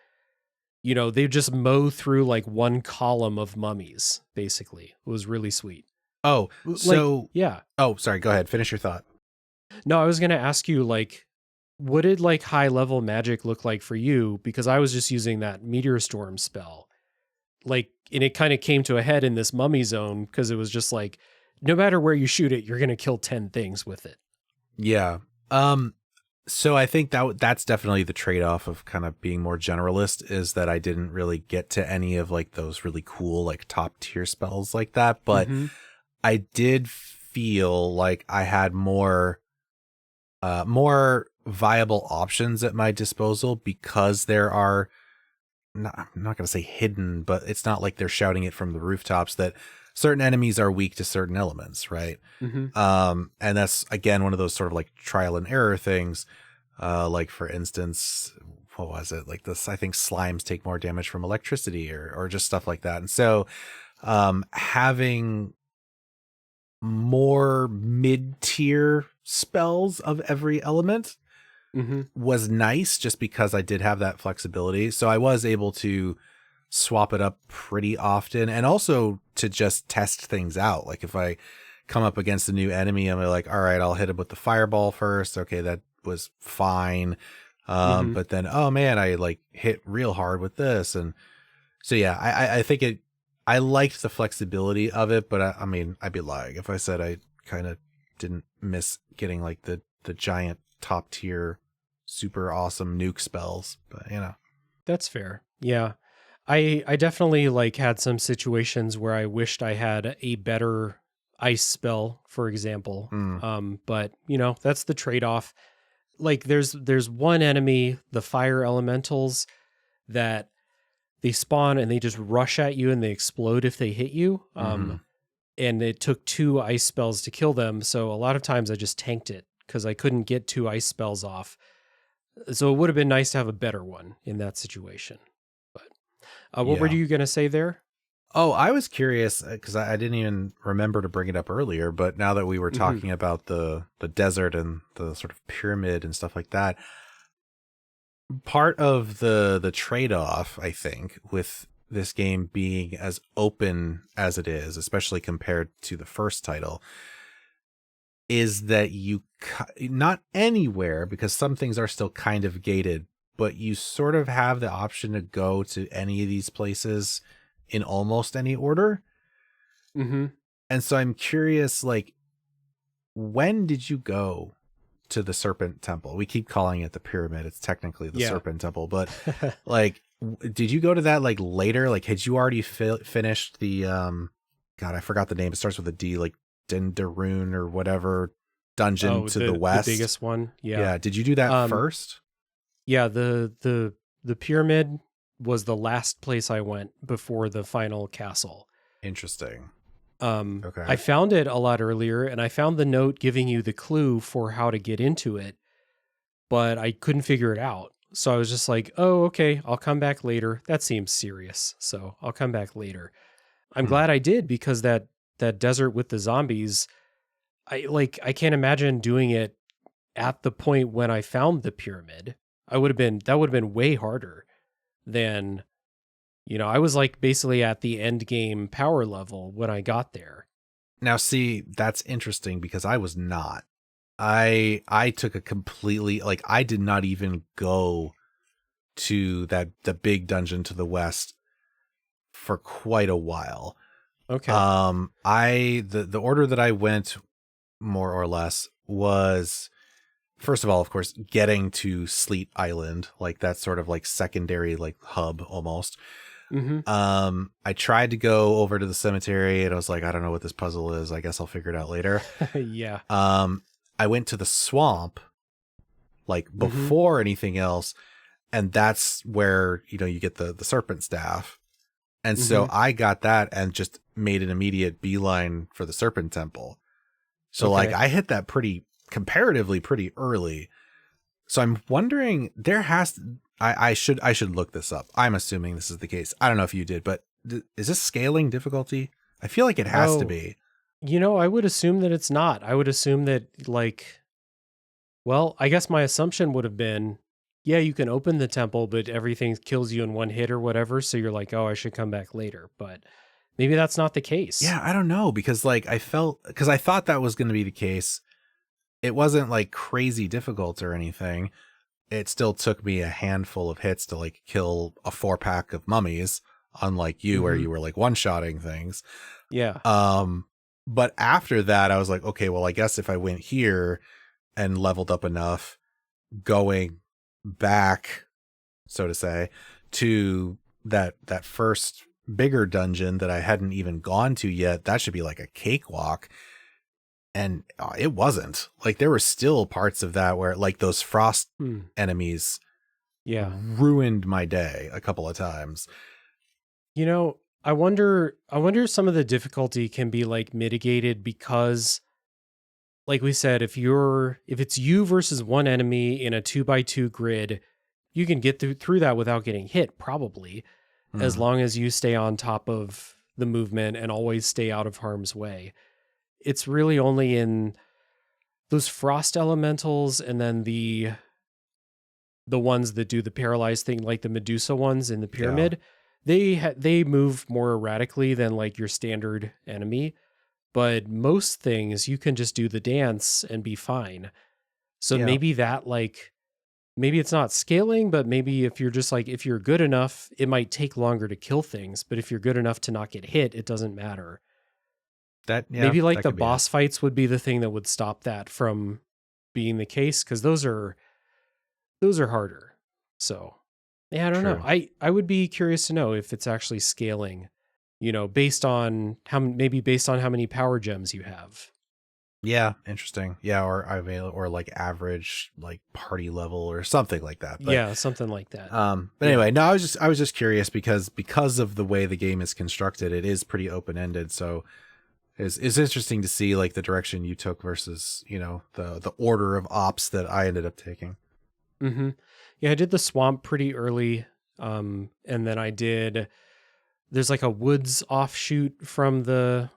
they'd just mow through like one column of mummies, basically. It was really sweet. Oh, so yeah. Oh, sorry. Go ahead. Finish your thought. No, I was going to ask you, like, what did like high level magic look like for you? Because I was just using that meteor storm spell. Like, and it kind of came to a head in this mummy zone because it was just like, no matter where you shoot it, you're going to kill 10 things with it. Yeah. So I think that's definitely the trade-off of kind of being more generalist, is that I didn't really get to any of like those really cool, like top tier spells like that. But I did feel like I had more viable options at my disposal, because there are, I'm not going to say hidden, but it's not like they're shouting it from the rooftops that certain enemies are weak to certain elements, right? And that's, again, one of those sort of like trial and error things. Like, for instance, what was it? Like this, I think slimes take more damage from electricity or just stuff like that. And so having more mid-tier spells of every element was nice, just because I did have that flexibility. So I was able to swap it up pretty often, and also to just test things out. Like if I come up against a new enemy, I'm like, all right, I'll hit him with the fireball first. Okay, that was fine. But then, oh man, I like hit real hard with this. And so, yeah, I think I liked the flexibility of it, but I mean, I'd be lying if I said I kind of didn't miss getting like the giant top tier, super awesome nuke spells, but That's fair. Yeah. I definitely like had some situations where I wished I had a better ice spell, for example. But that's the trade-off. Like there's one enemy, the fire elementals, that they spawn and they just rush at you and they explode if they hit you. And it took 2 ice spells to kill them. So a lot of times I just tanked it because I couldn't get 2 ice spells off. So it would have been nice to have a better one in that situation. But what were you going to say there? Oh, I was curious because I didn't even remember to bring it up earlier, but now that we were talking about the desert and the sort of pyramid and stuff like that, part of the trade-off, I think, with this game being as open as it is, especially compared to the first title, is that you not anywhere, because some things are still kind of gated, but you sort of have the option to go to any of these places in almost any order. And so I'm curious, like, when did you go to the Serpent Temple? We keep calling it the pyramid. It's technically the Serpent Temple, but like, did you go to that like later? Like, had you already finished the, God, I forgot the name. It starts with a D, like Dendaroon or whatever dungeon to the west. The biggest one. Yeah. Did you do that first? Yeah. The pyramid was the last place I went before the final castle. Interesting. Okay. I found it a lot earlier, and I found the note giving you the clue for how to get into it, but I couldn't figure it out. So I was just like, oh, okay, I'll come back later. That seems serious, so I'll come back later. I'm glad I did, because that desert with the zombies, I can't imagine doing it at the point when I found the pyramid. That would have been way harder than, I was like basically at the end game power level when I got there. Now, see, that's interesting, because I was not. I took a completely, like, I did not even go to the big dungeon to the west for quite a while. Okay. The order that I went, more or less, was, first of all, of course, getting to Sleet Island, like that sort of like secondary like hub almost. I tried to go over to the cemetery, and I was like, I don't know what this puzzle is. I guess I'll figure it out later. Yeah. I went to the swamp like before anything else, and that's where, you get the serpent staff. And so I got that and just made an immediate beeline for the Serpent Temple. So like I hit that comparatively pretty early. So I'm wondering, I should look this up. I'm assuming this is the case. I don't know if you did, but is this scaling difficulty? I feel like it has to be. I would assume that it's not. I would assume that, like, well, I guess my assumption would have been, yeah, you can open the temple, but everything kills you in one hit or whatever. So you're like, oh, I should come back later. But maybe that's not the case. Yeah, I don't know, because like I thought that was going to be the case. It wasn't like crazy difficult or anything. It still took me a handful of hits to like kill a 4-pack of mummies, unlike you, where you were like one-shotting things. Yeah. But after that, I was like, okay, well, I guess if I went here and leveled up enough, going back, so to say, to that first bigger dungeon that I hadn't even gone to yet, that should be like a cakewalk. And it wasn't. Like, there were still parts of that where like those frost enemies ruined my day a couple of times. I wonder if some of the difficulty can be like mitigated because, like we said, if it's you versus one enemy in a 2x2 grid, you can get through that without getting hit, probably, as long as you stay on top of the movement and always stay out of harm's way. It's really only in those frost elementals and then the ones that do the paralyzed thing, like the Medusa ones in the pyramid. They move more erratically than like your standard enemy, but most things you can just do the dance and be fine. So maybe that, like, maybe it's not scaling, but maybe if you're good enough, it might take longer to kill things. But if you're good enough to not get hit, it doesn't matter. Maybe like the boss fights would be the thing that would stop that from being the case, because those are harder. So yeah, I don't know. I would be curious to know if it's actually scaling, based on how many power gems you have. Yeah, interesting. Yeah, or like average like party level or something like that. But, yeah, something like that. But anyway, no, I was just curious because of the way the game is constructed, it is pretty open ended. So it's interesting to see like the direction you took versus the order of ops that I ended up taking. Mm-hmm. Yeah, I did the swamp pretty early, and then there's like a woods offshoot from the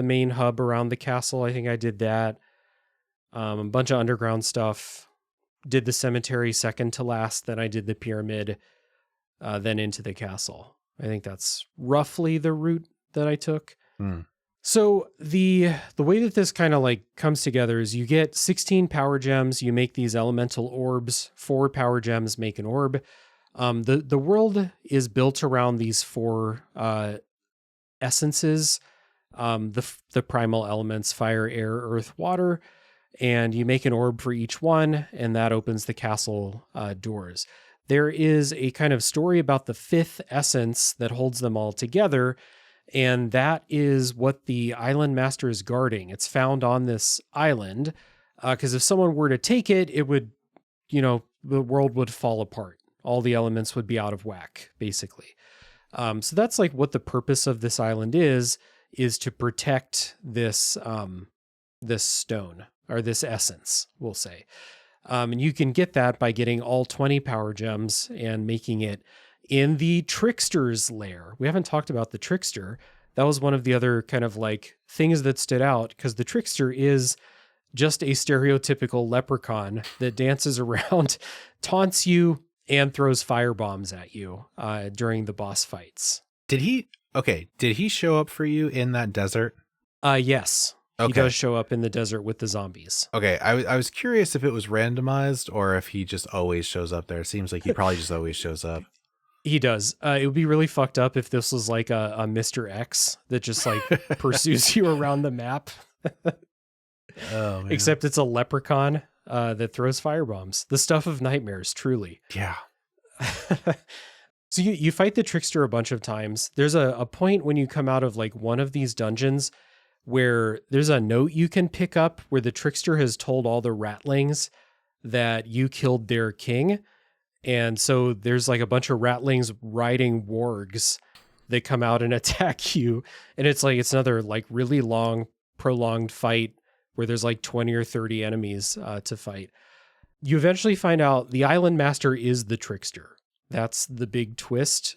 main hub around the castle. I think I did that. A bunch of underground stuff. Did the cemetery second to last. Then I did the pyramid, then into the castle. I think that's roughly the route that I took. So the way that this kind of like comes together is you get 16 power gems, you make these elemental orbs, 4 power gems make an orb. The world is built around these 4 essences, the primal elements, fire, air, earth, water, and you make an orb for each one, and that opens the castle doors. There is a kind of story about the 5th essence that holds them all together, and that is what the island master is guarding. It's found on this island, because if someone were to take it, it would, the world would fall apart. All the elements would be out of whack, basically. So that's like what the purpose of this island is to protect this stone, or this essence, we'll say. And you can get that by getting all 20 power gems and making it in the trickster's lair. We haven't talked about the trickster. That was one of the other kind of like things that stood out, because the trickster is just a stereotypical leprechaun that dances around, taunts you, and throws fire bombs at you during the boss fights. Did he show up for you in that desert? Yes. Okay. He does show up in the desert with the zombies. Okay, I was curious if it was randomized or if he just always shows up there. It seems like he probably just always shows up. He does. It would be really fucked up if this was like a Mr. X that just like pursues you around the map. Oh, man. Except it's a leprechaun that throws firebombs. The stuff of nightmares, truly. Yeah. So you fight the trickster a bunch of times. There's a point when you come out of like one of these dungeons where there's a note you can pick up where the trickster has told all the ratlings that you killed their king. And so there's like a bunch of ratlings riding wargs that come out and attack you. And it's another like really long, prolonged fight where there's like 20 or 30 enemies to fight. You eventually find out the island master is the trickster. That's the big twist.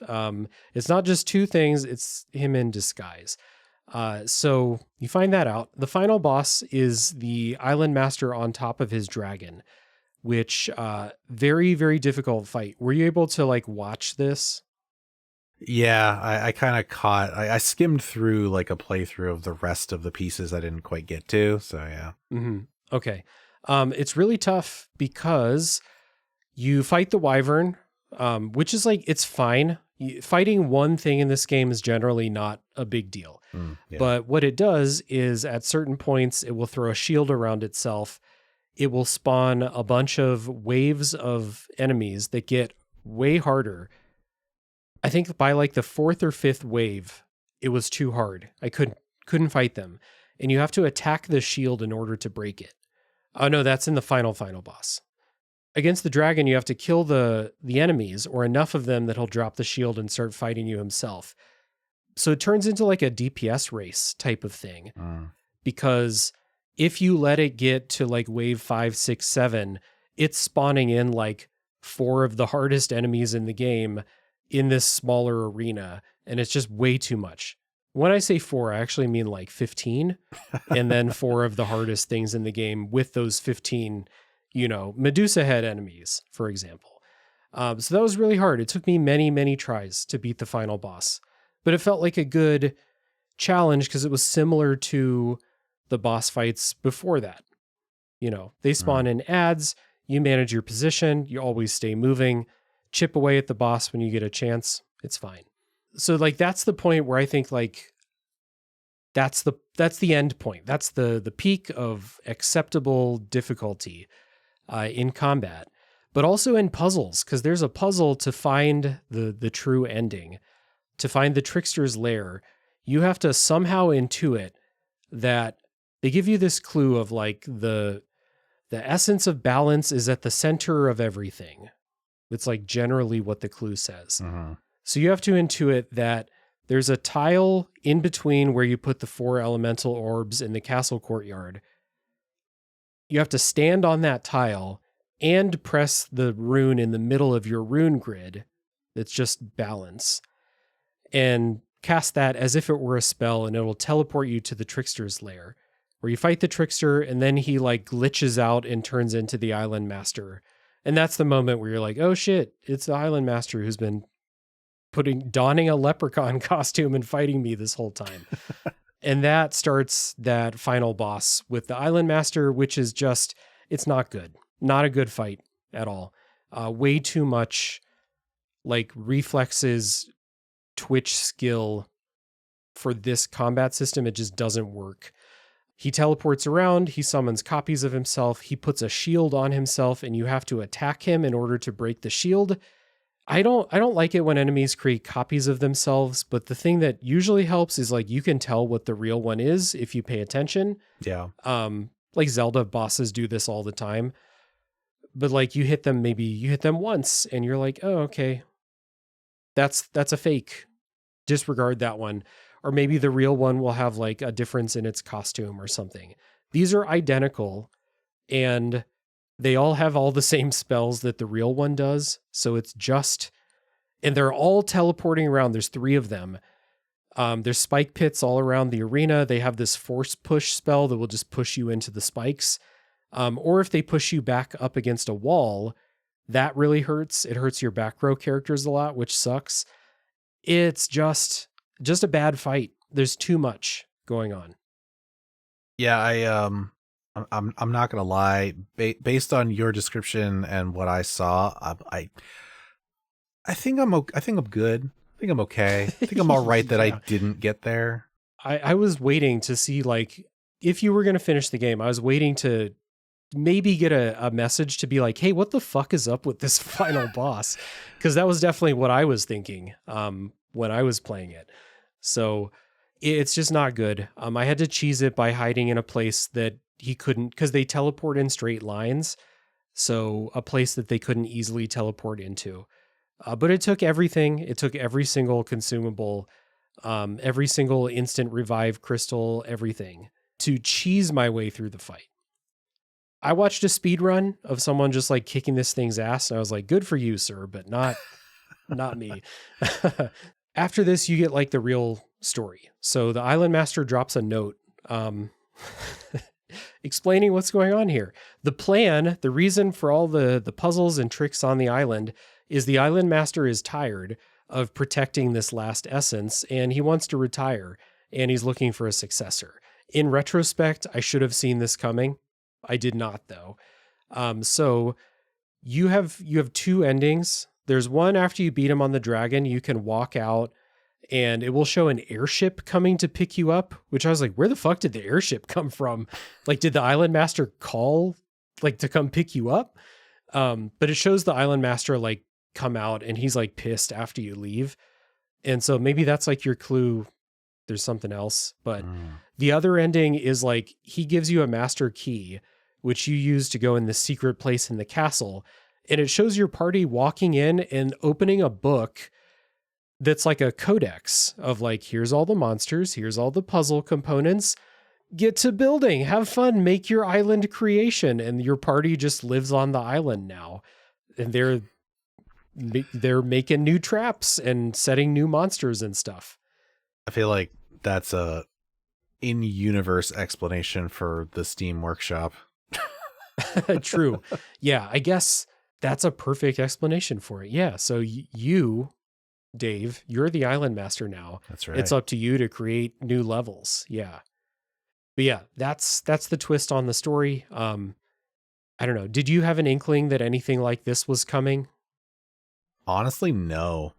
It's not just two things, it's him in disguise. So you find that out. The final boss is the island master on top of his dragon, which very, very difficult fight. Were you able to like watch this? Yeah, I kind of caught, I skimmed through like a playthrough of the rest of the pieces I didn't quite get to. So yeah. Mm-hmm. Okay. It's really tough because you fight the wyvern, which is like, it's fine. Fighting one thing in this game is generally not a big deal. Yeah. But what it does is at certain points, it will throw a shield around itself. It will spawn a bunch of waves of enemies that get way harder. I think by like the fourth or fifth wave, it was too hard. I couldn't fight them. And you have to attack the shield in order to break it. Oh no, that's in the final boss. Against the dragon, you have to kill the enemies or enough of them that he'll drop the shield and start fighting you himself. So it turns into like a DPS race type of thing. Because if you let it get to like wave 5, 6, 7, it's spawning in like 4 of the hardest enemies in the game in this smaller arena. And it's just way too much. When I say 4, I actually mean like 15. And then 4 of the hardest things in the game with those 15, Medusa head enemies, for example. So that was really hard. It took me many, many tries to beat the final boss. But it felt like a good challenge because it was similar to the boss fights before that. They spawn in ads, you manage your position, you always stay moving, chip away at the boss when you get a chance. It's fine. So like that's the point where I think like that's the end point. That's the peak of acceptable difficulty in combat, but also in puzzles, because there's a puzzle to find the true ending. To find the trickster's lair, you have to somehow intuit that they give you this clue of like the essence of balance is at the center of everything. It's like generally what the clue says. So you have to intuit that there's a tile in between where you put the 4 elemental orbs in the castle courtyard. You have to stand on that tile and press the rune in the middle of your rune grid. That's just balance. And cast that as if it were a spell, and it will teleport you to the trickster's lair, where you fight the trickster, and then he like glitches out and turns into the island master. And that's the moment where you're like, oh shit, it's the island master who's been donning a leprechaun costume and fighting me this whole time. And that starts that final boss with the island master, which is just, it's not good. Not a good fight at all. Way too much like reflexes, twitch skill for this combat system. It just doesn't work. He teleports around, he summons copies of himself, he puts a shield on himself, and you have to attack him in order to break the shield. I don't like it when enemies create copies of themselves, but the thing that usually helps is like you can tell what the real one is if you pay attention. Yeah. Like Zelda bosses do this all the time. But like you hit them once and you're like, "Oh, okay. That's a fake. Disregard that one." Or maybe the real one will have like a difference in its costume or something. These are identical, and they all have all the same spells that the real one does. So it's just, and they're all teleporting around. There's 3 of them. There's spike pits all around the arena. They have this force push spell that will just push you into the spikes. Or if they push you back up against a wall, that really hurts. It hurts your back row characters a lot, which sucks. It's just a bad fight. There's too much going on. Yeah, I'm not gonna lie. Based on your description and what I saw, I think I'm okay. I think I'm good. I think I'm okay. I think I'm all right that I didn't get there. I was waiting to see like if you were gonna finish the game. I was waiting to maybe get a message to be like, "Hey, what the fuck is up with this final boss?" Because that was definitely what I was thinking when I was playing it. So it's just not good. I had to cheese it by hiding in a place that he couldn't, because they teleport in straight lines. So a place that they couldn't easily teleport into. But it took everything. It took every single consumable, every single instant revive crystal, everything to cheese my way through the fight. I watched a speed run of someone just like kicking this thing's ass. And I was like, good for you, sir, but not Not me. After this, you get like the real story. So the island master drops a note explaining what's going on here. The plan, the reason for all the puzzles and tricks on the island is the island master is tired of protecting this last essence and he wants to retire and he's looking for a successor. In retrospect, I should have seen this coming. I did not though. So you have two endings. There's one after you beat him on the dragon, you can walk out and it will show an airship coming to pick you up, which I was like, where the fuck did the airship come from? Like, did the island master call like to come pick you up? But it shows the island master like come out and he's like pissed after you leave. And so maybe that's like your clue. There's something else, but the other ending is like, he gives you a master key, which you use to go in the secret place in the castle. And it shows your party walking in and opening a book that's like a codex of like, here's all the monsters, here's all the puzzle components, get to building, have fun, make your island creation. And your party just lives on the island now. And they're making new traps and setting new monsters and stuff. I feel like that's a in-universe explanation for the Steam Workshop. True. Yeah, I guess that's a perfect explanation for it. Yeah. So you, Dave, you're the island master now. That's right. It's up to you to create new levels. Yeah. But yeah, that's the twist on the story. I don't know. Did you have an inkling that anything like this was coming? Honestly, no.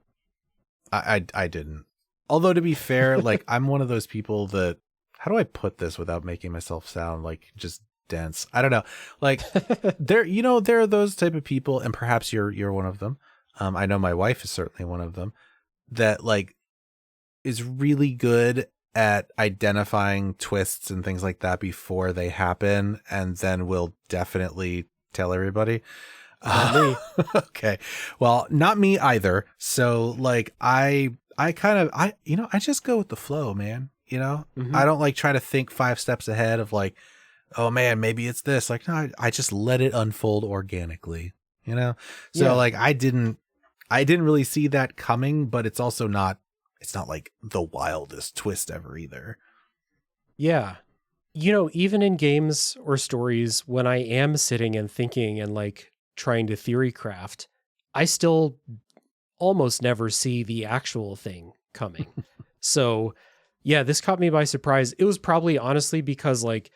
I didn't. Although to be fair, like I'm one of those people that, how do I put this without making myself sound like just dense? I don't know. Like there are those type of people, and perhaps you're one of them. I know my wife is certainly one of them that like is really good at identifying twists and things like that before they happen, and then will definitely tell everybody. Not me. Okay. Well, not me either. So like I just go with the flow, man. Mm-hmm. I don't like try to think 5 steps ahead of like, oh man, maybe it's this. Like, no, I just let it unfold organically, So Yeah. like I didn't really see that coming, but it's also not like the wildest twist ever either. Yeah. Even in games or stories, when I am sitting and thinking and like trying to theory craft, I still almost never see the actual thing coming. So yeah, this caught me by surprise. It was probably honestly because like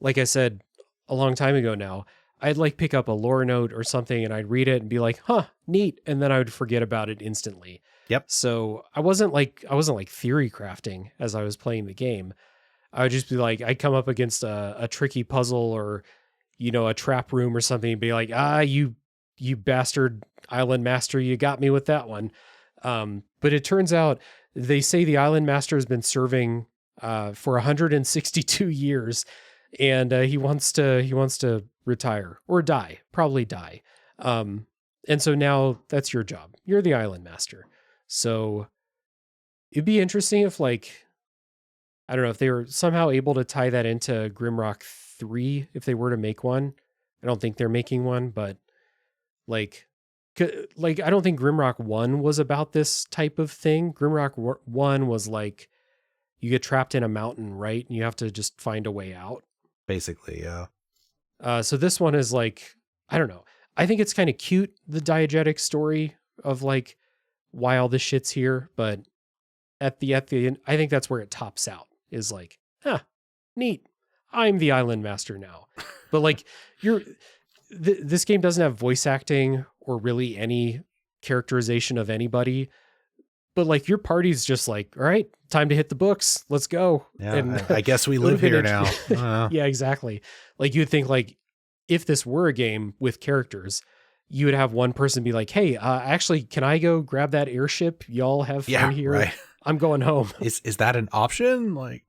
I said a long time ago now, I'd like pick up a lore note or something and I'd read it and be like, huh, neat. And then I would forget about it instantly. Yep. So I wasn't like theory crafting as I was playing the game. I would just be like, I'd come up against a tricky puzzle or, a trap room or something and be like, you bastard island master, you got me with that one. But it turns out they say the island master has been serving for 162 years and he wants to retire or die, probably die. And so now that's your job. You're the island master. So it'd be interesting if like, I don't know if they were somehow able to tie that into Grimrock 3, if they were to make one. I don't think they're making one, but like I don't think Grimrock 1 was about this type of thing. Grimrock 1 was like, you get trapped in a mountain, right? And you have to just find a way out. Basically, yeah. So this one is like, I don't know. I think it's kind of cute, the diegetic story of like why all this shit's here. But at the end, I think that's where it tops out is like, neat. I'm the island master now. But like this game doesn't have voice acting or really any characterization of anybody. But like your party's just like, all right, time to hit the books. Let's go. Yeah, and I guess we live here now. I don't know. Yeah, exactly. Like you'd think like if this were a game with characters, you would have one person be like, hey, actually, can I go grab that airship? Y'all have fun here. Right. I'm going home. Is that an option? Like,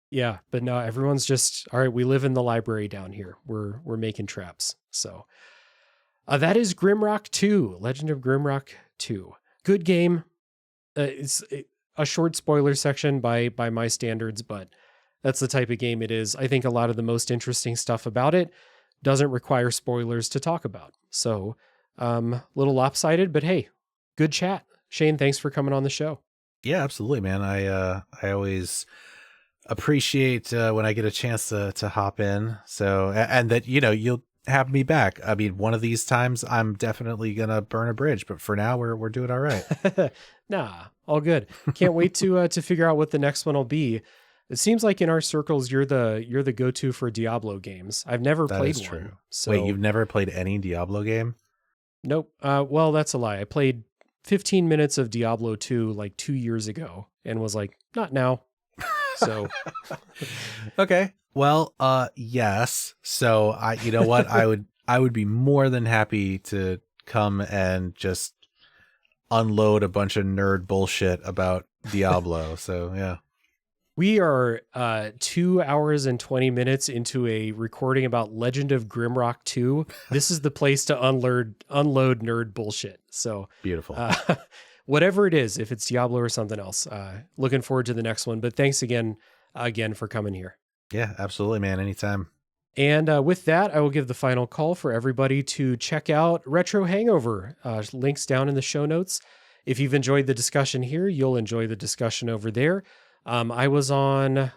yeah, but no, everyone's just, all right, we live in the library down here. We're making traps. So that is Grimrock 2, Legend of Grimrock 2. Good game. It's a short spoiler section by my standards, but that's the type of game it is. I think a lot of the most interesting stuff about it doesn't require spoilers to talk about. So little lopsided, but hey, good chat. Shane, thanks for coming on the show. Yeah, absolutely, man. I always appreciate when I get a chance to hop in. So, and that, you'll have me back. I mean, one of these times I'm definitely going to burn a bridge, but for now we're doing all right. Nah, all good. Can't wait to figure out what the next one will be. It seems like in our circles, you're the go-to for Diablo games. I've never played one. True. So... Wait, you've never played any Diablo game? Nope. Well, that's a lie. I played 15 minutes of Diablo 2 like 2 years ago and was like, not now. So, okay. Well, yes. So you know what? I would be more than happy to come and just unload a bunch of nerd bullshit about Diablo. So yeah. We are 2 hours and 20 minutes into a recording about Legend of Grimrock 2. This is the place to unload nerd bullshit. So beautiful. Whatever it is, if it's Diablo or something else, looking forward to the next one. But thanks again for coming here. Yeah, absolutely, man. Anytime. And with that, I will give the final call for everybody to check out Retro Hangover. Links down in the show notes. If you've enjoyed the discussion here, you'll enjoy the discussion over there. I was on,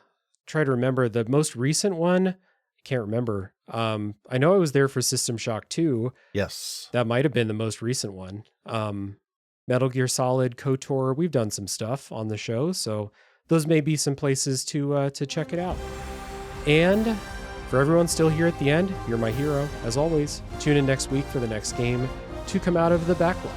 try to remember the most recent one. I can't remember. I know I was there for System Shock 2. Yes. That might have been the most recent one. Metal Gear Solid, KOTOR. We've done some stuff on the show, so those may be some places to check it out. And for everyone still here at the end, you're my hero. As always, tune in next week for the next game to come out of the backlog.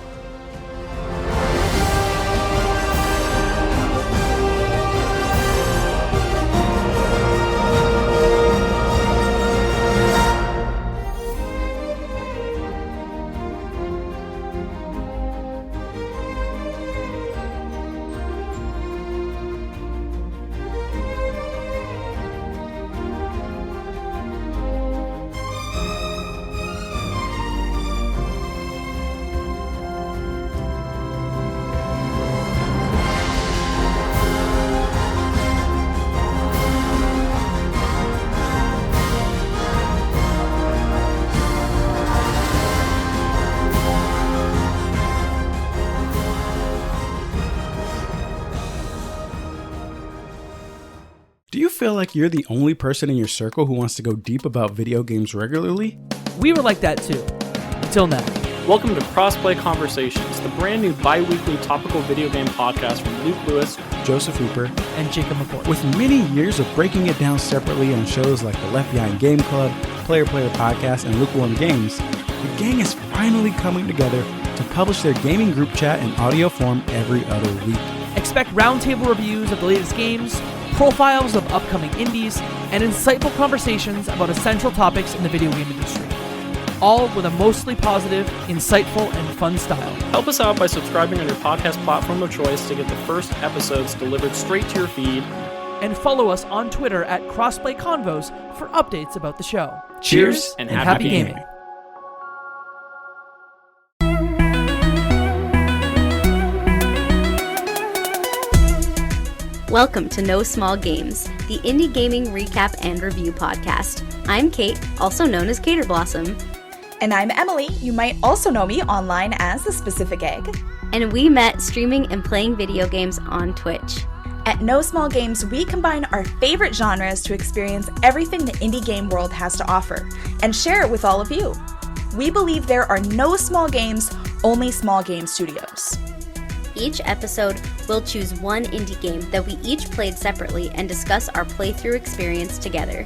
Feel like you're the only person in your circle who wants to go deep about video games regularly? We were like that too, until now. Welcome to Crossplay Conversations, the brand new bi-weekly topical video game podcast from Luke Lewis, Joseph Hooper, and Jacob McCoy. With many years of breaking it down separately on shows like the Left Behind Game Club, Player Podcast, and Lukewarm Games, the gang is finally coming together to publish their gaming group chat in audio form every other week. Expect roundtable reviews of the latest games, profiles of upcoming indies, and insightful conversations about essential topics in the video game industry. All with a mostly positive, insightful, and fun style. Help us out by subscribing on your podcast platform of choice to get the first episodes delivered straight to your feed. And follow us on Twitter at Crossplay Convos for updates about the show. Cheers and happy gaming. Welcome to No Small Games, the indie gaming recap and review podcast. I'm Kate, also known as Cater Blossom. And I'm Emily. You might also know me online as The Specific Egg. And we met streaming and playing video games on Twitch. At No Small Games, we combine our favorite genres to experience everything the indie game world has to offer and share it with all of you. We believe there are no small games, only small game studios. Each episode, we'll choose one indie game that we each played separately and discuss our playthrough experience together.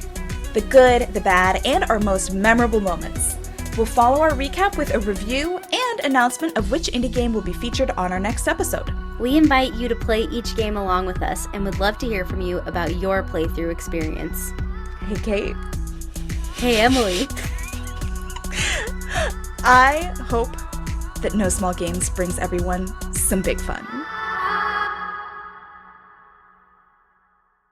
The good, the bad, and our most memorable moments. We'll follow our recap with a review and announcement of which indie game will be featured on our next episode. We invite you to play each game along with us and would love to hear from you about your playthrough experience. Hey, Kate. Hey, Emily. I hope that No Small Games brings everyone some big fun.